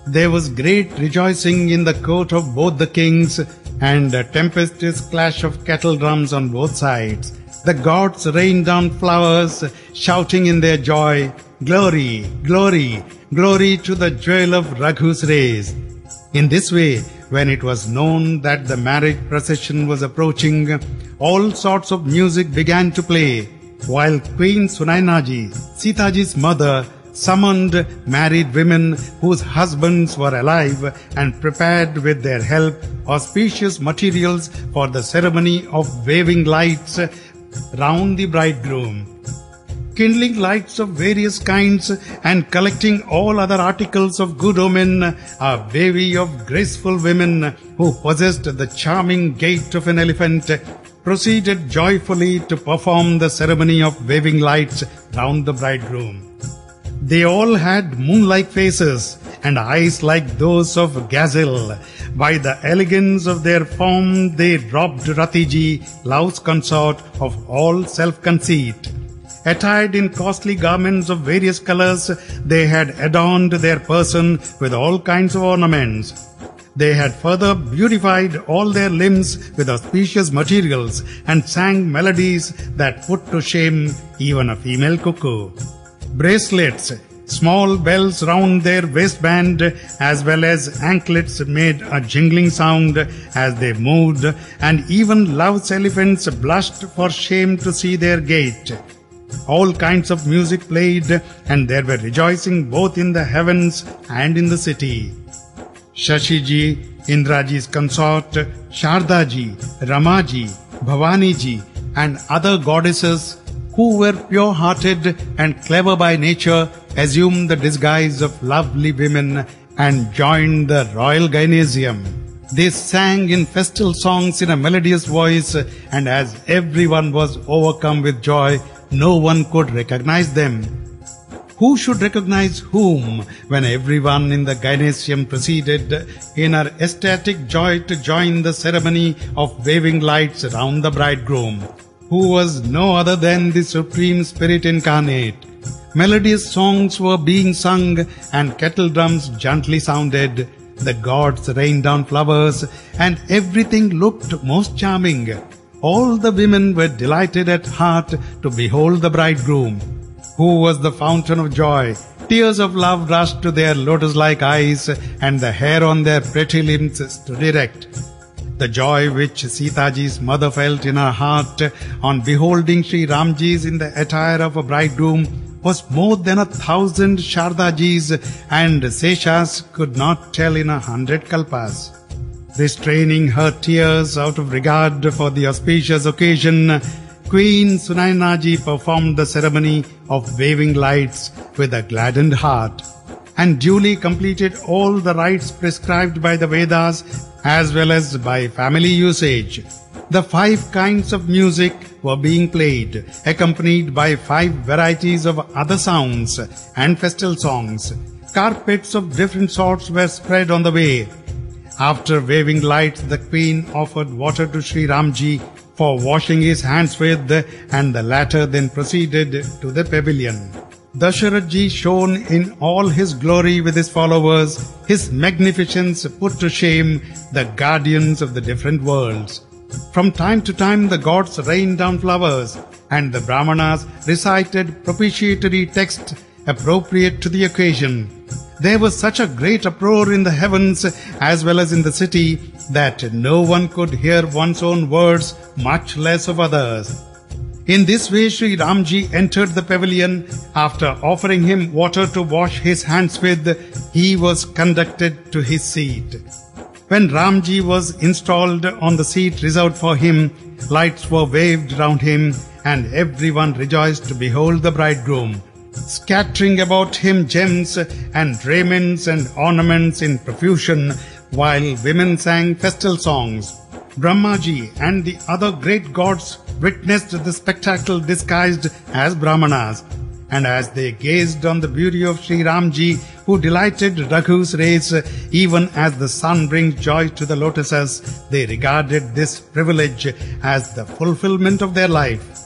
There was great rejoicing in the court of both the kings, and a tempestuous clash of kettle drums on both sides. The gods rained down flowers, shouting in their joy, "Glory, glory, glory to the jewel of Raghu's rays." In this way, when it was known that the marriage procession was approaching, all sorts of music began to play, while Queen Sunainaji, Sitaji's mother, summoned married women whose husbands were alive and prepared with their help auspicious materials for the ceremony of waving lights round the bridegroom. Kindling lights of various kinds and collecting all other articles of good omen, a bevy of graceful women who possessed the charming gait of an elephant proceeded joyfully to perform the ceremony of waving lights round the bridegroom. They all had moon-like faces and eyes like those of gazelle. By the elegance of their form, they robbed Ratiji, love's consort, of all self-conceit. Attired in costly garments of various colors, they had adorned their person with all kinds of ornaments. They had further beautified all their limbs with auspicious materials and sang melodies that put to shame even a female cuckoo. Bracelets, small bells round their waistband, as well as anklets made a jingling sound as they moved, and even love's elephants blushed for shame to see their gait. All kinds of music played, and there were rejoicing both in the heavens and in the city. Shashiji, Indraji's consort, Shardaji, Ramaji, Bhavaniji, and other goddesses who were pure-hearted and clever by nature assumed the disguise of lovely women and joined the royal gymnasium. They sang in festal songs in a melodious voice, and as everyone was overcome with joy, no one could recognize them. Who should recognize whom when everyone in the gymnasium proceeded in her ecstatic joy to join the ceremony of waving lights round the bridegroom, who was no other than the Supreme Spirit incarnate. Melodious songs were being sung and kettle drums gently sounded. The gods rained down flowers and everything looked most charming. All the women were delighted at heart to behold the bridegroom, who was the fountain of joy. Tears of love rushed to their lotus-like eyes, and the hair on their pretty limbs stood erect. The joy which Sitaji's mother felt in her heart on beholding Shri Ramji's in the attire of a bridegroom was more than 1,000 Shardajis and Seshas could not tell in 100 kalpas. Restraining her tears out of regard for the auspicious occasion, Queen Sunainaji performed the ceremony of waving lights with a gladdened heart, and duly completed all the rites prescribed by the Vedas as well as by family usage. The 5 kinds of music were being played, accompanied by 5 varieties of other sounds and festal songs. Carpets of different sorts were spread on the way. After waving lights, the queen offered water to Shri Ramji for washing his hands with, and the latter then proceeded to the pavilion. Dasharatji shone in all his glory with his followers. His magnificence put to shame the guardians of the different worlds. From time to time the gods rained down flowers, and the Brahmanas recited propitiatory texts appropriate to the occasion. There was such a great uproar in the heavens as well as in the city that no one could hear one's own words, much less of others. In this way Shri Ramji entered the pavilion. After offering him water to wash his hands with, he was conducted to his seat. When Ramji was installed on the seat reserved for him, lights were waved round him, and everyone rejoiced to behold the bridegroom. Scattering about him gems and raiments and ornaments in profusion, while women sang festal songs. Brahmaji and the other great gods witnessed the spectacle disguised as Brahmanas, and as they gazed on the beauty of Shri Ramji, who delighted Raghu's race, even as the sun brings joy to the lotuses, they regarded this privilege as the fulfillment of their life.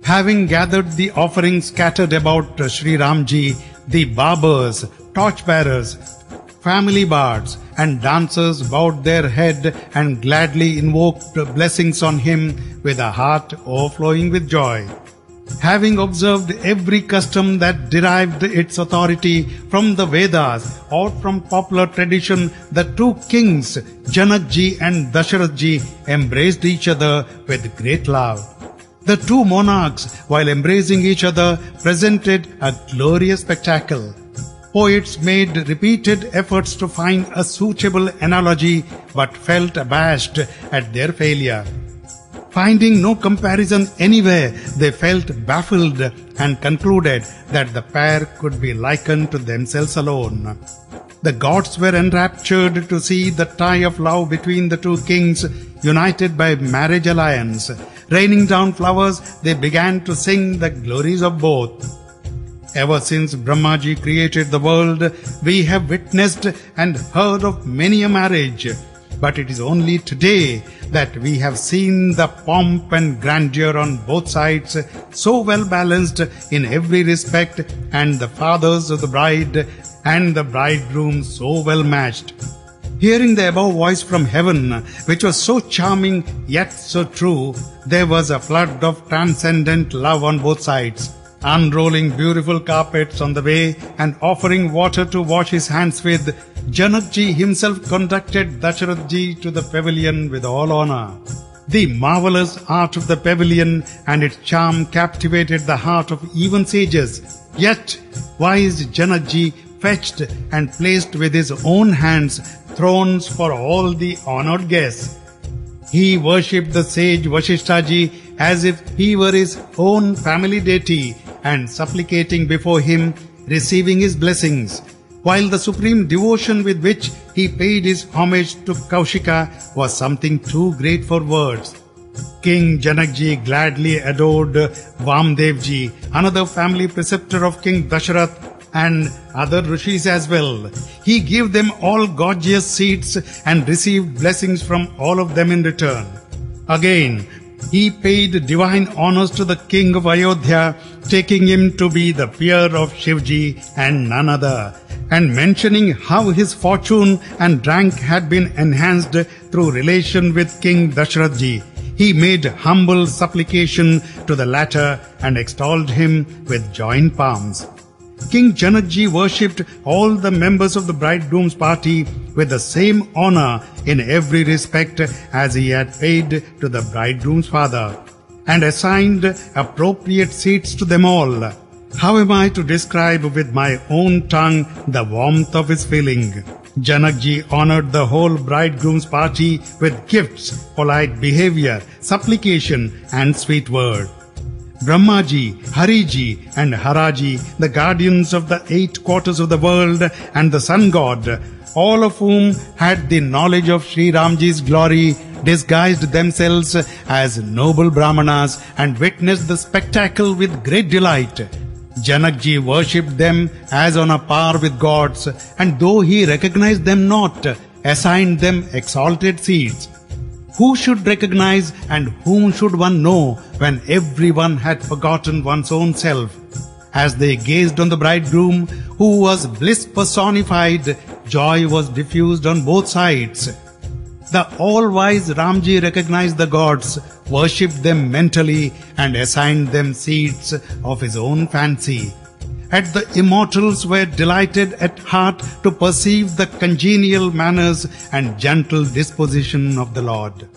Having gathered the offerings scattered about Shri Ramji, the barbers, torchbearers, family bards and dancers bowed their head and gladly invoked blessings on him with a heart overflowing with joy. Having observed every custom that derived its authority from the Vedas or from popular tradition, the 2 kings, Janakji and Dasharatji, embraced each other with great love. The 2 monarchs, while embracing each other, presented a glorious spectacle. Poets made repeated efforts to find a suitable analogy, but felt abashed at their failure. Finding no comparison anywhere, they felt baffled and concluded that the pair could be likened to themselves alone. The gods were enraptured to see the tie of love between the 2 kings, united by marriage alliance. Raining down flowers, they began to sing the glories of both. Ever since Brahmaji created the world, we have witnessed and heard of many a marriage. But it is only today that we have seen the pomp and grandeur on both sides, so well balanced in every respect, and the fathers of the bride and the bridegroom so well matched. Hearing the above voice from heaven, which was so charming yet so true, there was a flood of transcendent love on both sides. Unrolling beautiful carpets on the way and offering water to wash his hands with, Janakji himself conducted Dasharatji to the pavilion with all honor. The marvelous art of the pavilion and its charm captivated the heart of even sages. Yet, wise Janakji fetched and placed with his own hands thrones for all the honored guests. He worshipped the sage Vasishtaji as if he were his own family deity, and supplicating before him, receiving his blessings, while the supreme devotion with which he paid his homage to Kaushika was something too great for words. King Janakji gladly adored Vamdevji, another family preceptor of King Dasharath, and other rishis as well. He gave them all gorgeous seats and received blessings from all of them in return. Again, he paid divine honors to the king of Ayodhya, taking him to be the peer of Shivji and none other, and mentioning how his fortune and rank had been enhanced through relation with King Dasharathji. He made humble supplication to the latter and extolled him with joined palms. King Janakji worshipped all the members of the bridegroom's party with the same honor in every respect as he had paid to the bridegroom's father, and assigned appropriate seats to them all. How am I to describe with my own tongue the warmth of his feeling? Janakji honored the whole bridegroom's party with gifts, polite behavior, supplication and sweet word. Brahmaji, Hariji and Haraji, the guardians of the 8 quarters of the world, and the sun god, all of whom had the knowledge of Shri Ramji's glory, disguised themselves as noble Brahmanas and witnessed the spectacle with great delight. Janakji worshipped them as on a par with gods, and though he recognized them not, assigned them exalted seats. Who should recognize and whom should one know when everyone had forgotten one's own self? As they gazed on the bridegroom, who was bliss personified, joy was diffused on both sides. The all-wise Ramji recognized the gods, worshipped them mentally, and assigned them seats of his own fancy. And the immortals were delighted at heart to perceive the congenial manners and gentle disposition of the Lord.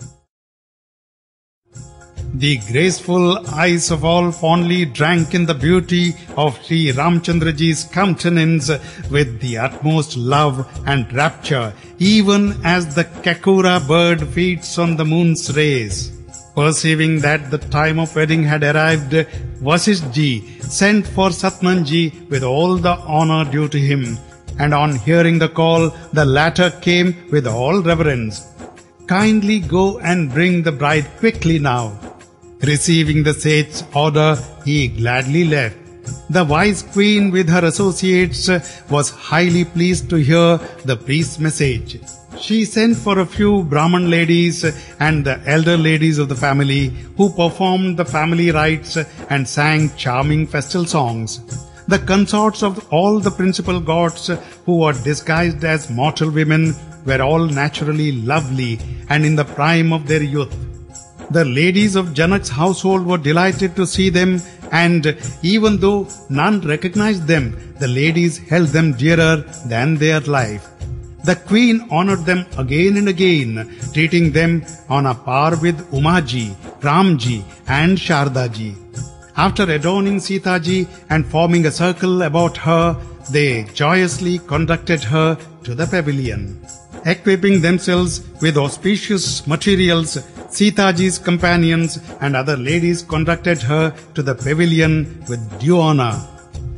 The graceful eyes of all fondly drank in the beauty of Shri Ramchandraji's countenance with the utmost love and rapture, even as the kakura bird feeds on the moon's rays. Perceiving that the time of wedding had arrived, Vasishtji sent for Satmanji with all the honor due to him, and on hearing the call, the latter came with all reverence. Kindly go and bring the bride quickly now. Receiving the sage's order, he gladly left. The wise queen with her associates was highly pleased to hear the priest's message. She sent for a few Brahman ladies and the elder ladies of the family, who performed the family rites and sang charming festal songs. The consorts of all the principal gods, who were disguised as mortal women, were all naturally lovely and in the prime of their youth. The ladies of Janak's household were delighted to see them, and even though none recognized them, the ladies held them dearer than their life. The queen honored them again and again, treating them on a par with Umaji, Ramji and Shardaji. After adorning Seetaji and forming a circle about her, they joyously conducted her to the pavilion. Equipping themselves with auspicious materials, Seetaji's companions and other ladies conducted her to the pavilion with due honor.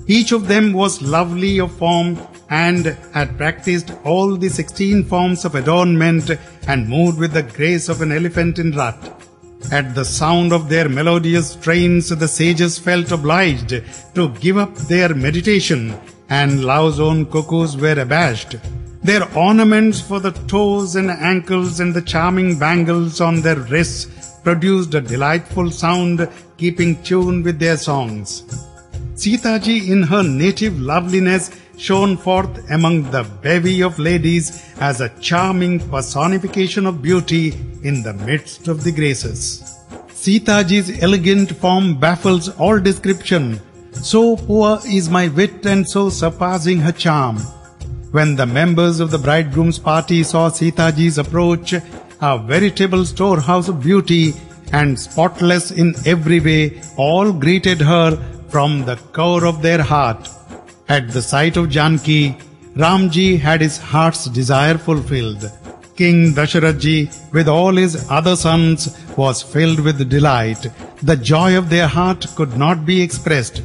Each of them was lovely of form and had practiced all the 16 forms of adornment and moved with the grace of an elephant in rut. At the sound of their melodious strains, the sages felt obliged to give up their meditation, and Lao's own cuckoos were abashed. Their ornaments for the toes and ankles and the charming bangles on their wrists produced a delightful sound, keeping tune with their songs. Seetaji, in her native loveliness, shone forth among the bevy of ladies as a charming personification of beauty in the midst of the graces. Seetaji's elegant form baffles all description. So poor is my wit and so surpassing her charm. When the members of the bridegroom's party saw Seetaji's approach, a veritable storehouse of beauty and spotless in every way, all greeted her from the core of their heart. At the sight of Janki, Ramji had his heart's desire fulfilled. King Dasharatji, with all his other sons, was filled with delight. The joy of their heart could not be expressed.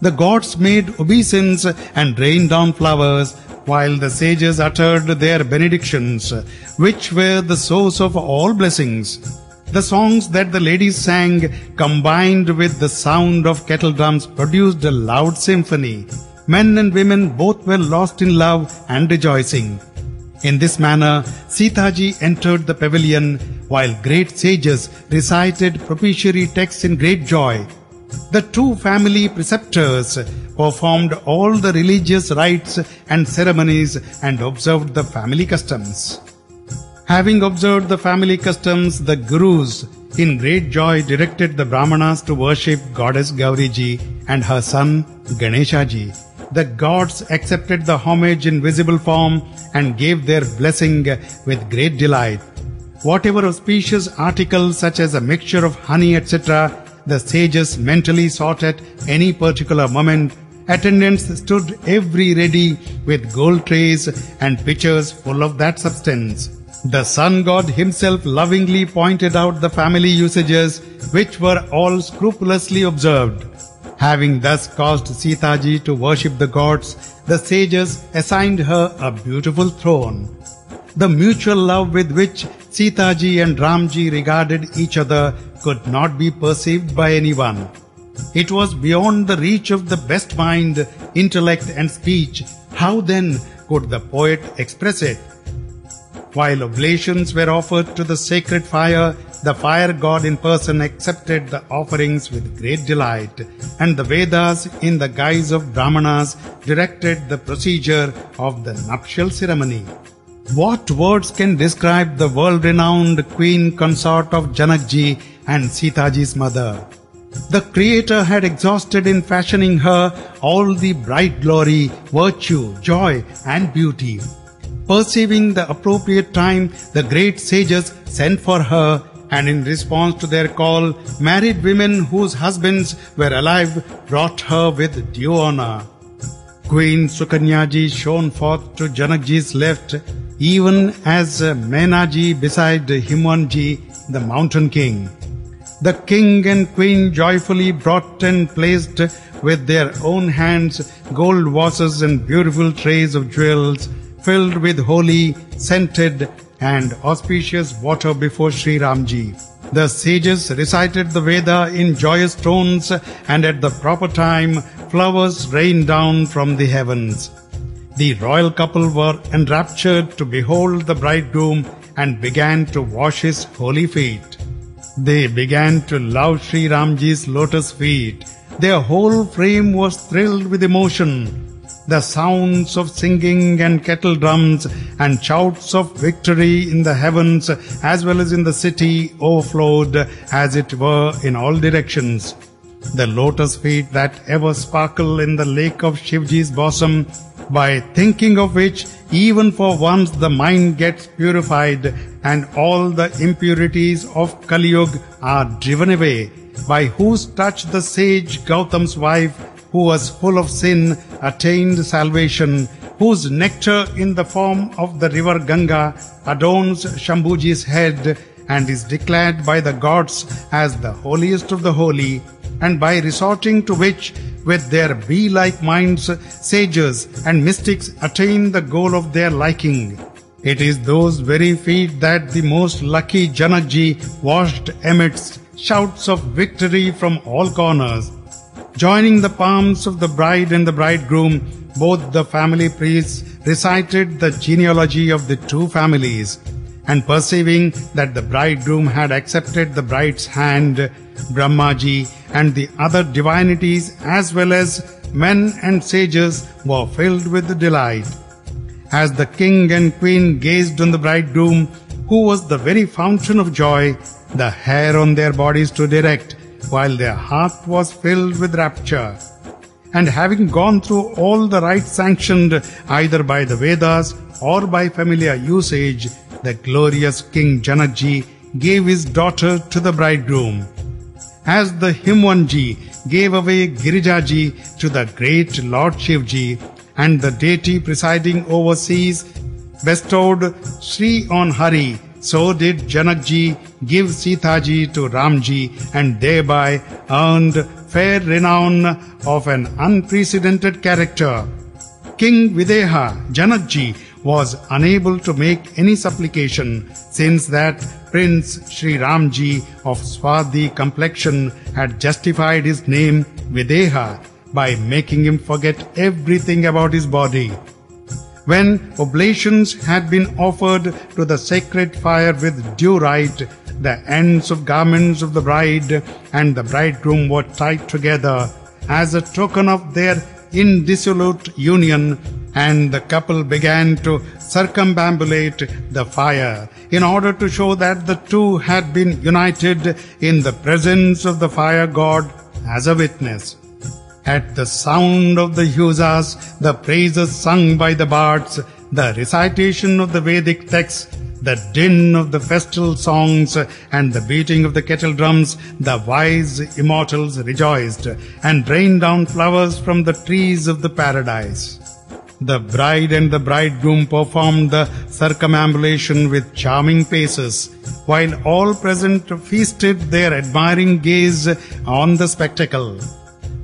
The gods made obeisance and rained down flowers, while the sages uttered their benedictions, which were the source of all blessings. The songs that the ladies sang, combined with the sound of kettle drums, produced a loud symphony. Men and women both were lost in love and rejoicing. In this manner, Seetaji entered the pavilion, while great sages recited propitiatory texts in great joy. The two family preceptors performed all the religious rites and ceremonies and observed the family customs. Having observed the family customs, the Gurus in great joy directed the Brahmanas to worship Goddess Gauriji and her son Ganeshaji. The gods accepted the homage in visible form and gave their blessing with great delight. Whatever auspicious article such as a mixture of honey, etc., the sages mentally sought at any particular moment. Attendants stood every ready with gold trays and pitchers full of that substance. The sun god himself lovingly pointed out the family usages which were all scrupulously observed. Having thus caused Seeta ji to worship the gods, the sages assigned her a beautiful throne. The mutual love with which Seeta ji and Ram ji regarded each other could not be perceived by anyone. It was beyond the reach of the best mind, intellect and speech. How then could the poet express it? While oblations were offered to the sacred fire, the fire god in person accepted the offerings with great delight, and the Vedas, in the guise of Brahmanas, directed the procedure of the nuptial ceremony. What words can describe the world-renowned queen consort of Janakji and Sitaji's mother? The Creator had exhausted in fashioning her all the bright glory, virtue, joy and beauty. Perceiving the appropriate time, the great sages sent for her, and in response to their call, married women whose husbands were alive brought her with due honor. Queen Sukanyaji shone forth to Janakji's left, even as Menaji beside Himwanji, the mountain king. The king and queen joyfully brought and placed with their own hands gold vases and beautiful trays of jewels filled with holy, scented and auspicious water before Shri Ramji. The sages recited the Veda in joyous tones, and at the proper time flowers rained down from the heavens. The royal couple were enraptured to behold the bridegroom and began to wash his holy feet. They began to love Shri Ramji's lotus feet. Their whole frame was thrilled with emotion. The sounds of singing and kettle drums and shouts of victory in the heavens as well as in the city overflowed as it were in all directions. The lotus feet that ever sparkle in the lake of Shivji's bosom, by thinking of which even for once the mind gets purified and all the impurities of Kali Yuga are driven away, by whose touch the sage Gautam's wife, who was full of sin, attained salvation, whose nectar in the form of the river Ganga adorns Shambhuji's head and is declared by the gods as the holiest of the holy, and by resorting to which with their bee-like minds sages and mystics attain the goal of their liking. It is those very feet that the most lucky Janakji washed amidst shouts of victory from all corners. Joining the palms of the bride and the bridegroom, both the family priests recited the genealogy of the two families, and perceiving that the bridegroom had accepted the bride's hand, Brahmaji and the other divinities as well as men and sages were filled with delight. As the king and queen gazed on the bridegroom, who was the very fountain of joy, the hair on their bodies stood erect, while their heart was filled with rapture. And having gone through all the rites sanctioned either by the Vedas or by familiar usage, the glorious King Janakji gave his daughter to the bridegroom. As the Himwanji gave away Girijaji to the great Lord Shivji, and the deity presiding over seas bestowed Shree on Hari, so did Janakji give Sitaji to Ramji and thereby earned fair renown of an unprecedented character. King Videha, Janakji, was unable to make any supplication, since that Prince Shri Ramji of swarthy complexion had justified his name Videha by making him forget everything about his body. When oblations had been offered to the sacred fire with due rite, the ends of garments of the bride and the bridegroom were tied together as a token of their indissolute union, and the couple began to circumambulate the fire in order to show that the two had been united in the presence of the fire god as a witness. At the sound of the huzzas, the praises sung by the bards, the recitation of the Vedic texts, the din of the festal songs, and the beating of the kettle drums, the wise immortals rejoiced and rained down flowers from the trees of the paradise. The bride and the bridegroom performed the circumambulation with charming paces, while all present feasted their admiring gaze on the spectacle.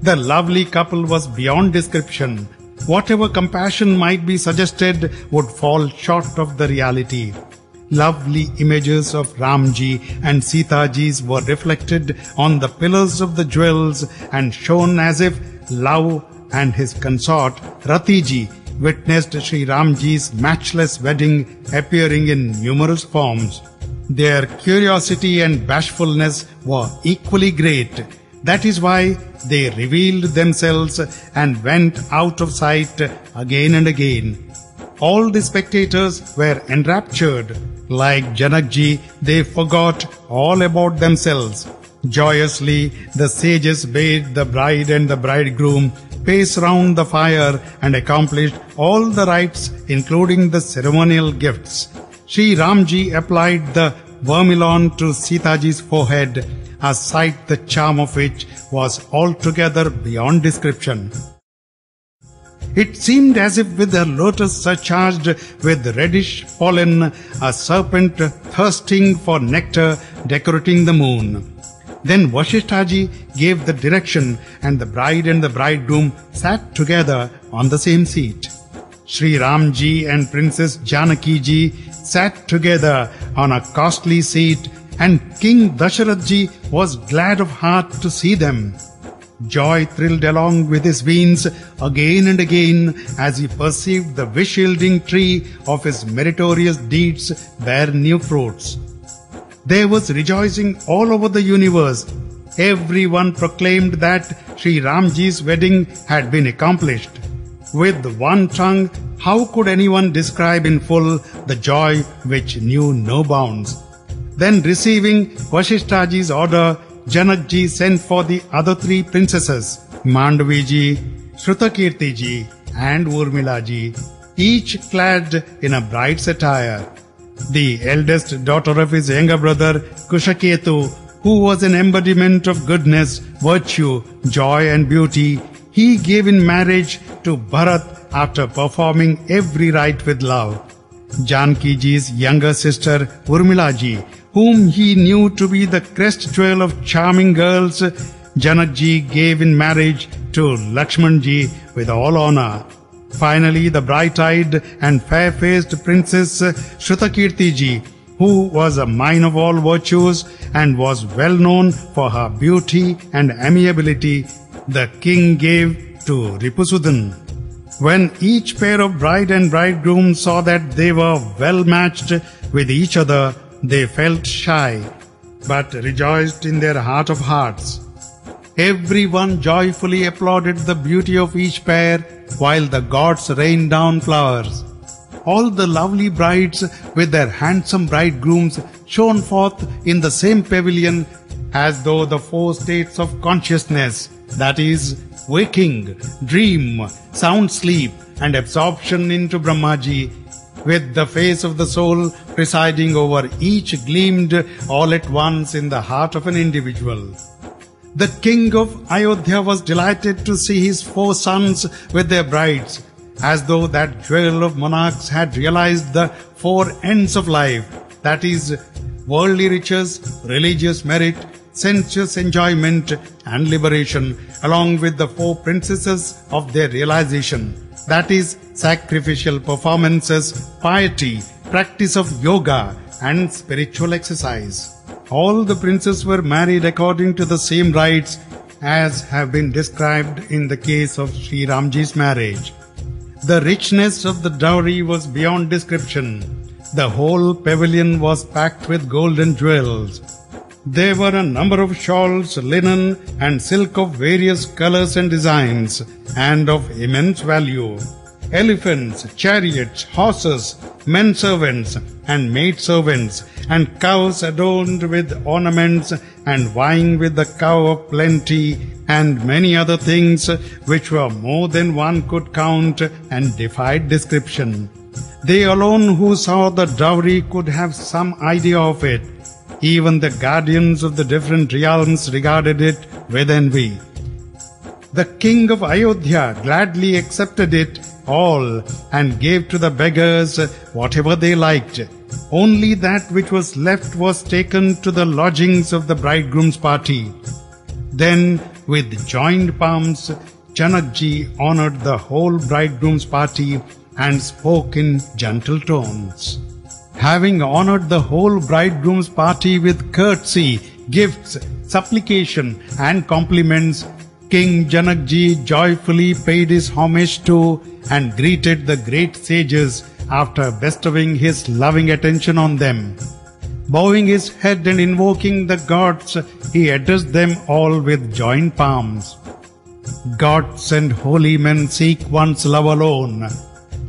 The lovely couple was beyond description. Whatever compassion might be suggested would fall short of the reality. Lovely images of Ramji and Sitaji's were reflected on the pillars of the jewels and shone as if Love and his consort Ratiji witnessed Shri Ramji's matchless wedding appearing in numerous forms. Their curiosity and bashfulness were equally great. That is why they revealed themselves and went out of sight again and again. All the spectators were enraptured. Like Janakji, they forgot all about themselves. Joyously, the sages bade the bride and the bridegroom pace round the fire and accomplished all the rites, including the ceremonial gifts. Shri Ramji applied the vermilion to Sitaji's forehead, a sight the charm of which was altogether beyond description. It seemed as if with a lotus surcharged with reddish pollen, a serpent thirsting for nectar decorating the moon. Then Vasishthaji gave the direction and the bride and the bridegroom sat together on the same seat. Shri Ramji and Princess Janaki-ji sat together on a costly seat, and King Dasharath-ji was glad of heart to see them. Joy thrilled along with his veins again and again as he perceived the wish-yielding tree of his meritorious deeds bear new fruits. There was rejoicing all over the universe. Everyone proclaimed that Shri Ramji's wedding had been accomplished. With one tongue, how could anyone describe in full the joy which knew no bounds? Then receiving Vasishthaji's order, Janakji sent for the other three princesses, Mandaviji, Shrutakirtiji and Urmilaji, each clad in a bride's attire. The eldest daughter of his younger brother, Kushaketu, who was an embodiment of goodness, virtue, joy and beauty, he gave in marriage to Bharat after performing every rite with love. Janaki-ji's younger sister, Urmilaji, whom he knew to be the crest jewel of charming girls, Janakji gave in marriage to Laxman-ji with all honor. Finally, the bright-eyed and fair-faced princess Shrutakirti-ji, who was a mine of all virtues and was well known for her beauty and amiability, the king gave to Ripusudan. When each pair of bride and bridegroom saw that they were well matched with each other, they felt shy, but rejoiced in their heart of hearts. Everyone joyfully applauded the beauty of each pair, while the gods rained down flowers. All the lovely brides with their handsome bridegrooms shone forth in the same pavilion as though the four states of consciousness, that is, waking, dream, sound sleep and absorption into Brahmaji, with the face of the soul presiding over each, gleamed all at once in the heart of an individual. The king of Ayodhya was delighted to see his four sons with their brides, as though that jewel of monarchs had realized the four ends of life, that is, worldly riches, religious merit, sensuous enjoyment and liberation, along with the four princesses of their realization, that is, sacrificial performances, piety, practice of yoga and spiritual exercise. All the princes were married according to the same rites as have been described in the case of Shri Ramji's marriage. The richness of the dowry was beyond description. The whole pavilion was packed with gold and jewels. There were a number of shawls, linen and silk of various colors and designs, and of immense value. Elephants, chariots, horses, men servants and maid servants, and cows adorned with ornaments and vying with the cow of plenty, and many other things which were more than one could count and defied description. They alone who saw the dowry could have some idea of it. Even the guardians of the different realms regarded it with envy. The king of Ayodhya gladly accepted it all and gave to the beggars whatever they liked. Only that which was left was taken to the lodgings of the bridegroom's party. Then, with joined palms, Janakji honored the whole bridegroom's party and spoke in gentle tones. Having honored the whole bridegroom's party with courtesy, gifts, supplication and compliments, King Janakji joyfully paid his homage to and greeted the great sages after bestowing his loving attention on them. Bowing his head and invoking the gods, he addressed them all with joined palms. Gods and holy men seek one's love alone.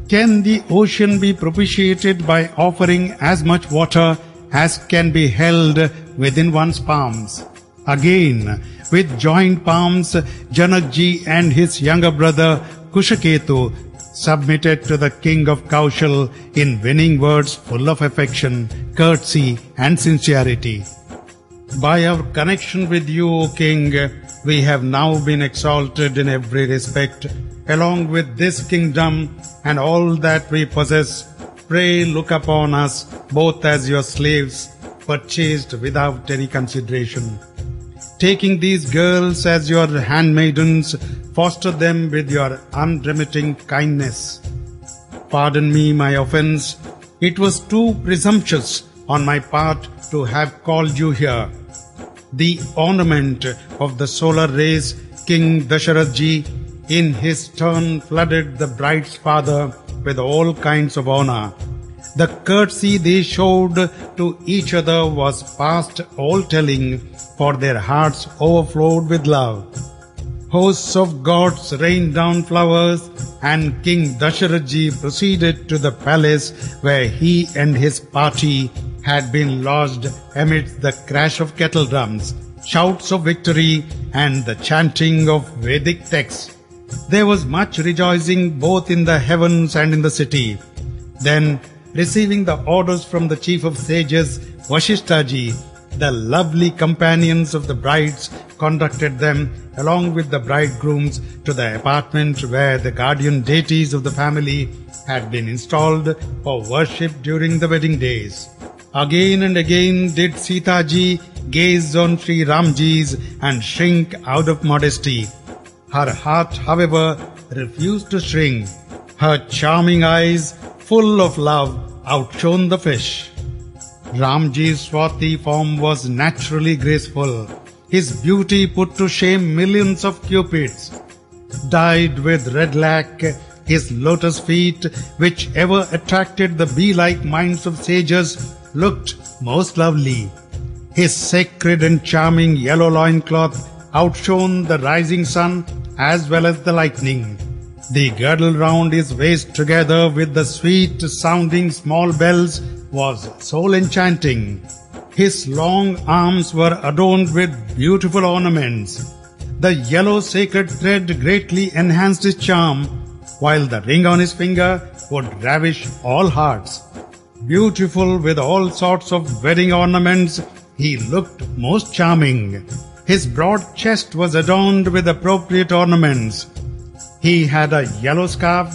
Can the ocean be propitiated by offering as much water as can be held within one's palms? Again, with joined palms, Janakji and his younger brother Kushaketu submitted to the king of Kaushal in winning words full of affection, courtesy and sincerity. By our connection with you, O king, we have now been exalted in every respect, along with this kingdom and all that we possess. Pray look upon us both as your slaves, purchased without any consideration. Taking these girls as your handmaidens, foster them with your unremitting kindness. Pardon me my offense. It was too presumptuous on my part to have called you here. The ornament of the solar rays, King Dasharath-ji, in his turn flooded the bride's father with all kinds of honor. The courtesy they showed to each other was past all telling, for their hearts overflowed with love. Hosts of gods rained down flowers, and King Dasharath-ji proceeded to the palace where he and his party had been lodged amidst the crash of kettle drums, shouts of victory, and the chanting of Vedic texts. There was much rejoicing both in the heavens and in the city. Then, receiving the orders from the chief of sages, Vasishtha-ji, the lovely companions of the brides conducted them along with the bridegrooms to the apartment where the guardian deities of the family had been installed for worship during the wedding days. Again and again did Seeta-ji gaze on Shri Ramji's and shrink out of modesty. Her heart, however, refused to shrink. Her charming eyes, full of love, outshone the fish. Ramji's swarthy form was naturally graceful. His beauty put to shame millions of cupids. Dyed with red lac, his lotus feet, which ever attracted the bee-like minds of sages, looked most lovely. His sacred and charming yellow loincloth outshone the rising sun as well as the lightning. The girdle round his waist together with the sweet-sounding small bells was soul enchanting. His long arms were adorned with beautiful ornaments. The yellow sacred thread greatly enhanced his charm, while the ring on his finger would ravish all hearts. Beautiful with all sorts of wedding ornaments, he looked most charming. His broad chest was adorned with appropriate ornaments. He had a yellow scarf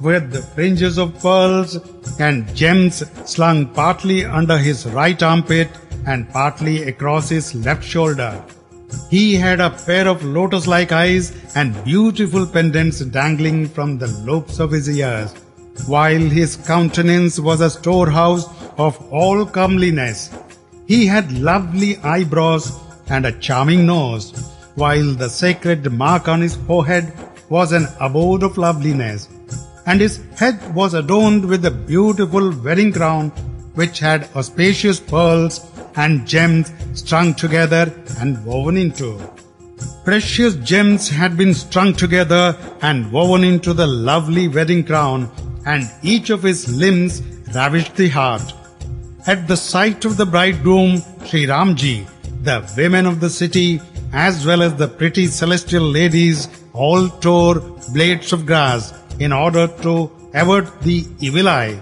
with fringes of pearls and gems slung partly under his right armpit and partly across his left shoulder. He had a pair of lotus-like eyes and beautiful pendants dangling from the lobes of his ears, while his countenance was a storehouse of all comeliness. He had lovely eyebrows and a charming nose, while the sacred mark on his forehead was an abode of loveliness, and his head was adorned with a beautiful wedding crown which had auspicious pearls and gems strung together and woven into. Precious gems had been strung together and woven into the lovely wedding crown, and each of his limbs ravished the heart. At the sight of the bridegroom, Shri Ramji, the women of the city as well as the pretty celestial ladies all tore blades of grass in order to avert the evil eye.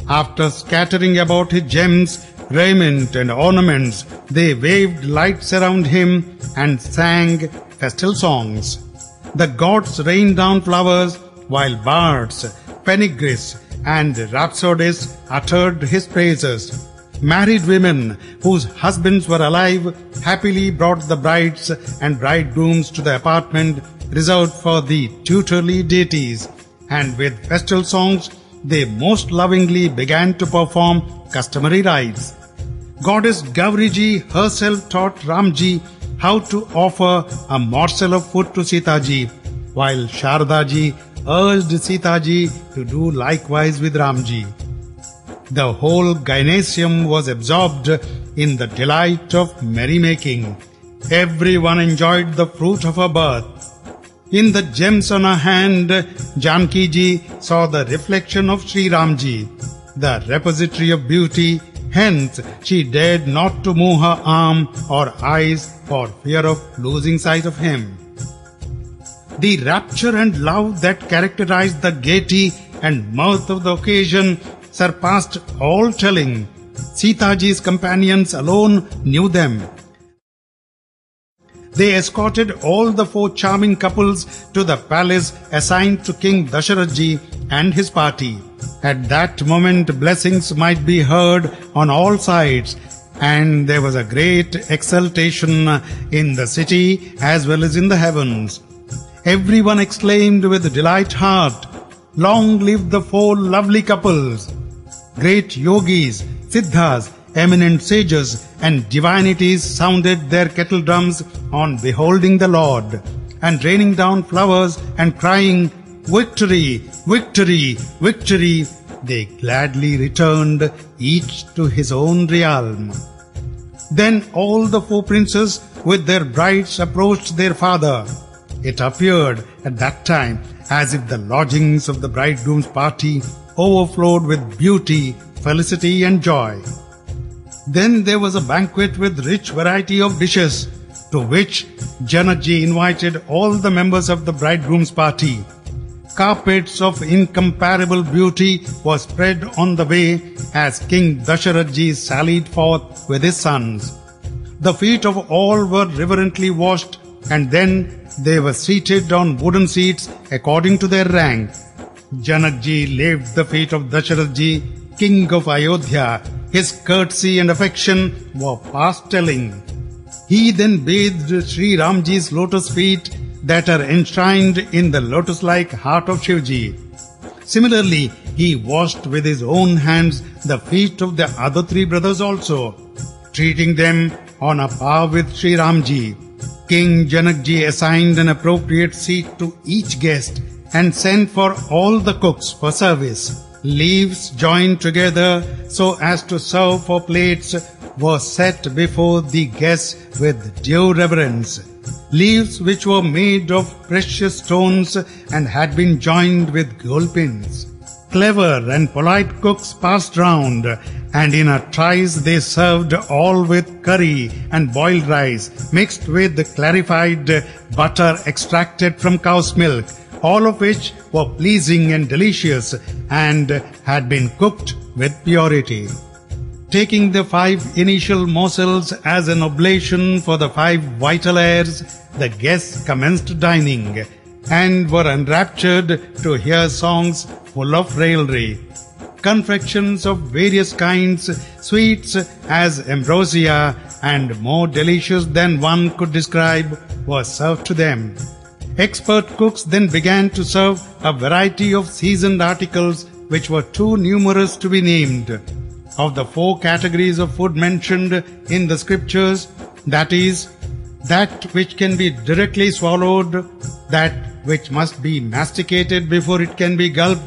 After scattering about his gems, raiment and ornaments, they waved lights around him and sang festal songs. The gods rained down flowers while bards, panegyrists, and rhapsodists uttered his praises. Married women whose husbands were alive happily brought the brides and bridegrooms to the apartment reserved for the tutelary deities, and with festal songs they most lovingly began to perform customary rites. Goddess Gauriji herself taught Ramji how to offer a morsel of food to Sitaji, while Shardaji urged Sitaji to do likewise with Ramji. The whole gymnasium was absorbed in the delight of merrymaking. Everyone enjoyed the fruit of her birth. In the gems on her hand, Janki ji saw the reflection of Shri Ramji, the repository of beauty. Hence, she dared not to move her arm or eyes for fear of losing sight of him. The rapture and love that characterized the gaiety and mirth of the occasion surpassed all telling. Sitaji's companions alone knew them. They escorted all the 4 charming couples to the palace assigned to King Dasharatji and his party. At that moment, blessings might be heard on all sides, and there was a great exultation in the city as well as in the heavens. Everyone exclaimed with delight heart, "Long live the 4 lovely couples!" Great yogis, siddhas, eminent sages and divinities sounded their kettle drums on beholding the Lord, and raining down flowers and crying, "Victory! Victory! Victory!" they gladly returned each to his own realm. Then all the 4 princes with their brides approached their father. It appeared at that time as if the lodgings of the bridegroom's party overflowed with beauty, felicity and joy. Then there was a banquet with rich variety of dishes, to which Janakji invited all the members of the bridegroom's party. Carpets of incomparable beauty were spread on the way as King Dasharatji sallied forth with his sons. The feet of all were reverently washed, and then they were seated on wooden seats according to their rank. Janakji laved the feet of Dasharatji, king of Ayodhya. His courtesy and affection were past telling. He then bathed Shri Ramji's lotus feet that are enshrined in the lotus-like heart of Shivji. Similarly, he washed with his own hands the feet of the other 3 brothers also, treating them on a par with Shri Ramji. King Janakji assigned an appropriate seat to each guest and sent for all the cooks for service. Leaves joined together so as to serve for plates were set before the guests with due reverence. Leaves which were made of precious stones and had been joined with gold pins. Clever and polite cooks passed round, and in a trice they served all with curry and boiled rice mixed with clarified butter extracted from cow's milk, all of which were pleasing and delicious and had been cooked with purity. Taking the 5 initial morsels as an oblation for the 5 vital airs, the guests commenced dining and were enraptured to hear songs full of raillery. Confections of various kinds, sweets as ambrosia and more delicious than one could describe, were served to them. Expert cooks then began to serve a variety of seasoned articles which were too numerous to be named. Of the 4 categories of food mentioned in the scriptures, that is, that which can be directly swallowed, that which must be masticated before it can be gulped,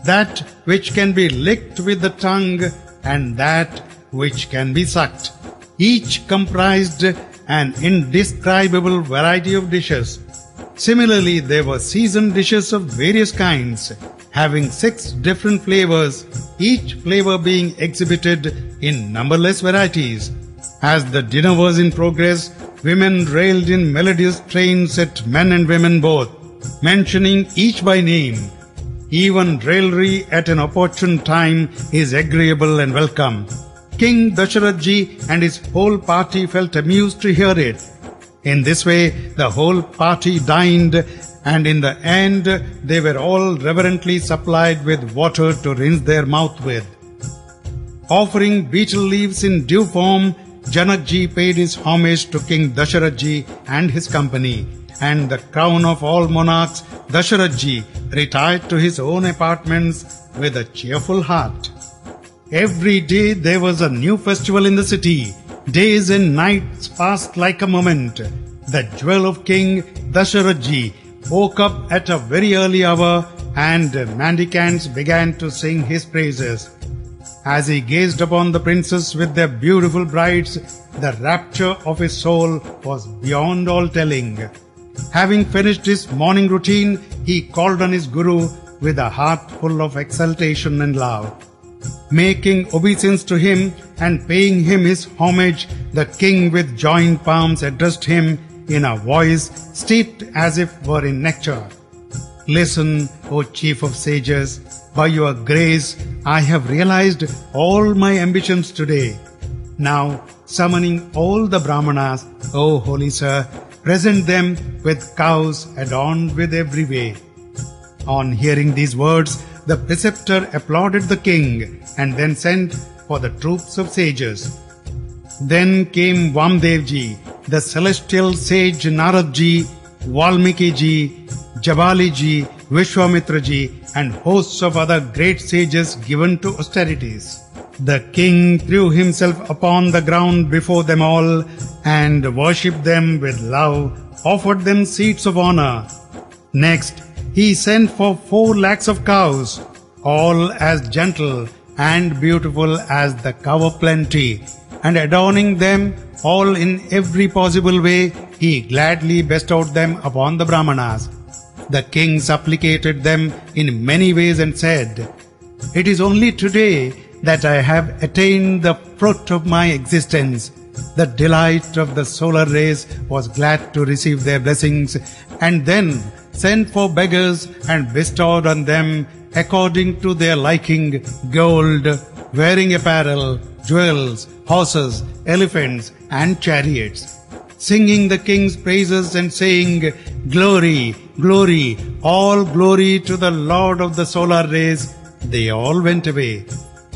that which can be licked with the tongue, and that which can be sucked. Each comprised an indescribable variety of dishes. Similarly, there were seasoned dishes of various kinds, having 6 different flavors, each flavor being exhibited in numberless varieties. As the dinner was in progress, women railed in melodious strains at men and women both, mentioning each by name. Even raillery at an opportune time is agreeable and welcome. King Dasharatji and his whole party felt amused to hear it. In this way, the whole party dined and in the end they were all reverently supplied with water to rinse their mouth with. Offering betel leaves in due form, Janakji paid his homage to King Dasharatji and his company, and the crown of all monarchs, Dasharatji retired to his own apartments with a cheerful heart. Every day there was a new festival in the city. Days and nights passed like a moment. The jewel of King Dasharatji woke up at a very early hour, and mendicants began to sing his praises. As he gazed upon the princes with their beautiful brides, the rapture of his soul was beyond all telling. Having finished his morning routine, he called on his Guru with a heart full of exultation and love. Making obeisance to him and paying him his homage, the king with joined palms addressed him in a voice steeped as if were in nectar. Listen, O chief of sages, by your grace I have realized all my ambitions today. Now, summoning all the Brahmanas, O holy sir, present them with cows adorned with every way. On hearing these words, the preceptor applauded the king and then sent for the troops of sages. Then came Vamdevji, the celestial sage Naradji, Valmikiji, Jabaliji, Vishwamitraji, and hosts of other great sages given to austerities. The king threw himself upon the ground before them all and worshipped them with love, offered them seats of honor. Next, he sent for 4 lakhs of cows, all as gentle and beautiful as the cow of plenty, and adorning them all in every possible way, he gladly bestowed them upon the Brahmanas. The king supplicated them in many ways and said, "It is only today that I have attained the fruit of my existence." The delight of the solar rays was glad to receive their blessings, and then sent for beggars and bestowed on them according to their liking gold, wearing apparel, jewels, horses, elephants, and chariots. Singing the king's praises and saying, "Glory, glory, all glory to the Lord of the solar rays," they all went away.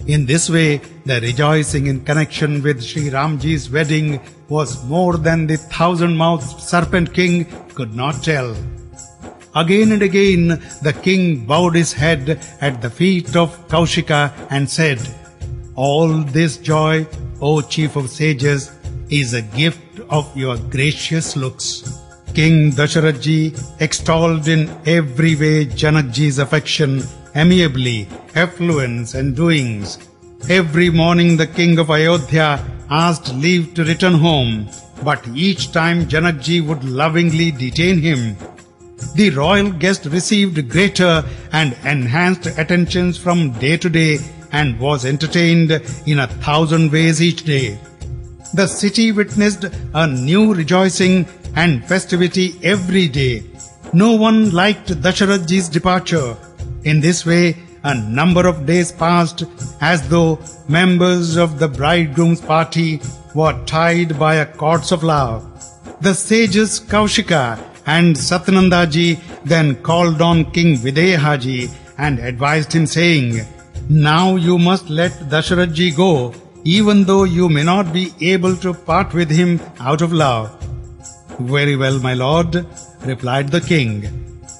In this way, the rejoicing in connection with Shri Ramji's wedding was more than the 1,000-mouthed serpent king could not tell. Again and again, the king bowed his head at the feet of Kaushika and said, "All this joy, O chief of sages, is a gift of your gracious looks." King Dasharatji extolled in every way Janakji's affection, amiably, affluence and doings. Every morning the king of Ayodhya asked leave to return home, but each time Janakji would lovingly detain him. The royal guest received greater and enhanced attentions from day to day and was entertained in 1,000 ways each day. The city witnessed a new rejoicing and festivity every day. No one liked Dasharatji's departure. In this way, a number of days passed as though members of the bridegroom's party were tied by a cords of love. The sages Kaushika and Satyanandaji then called on King Videhaji and advised him saying, "Now you must let Dasharatji go, even though you may not be able to part with him out of love." "Very well, my lord," replied the king,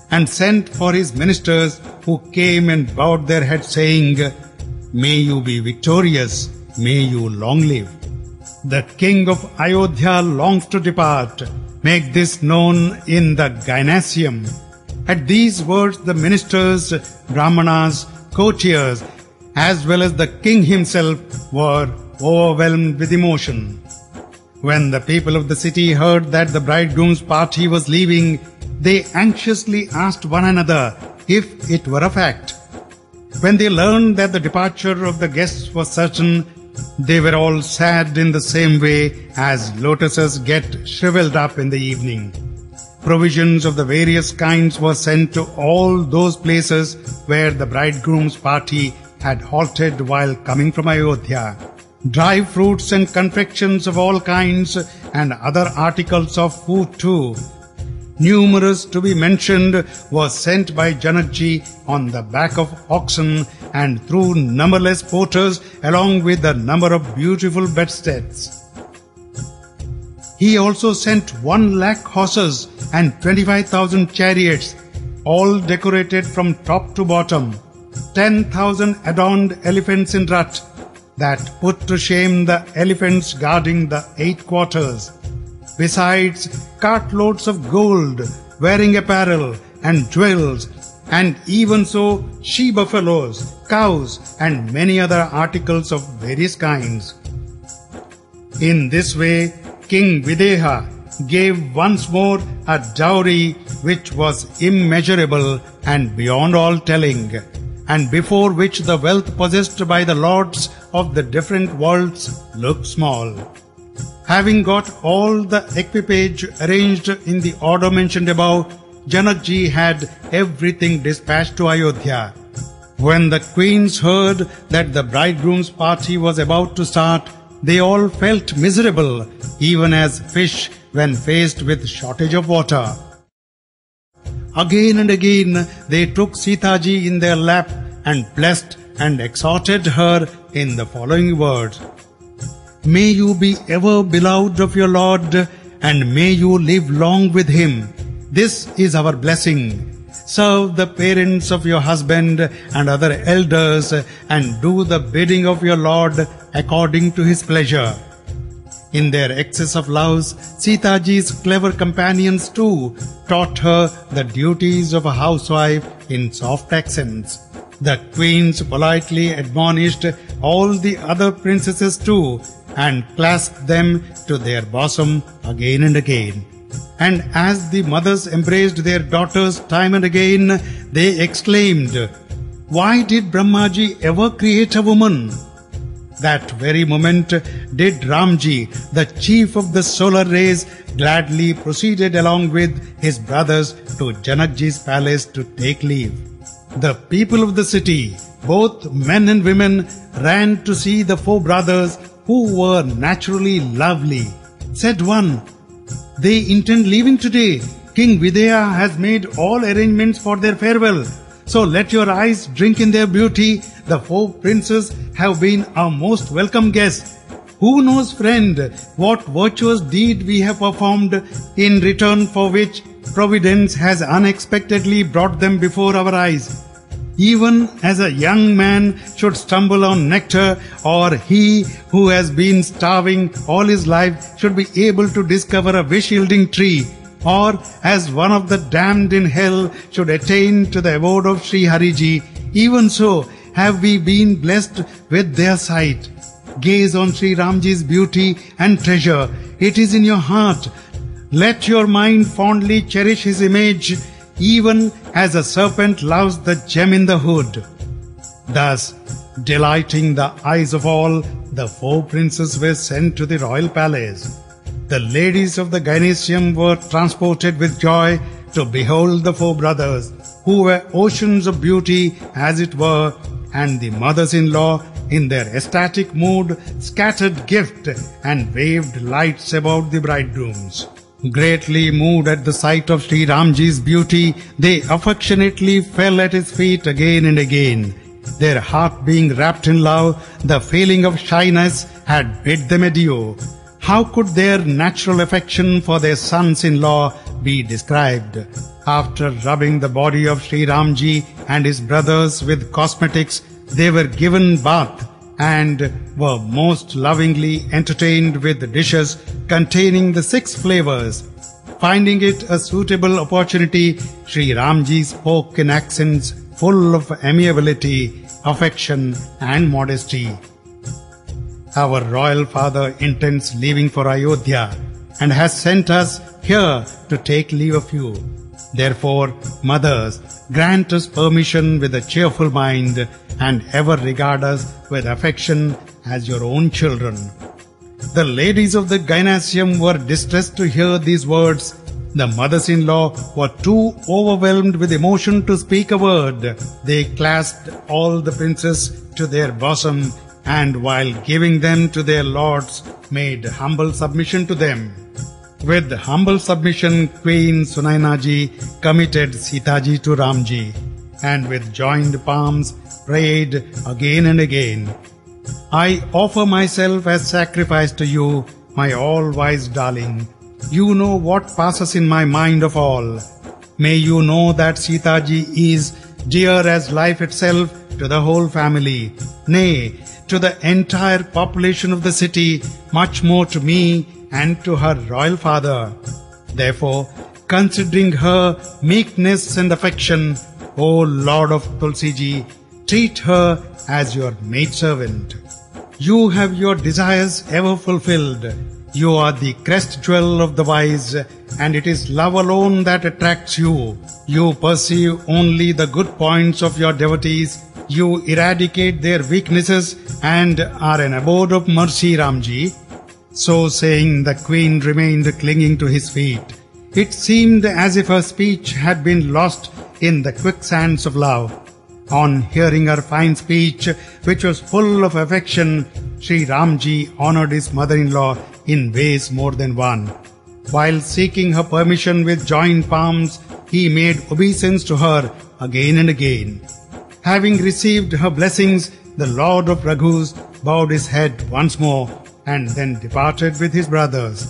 and sent for his ministers, who came and bowed their heads saying, "May you be victorious, may you long live." The king of Ayodhya longs to depart. Make this known in the gymnasium. At these words, the ministers, Brahmanas, courtiers, as well as the king himself were overwhelmed with emotion. When the people of the city heard that the bridegroom's party was leaving, they anxiously asked one another if it were a fact. When they learned that the departure of the guests was certain, they were all sad in the same way as lotuses get shriveled up in the evening. Provisions of the various kinds were sent to all those places where the bridegroom's party had halted while coming from Ayodhya. Dry fruits and confections of all kinds and other articles of food too. numerous to be mentioned, was sent by Janakji on the back of oxen and through numberless porters along with a number of beautiful bedsteads. He also sent 1,00,000 horses and 25,000 chariots, all decorated from top to bottom, 10,000 adorned elephants in rut, that put to shame the elephants guarding the 8 quarters. Besides, cartloads of gold, wearing apparel and jewels, and even so she-buffaloes, cows, and many other articles of various kinds. In this way, King Videha gave once more a dowry which was immeasurable and beyond all telling, and before which the wealth possessed by the lords of the different worlds looked small. Having got all the equipage arranged in the order mentioned above, Janakji had everything dispatched to Ayodhya. When the queens heard that the bridegroom's party was about to start, they all felt miserable, even as fish when faced with shortage of water. Again and again they took Seeta ji in their lap and blessed and exhorted her in the following words: "May you be ever beloved of your Lord, and may you live long with him. This is our blessing. Serve the parents of your husband and other elders, and do the bidding of your Lord according to his pleasure." In their excess of loves, Seeta ji's clever companions too taught her the duties of a housewife in soft accents. The queens politely admonished all the other princesses too, and clasped them to their bosom again and again. And as the mothers embraced their daughters time and again, they exclaimed, "Why did Brahmaji ever create a woman?" That very moment did Ramji, the chief of the solar rays, gladly proceeded along with his brothers to Janakji's palace to take leave. The people of the city, both men and women, ran to see the 4 brothers, who were naturally lovely. Said one, "They intend leaving today. King Videha has made all arrangements for their farewell. So let your eyes drink in their beauty. The 4 princes have been our most welcome guests. Who knows, friend, what virtuous deed we have performed, in return for which Providence has unexpectedly brought them before our eyes. Even as a young man should stumble on nectar, or he who has been starving all his life should be able to discover a wish-yielding tree, or as one of the damned in hell should attain to the abode of Sri Hariji, even so have we been blessed with their sight. Gaze on Sri Ramji's beauty and treasure. It is in your heart. Let your mind fondly cherish his image, even as a serpent loves the gem in the hood." Thus, delighting the eyes of all, the 4 princes were sent to the royal palace. The ladies of the gynecium were transported with joy to behold the 4 brothers, who were oceans of beauty as it were, and the mothers-in-law, in their ecstatic mood, scattered gift and waved lights about the bridegrooms. Greatly moved at the sight of Sri Ramji's beauty, they affectionately fell at his feet again and again. Their heart being wrapped in love, the feeling of shyness had bid them adieu. How could their natural affection for their sons-in-law be described? After rubbing the body of Sri Ramji and his brothers with cosmetics, they were given bath and were most lovingly entertained with dishes containing the 6 flavors. Finding it a suitable opportunity, Sri Ramji spoke in accents full of amiability, affection and modesty. "Our royal father intends leaving for Ayodhya and has sent us here to take leave of you. Therefore, mothers, grant us permission with a cheerful mind and ever regard us with affection as your own children." The ladies of the gynecium were distressed to hear these words. The mothers-in-law were too overwhelmed with emotion to speak a word. They clasped all the princes to their bosom, and while giving them to their lords, made humble submission to them. With humble submission, Queen Sunaina-ji committed Seeta-ji to Ram-ji, and with joined palms prayed again and again, "I offer myself as sacrifice to you, my all-wise darling. You know what passes in my mind of all. May you know that Seeta-ji is dear as life itself to the whole family, nay, to the entire population of the city, much more to me and to her royal father. Therefore, considering her meekness and affection, O Lord of Tulsi-ji, treat her as your maidservant. You have your desires ever fulfilled. You are the crest jewel of the wise, and it is love alone that attracts you. You perceive only the good points of your devotees. You eradicate their weaknesses and are an abode of mercy, Ramji." So saying, the queen remained clinging to his feet. It seemed as if her speech had been lost in the quicksands of love. On hearing her fine speech, which was full of affection, Shri Ramji honored his mother-in-law in ways more than one. While seeking her permission with joined palms, he made obeisance to her again and again. Having received her blessings, the Lord of Raghus bowed his head once more and then departed with his brothers.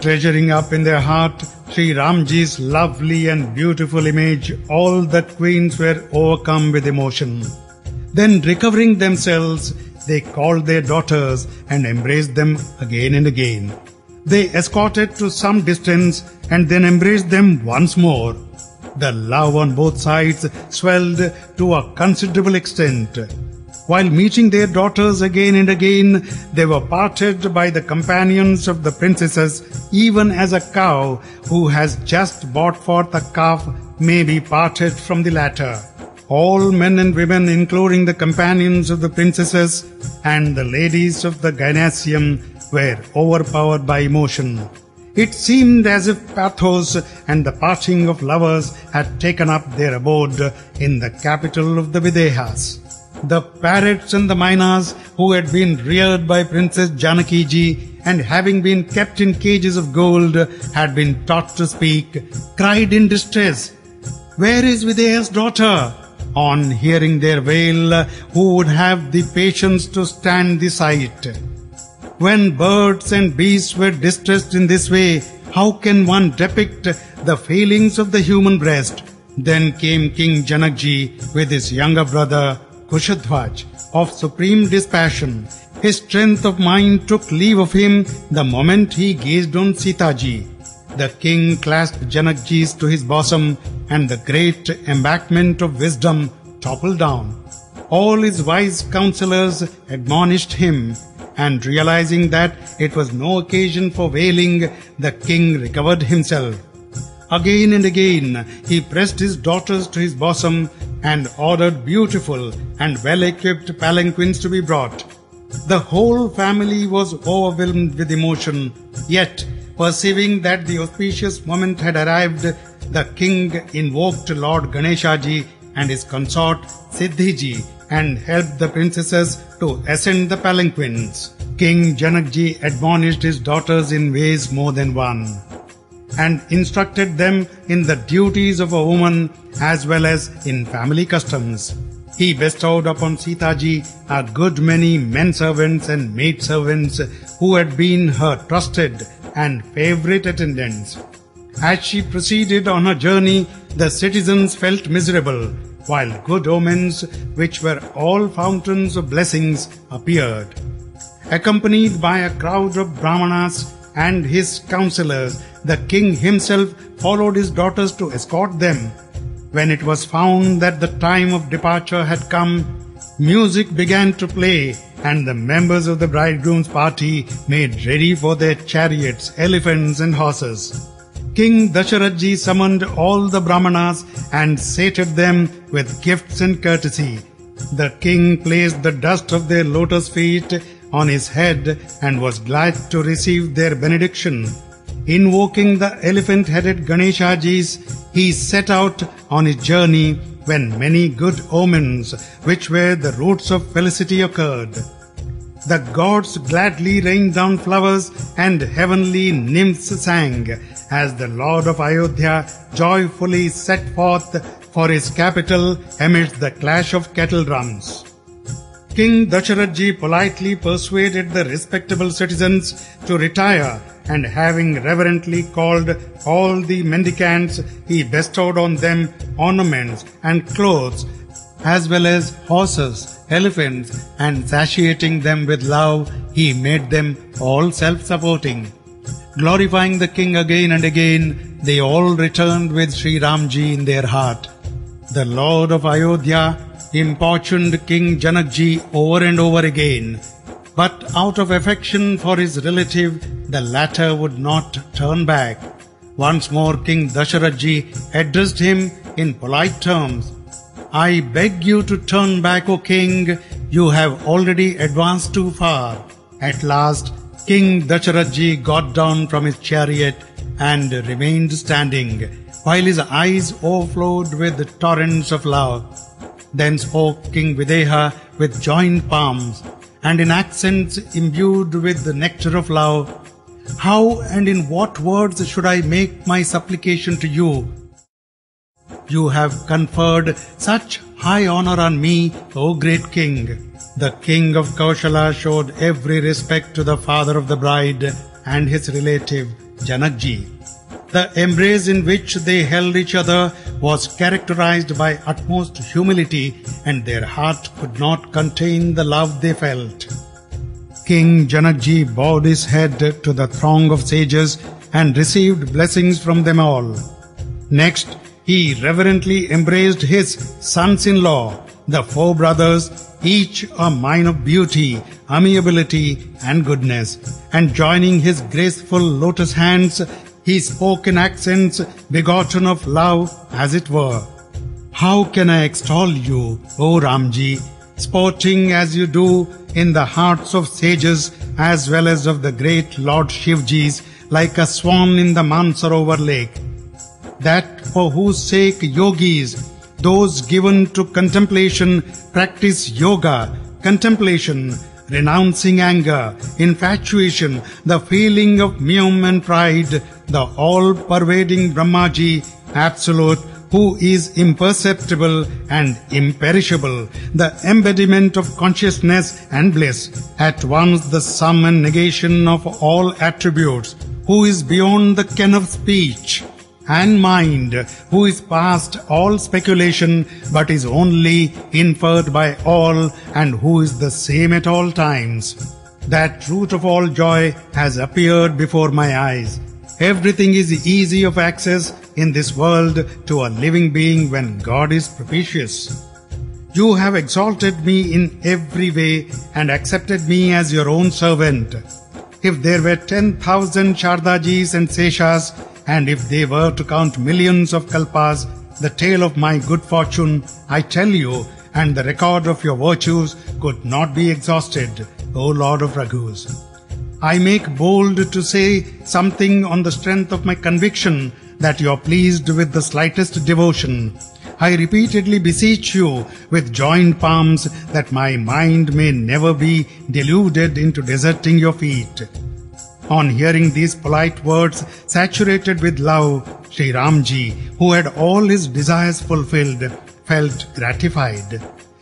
Treasuring up in their heart Shri Ramji's lovely and beautiful image, all the queens were overcome with emotion. Then recovering themselves, they called their daughters and embraced them again and again. They escorted to some distance and then embraced them once more. The love on both sides swelled to a considerable extent. While meeting their daughters again and again, they were parted by the companions of the princesses, even as a cow who has just brought forth a calf may be parted from the latter. All men and women, including the companions of the princesses and the ladies of the gymnasium, were overpowered by emotion. It seemed as if pathos and the parting of lovers had taken up their abode in the capital of the Videhas. The parrots and the mynas, who had been reared by Princess Janaki-ji and having been kept in cages of gold, had been taught to speak, cried in distress, "Where is Videha's daughter?" On hearing their wail, who would have the patience to stand the sight? When birds and beasts were distressed in this way, how can one depict the feelings of the human breast? Then came King Janak-ji with his younger brother Kushadhwaj of supreme dispassion. His strength of mind took leave of him the moment he gazed on Seeta-ji. The king clasped Janak-ji to his bosom, and the great embankment of wisdom toppled down. All his wise counselors admonished him, and realizing that it was no occasion for wailing, the king recovered himself. Again and again he pressed his daughters to his bosom and ordered beautiful and well-equipped palanquins to be brought. The whole family was overwhelmed with emotion, yet perceiving that the auspicious moment had arrived, the king invoked Lord Ganesha-ji and his consort Siddhi-ji and helped the princesses to ascend the palanquins. King Janak-ji admonished his daughters in ways more than one, and instructed them in the duties of a woman as well as in family customs. He bestowed upon Seeta-ji a good many men-servants and maid-servants who had been her trusted and favorite attendants. As she proceeded on her journey, the citizens felt miserable, while good omens, which were all fountains of blessings, appeared. Accompanied by a crowd of Brahmanas and his counselors, the king himself followed his daughters to escort them. When it was found that the time of departure had come, music began to play, and the members of the bridegroom's party made ready for their chariots, elephants and horses. King Dasharatha-ji summoned all the Brahmanas and sated them with gifts and courtesy. The king placed the dust of their lotus feet on his head and was glad to receive their benediction. Invoking the elephant-headed Ganesha-jis, he set out on his journey when many good omens, which were the roots of felicity, occurred. The gods gladly rained down flowers and heavenly nymphs sang as the Lord of Ayodhya joyfully set forth for his capital amidst the clash of kettle drums. King Dasharatha politely persuaded the respectable citizens to retire, and having reverently called all the mendicants, he bestowed on them ornaments and clothes, as well as horses, elephants, and satiating them with love, he made them all self-supporting. Glorifying the king again and again, they all returned with Shri Ramji in their heart. The Lord of Ayodhya importuned King Janakji over and over again, but out of affection for his relative, the latter would not turn back. Once more King Dasharatha addressed him in polite terms. I beg you to turn back, O king. You have already advanced too far. At last, King Dasharatha got down from his chariot and remained standing, while his eyes overflowed with torrents of love. Then spoke King Videha with joined palms, and in accents imbued with the nectar of love, how and in what words should I make my supplication to you? You have conferred such high honor on me, O great king. The king of Kaushala showed every respect to the father of the bride and his relative, Janakji. The embrace in which they held each other was characterized by utmost humility, and their heart could not contain the love they felt. King Janakji bowed his head to the throng of sages and received blessings from them all. Next, he reverently embraced his sons-in-law, the four brothers, each a mine of beauty, amiability, and goodness, and joining his graceful lotus hands, he spoke in accents begotten of love, as it were. How can I extol you, O Ramji, sporting as you do in the hearts of sages as well as of the great Lord Shivjis, like a swan in the Mansarovar lake, that for whose sake yogis, those given to contemplation, practice yoga, contemplation, renouncing anger, infatuation, the feeling of meum and pride, the all-pervading Brahmaji, absolute, who is imperceptible and imperishable, the embodiment of consciousness and bliss, at once the sum and negation of all attributes, who is beyond the ken of speech and mind, who is past all speculation but is only inferred by all, and who is the same at all times. That root of all joy has appeared before my eyes. Everything is easy of access in this world to a living being when God is propitious. You have exalted me in every way and accepted me as your own servant. If there were 10,000 Shardajis and Seshas, and if they were to count millions of kalpas, the tale of my good fortune, I tell you, and the record of your virtues could not be exhausted, O Lord of Raghus. I make bold to say something on the strength of my conviction that you are pleased with the slightest devotion. I repeatedly beseech you with joined palms that my mind may never be deluded into deserting your feet. On hearing these polite words saturated with love, Shri Ramji, who had all his desires fulfilled, felt gratified.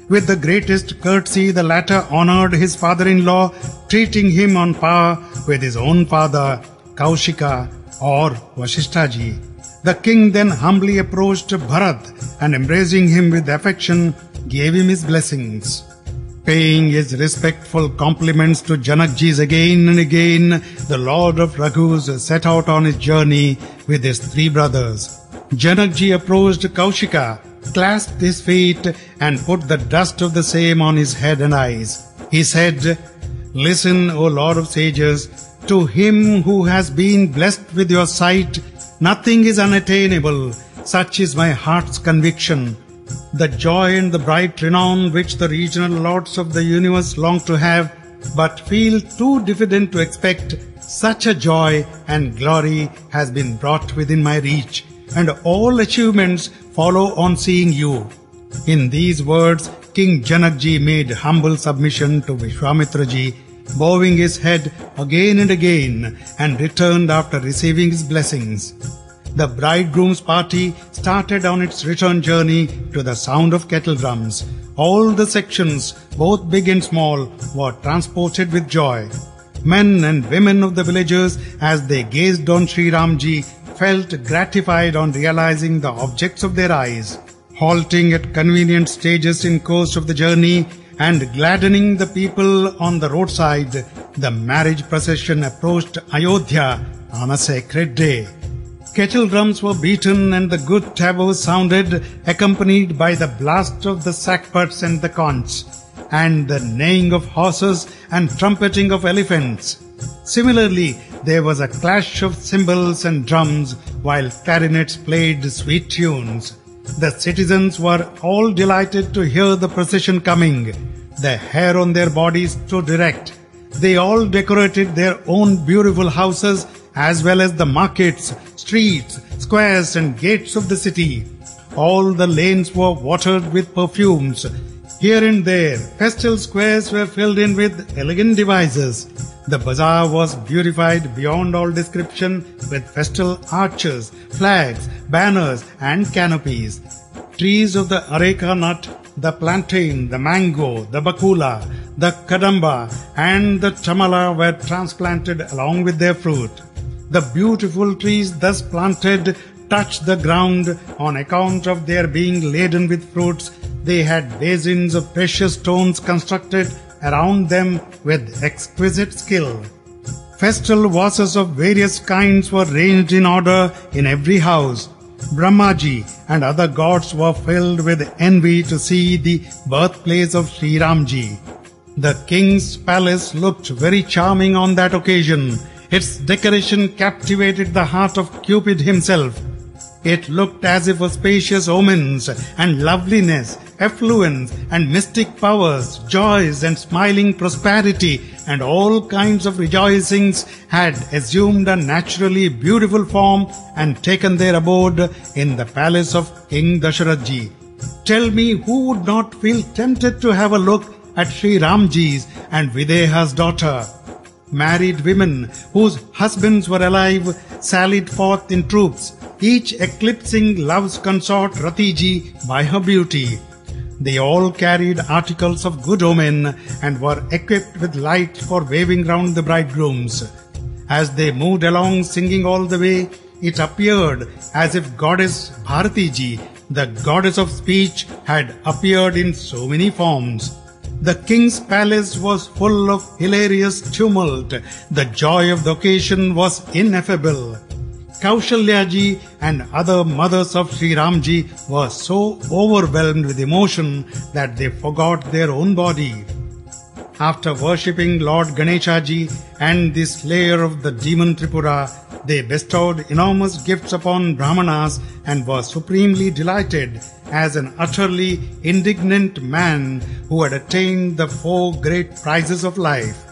With the greatest courtesy, the latter honored his father-in-law, treating him on par with his own father, Kaushika or Vasishtaji. The king then humbly approached Bharat and, embracing him with affection, gave him his blessings. Paying his respectful compliments to Janakji's again and again, the Lord of Raghus set out on his journey with his three brothers. Janakji approached Kaushika, clasped his feet, and put the dust of the same on his head and eyes. He said, Listen, O Lord of sages, to him who has been blessed with your sight, nothing is unattainable. Such is my heart's conviction. The joy and the bright renown which the regional lords of the universe long to have, but feel too diffident to expect, such a joy and glory has been brought within my reach, and all achievements follow on seeing you. In these words, King Janakji made humble submission to Vishwamitraji bowing his head again and again, and returned after receiving his blessings. The bridegroom's party started on its return journey to the sound of kettle drums. All the sections, both big and small, were transported with joy. Men and women of the villagers, as they gazed on Shri Ramji, felt gratified on realizing the objects of their eyes. Halting at convenient stages in course of the journey and gladdening the people on the roadside, the marriage procession approached Ayodhya on a sacred day. Kettle drums were beaten and the good tableau sounded, accompanied by the blast of the sackbuts and the conchs, and the neighing of horses and trumpeting of elephants. Similarly, there was a clash of cymbals and drums, while clarinets played sweet tunes. The citizens were all delighted to hear the procession coming. The hair on their bodies stood erect. They all decorated their own beautiful houses, as well as the markets, streets, squares and gates of the city. All the lanes were watered with perfumes. Here and there, festal squares were filled in with elegant devices. The bazaar was beautified beyond all description with festal arches, flags, banners and canopies. Trees of the areca nut, the plantain, the mango, the bakula, the kadamba and the tamala were transplanted along with their fruit. The beautiful trees thus planted touched the ground on account of their being laden with fruits. They had basins of precious stones constructed around them with exquisite skill. Festal vases of various kinds were ranged in order in every house. Brahmaji and other gods were filled with envy to see the birthplace of Shri Ramji. The king's palace looked very charming on that occasion. Its decoration captivated the heart of Cupid himself. It looked as if spacious omens and loveliness, affluence and mystic powers, joys and smiling prosperity and all kinds of rejoicings had assumed a naturally beautiful form and taken their abode in the palace of King Dasharathji. Tell me who would not feel tempted to have a look at Shri Ramji's and Videha's daughter. Married women whose husbands were alive sallied forth in troops, each eclipsing love's consort Ratiji by her beauty. They all carried articles of good omen and were equipped with lights for waving round the bridegrooms. As they moved along singing all the way, it appeared as if goddess Bharatiji, the goddess of speech, had appeared in so many forms. The king's palace was full of hilarious tumult. The joy of the occasion was ineffable. Kaushalyaji and other mothers of Shri Ramji were so overwhelmed with emotion that they forgot their own body. After worshipping Lord Ganeshaji and the slayer of the demon Tripura, they bestowed enormous gifts upon Brahmanas and were supremely delighted as an utterly indignant man who had attained the 4 great prizes of life.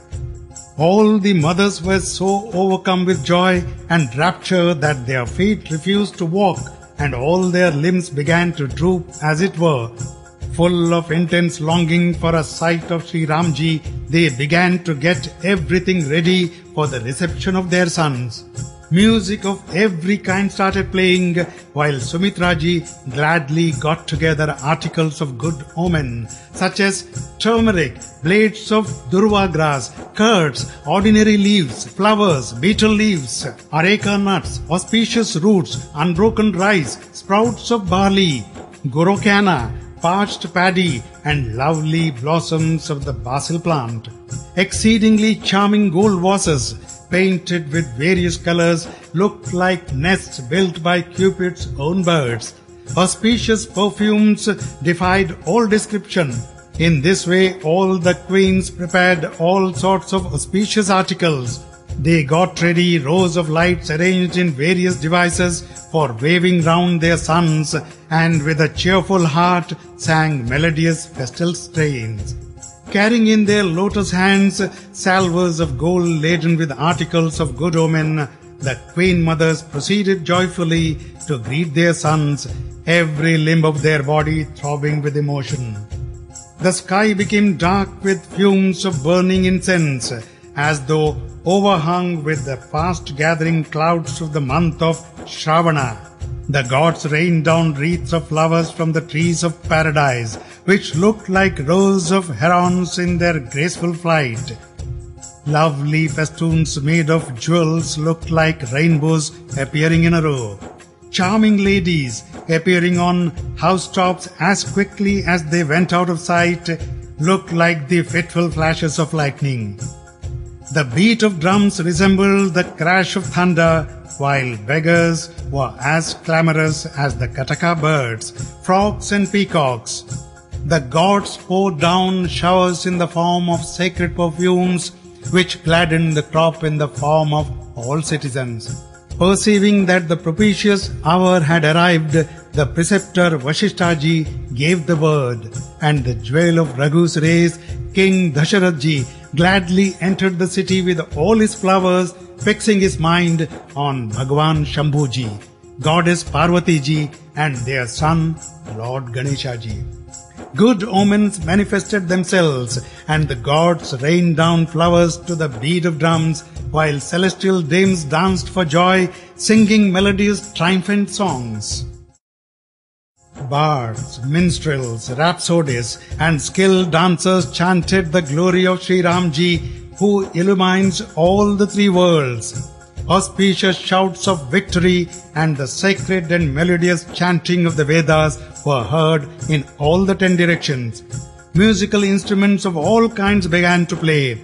All the mothers were so overcome with joy and rapture that their feet refused to walk and all their limbs began to droop as it were. Full of intense longing for a sight of Shri Ramji, they began to get everything ready for the reception of their sons. Music of every kind started playing, while Sumitraji gladly got together articles of good omen, such as turmeric, blades of durva grass, curds, ordinary leaves, flowers, betel leaves, areca nuts, auspicious roots, unbroken rice, sprouts of barley, gorokana, parched paddy, and lovely blossoms of the basil plant. Exceedingly charming gold vases, painted with various colors, looked like nests built by Cupid's own birds. Auspicious perfumes defied all description. In this way, all the queens prepared all sorts of auspicious articles. They got ready rows of lights arranged in various devices for waving round their sons, and with a cheerful heart sang melodious festal strains. Carrying in their lotus hands salvers of gold laden with articles of good omen, the queen mothers proceeded joyfully to greet their sons, every limb of their body throbbing with emotion. The sky became dark with fumes of burning incense, as though overhung with the fast gathering clouds of the month of Shravana. The gods rained down wreaths of flowers from the trees of paradise, which looked like rows of herons in their graceful flight. Lovely festoons made of jewels looked like rainbows appearing in a row. Charming ladies appearing on housetops as quickly as they went out of sight looked like the fitful flashes of lightning. The beat of drums resembled the crash of thunder, while beggars were as clamorous as the Kataka birds, frogs and peacocks. The gods poured down showers in the form of sacred perfumes, which gladdened the crop in the form of all citizens. Perceiving that the propitious hour had arrived, the preceptor Vashishtaji gave the word, and the jewel of Raghu's race, King Dasharathji, gladly entered the city with all his flowers, fixing his mind on Bhagwan Shambhuji, Goddess Parvatiji, and their son, Lord Ganeshaji. Good omens manifested themselves, and the gods rained down flowers to the beat of drums, while celestial dames danced for joy, singing melodious triumphant songs. Bards, minstrels, rhapsodists, and skilled dancers chanted the glory of Shri Ramji, who illumines all the three worlds. Auspicious shouts of victory and the sacred and melodious chanting of the Vedas were heard in all the 10 directions. Musical instruments of all kinds began to play.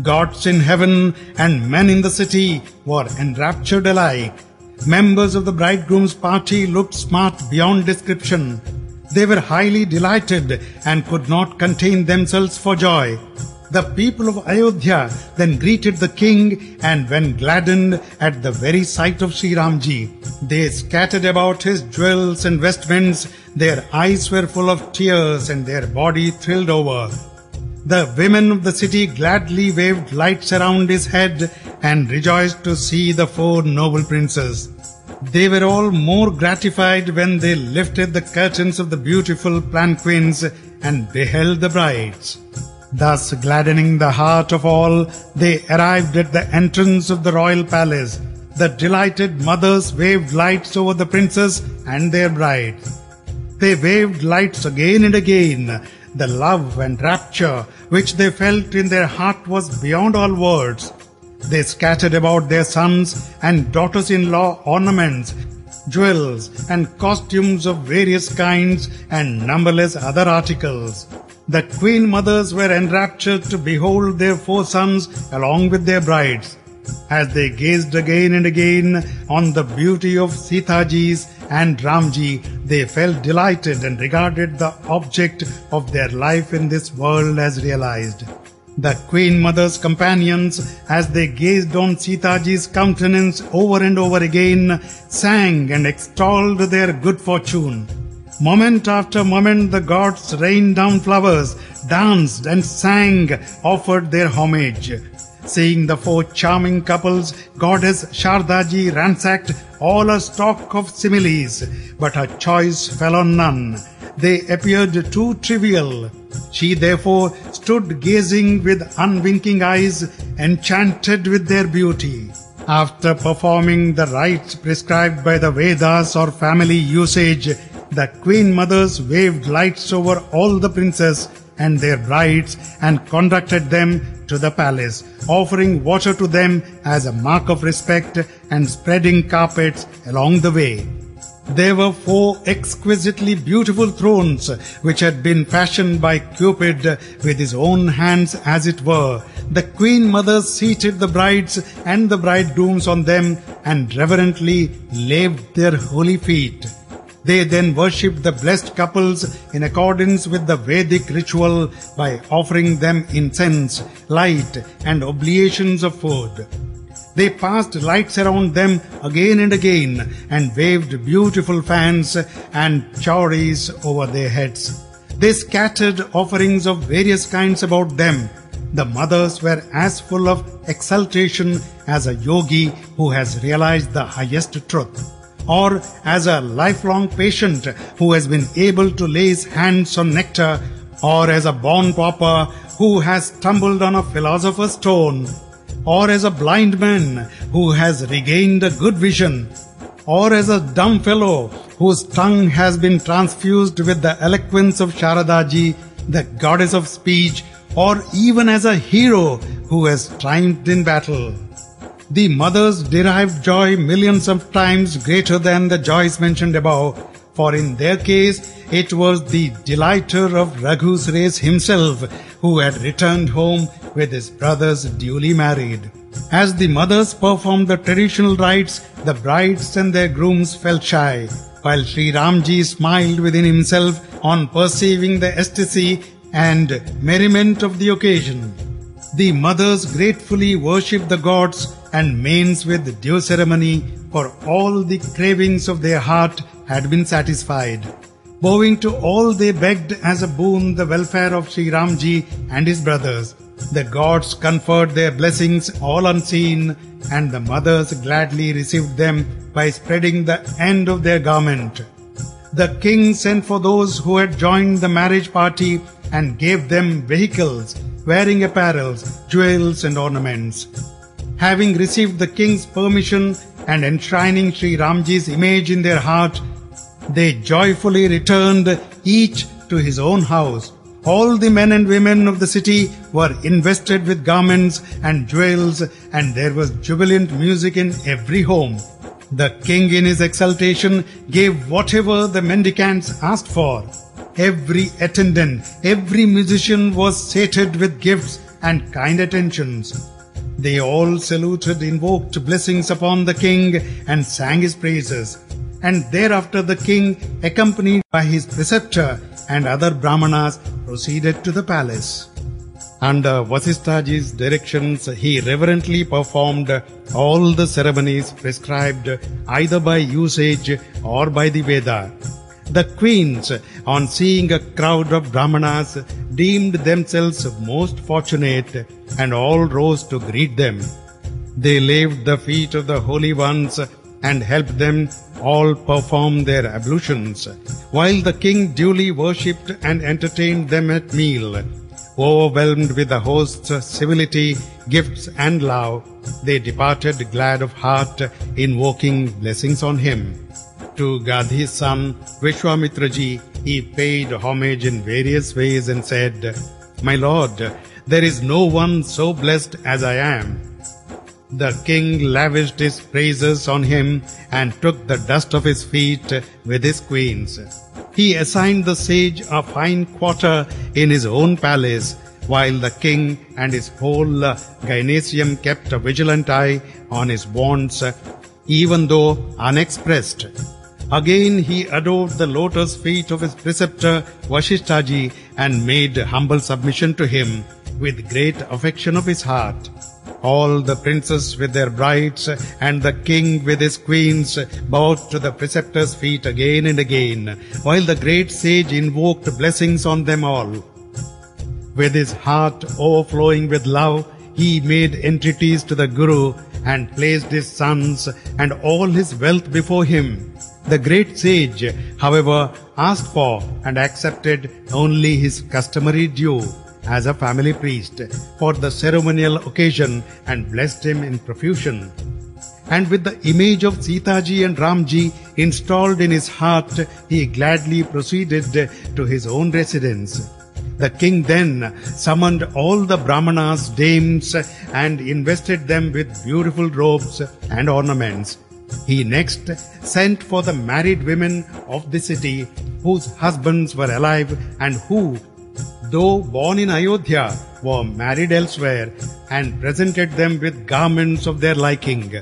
Gods in heaven and men in the city were enraptured alike. Members of the bridegroom's party looked smart beyond description. They were highly delighted and could not contain themselves for joy. The people of Ayodhya then greeted the king, and when gladdened at the very sight of Sri Ramji, they scattered about his jewels and vestments. Their eyes were full of tears and their body thrilled over. The women of the city gladly waved lights around his head and rejoiced to see the 4 noble princes. They were all more gratified when they lifted the curtains of the beautiful palanquins and beheld the brides. Thus gladdening the heart of all, they arrived at the entrance of the royal palace. The delighted mothers waved lights over the princes and their brides. They waved lights again and again. The love and rapture which they felt in their heart was beyond all words. They scattered about their sons and daughters-in-law ornaments, jewels and costumes of various kinds, and numberless other articles. The queen mothers were enraptured to behold their 4 sons along with their brides. As they gazed again and again on the beauty of Seetaji's and Ramji, they felt delighted and regarded the object of their life in this world as realized. The queen mother's companions, as they gazed on Seetaji's countenance over and over again, sang and extolled their good fortune. Moment after moment the gods rained down flowers, danced and sang, offered their homage. Seeing the 4 charming couples, Goddess Shardaji ransacked all her stock of similes, but her choice fell on none. They appeared too trivial. She therefore stood gazing with unwinking eyes, enchanted with their beauty. After performing the rites prescribed by the Vedas or family usage, the queen mothers waved lights over all the princes and their brides and conducted them to the palace, offering water to them as a mark of respect and spreading carpets along the way. There were 4 exquisitely beautiful thrones which had been fashioned by Cupid with his own hands as it were. The queen mothers seated the brides and the bridegrooms on them and reverently laved their holy feet. They then worshipped the blessed couples in accordance with the Vedic ritual by offering them incense, light and oblations of food. They passed lights around them again and again and waved beautiful fans and chauris over their heads. They scattered offerings of various kinds about them. The mothers were as full of exultation as a yogi who has realized the highest truth, or as a lifelong patient who has been able to lay his hands on nectar, or as a born pauper who has stumbled on a philosopher's stone, or as a blind man who has regained a good vision, or as a dumb fellow whose tongue has been transfused with the eloquence of Sharadaji, the goddess of speech, or even as a hero who has triumphed in battle. The mothers derived joy millions of times greater than the joys mentioned above, for in their case it was the delighter of Raghu's race himself who had returned home with his brothers duly married. As the mothers performed the traditional rites, the brides and their grooms felt shy, while Shri Ramji smiled within himself on perceiving the ecstasy and merriment of the occasion. The mothers gratefully worshipped the gods and mains with due ceremony, for all the cravings of their heart had been satisfied. Bowing to all, they begged as a boon the welfare of Shri Ramji and his brothers. The gods conferred their blessings all unseen, and the mothers gladly received them by spreading the end of their garment. The king sent for those who had joined the marriage party and gave them vehicles, wearing apparels, jewels and ornaments. Having received the king's permission and enshrining Shri Ramji's image in their heart, they joyfully returned each to his own house. All the men and women of the city were invested with garments and jewels, and there was jubilant music in every home. The king in his exultation gave whatever the mendicants asked for. Every attendant, every musician was sated with gifts and kind attentions. They all saluted, invoked blessings upon the king and sang his praises. And thereafter the king, accompanied by his preceptor and other brahmanas, proceeded to the palace. Under Vasisthaji's directions, he reverently performed all the ceremonies prescribed either by usage or by the Veda. The queens, on seeing a crowd of brahmanas, deemed themselves most fortunate, and all rose to greet them. They laved the feet of the holy ones and helped them all perform their ablutions, while the king duly worshipped and entertained them at meal. Overwhelmed with the host's civility, gifts and love, they departed glad of heart, invoking blessings on him. To Gadhi's son, Vishwamitraji, he paid homage in various ways and said, "My lord, there is no one so blessed as I am." The king lavished his praises on him and took the dust of his feet with his queens. He assigned the sage a fine quarter in his own palace, while the king and his whole gynecium kept a vigilant eye on his wants, even though unexpressed. Again he adored the lotus feet of his preceptor Vasisthaji and made humble submission to him with great affection of his heart. All the princes with their brides and the king with his queens bowed to the preceptor's feet again and again, while the great sage invoked blessings on them all. With his heart overflowing with love, he made entreaties to the Guru and placed his sons and all his wealth before him. The great sage, however, asked for and accepted only his customary due as a family priest for the ceremonial occasion and blessed him in profusion. And with the image of Seeta ji and Ramji installed in his heart, he gladly proceeded to his own residence. The king then summoned all the brahmanas, dames, and invested them with beautiful robes and ornaments. He next sent for the married women of the city whose husbands were alive and who, though born in Ayodhya, were married elsewhere, and presented them with garments of their liking.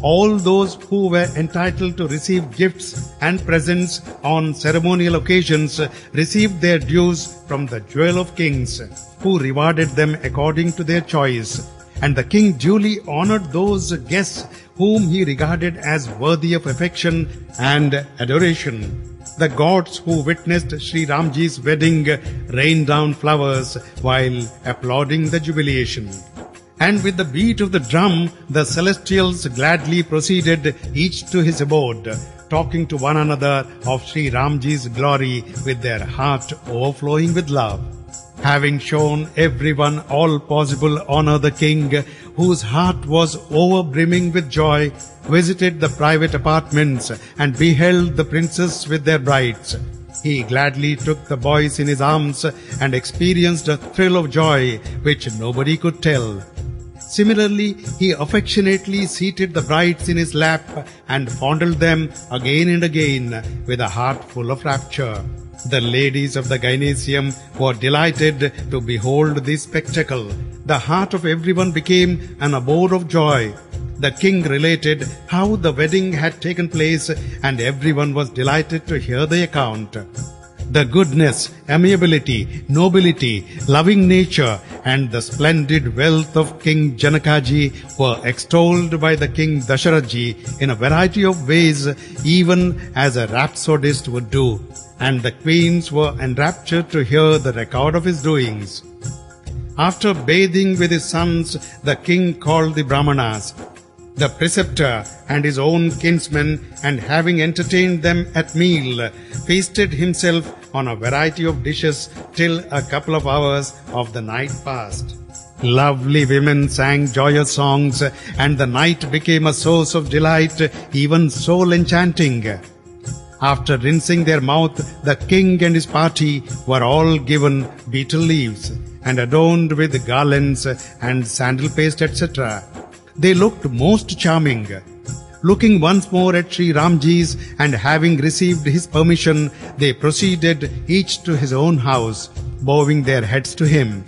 All those who were entitled to receive gifts and presents on ceremonial occasions received their dues from the Jewel of Kings, who rewarded them according to their choice. And the king duly honored those guests whom he regarded as worthy of affection and adoration. The gods who witnessed Shri Ramji's wedding rained down flowers while applauding the jubilation. And with the beat of the drum, the celestials gladly proceeded each to his abode, talking to one another of Shri Ramji's glory with their heart overflowing with love. Having shown everyone all possible honor, the king, whose heart was overbrimming with joy, visited the private apartments and beheld the princes with their brides. He gladly took the boys in his arms and experienced a thrill of joy which nobody could tell. Similarly, he affectionately seated the brides in his lap and fondled them again and again with a heart full of rapture. The ladies of the gymnasium were delighted to behold this spectacle. The heart of everyone became an abode of joy. The king related how the wedding had taken place, and everyone was delighted to hear the account. The goodness, amiability, nobility, loving nature, and the splendid wealth of King Janakaji were extolled by the King Dasharathji in a variety of ways, even as a rhapsodist would do, and the queens were enraptured to hear the record of his doings. After bathing with his sons, the king called the Brahmanas, the preceptor and his own kinsmen, and having entertained them at meal, feasted himself on a variety of dishes till a couple of hours of the night passed. Lovely women sang joyous songs, and the night became a source of delight, even soul enchanting. After rinsing their mouth, the king and his party were all given betel leaves and adorned with garlands and sandal paste, etc. They looked most charming. Looking once more at Shri Ramji's and having received his permission, they proceeded each to his own house, bowing their heads to him.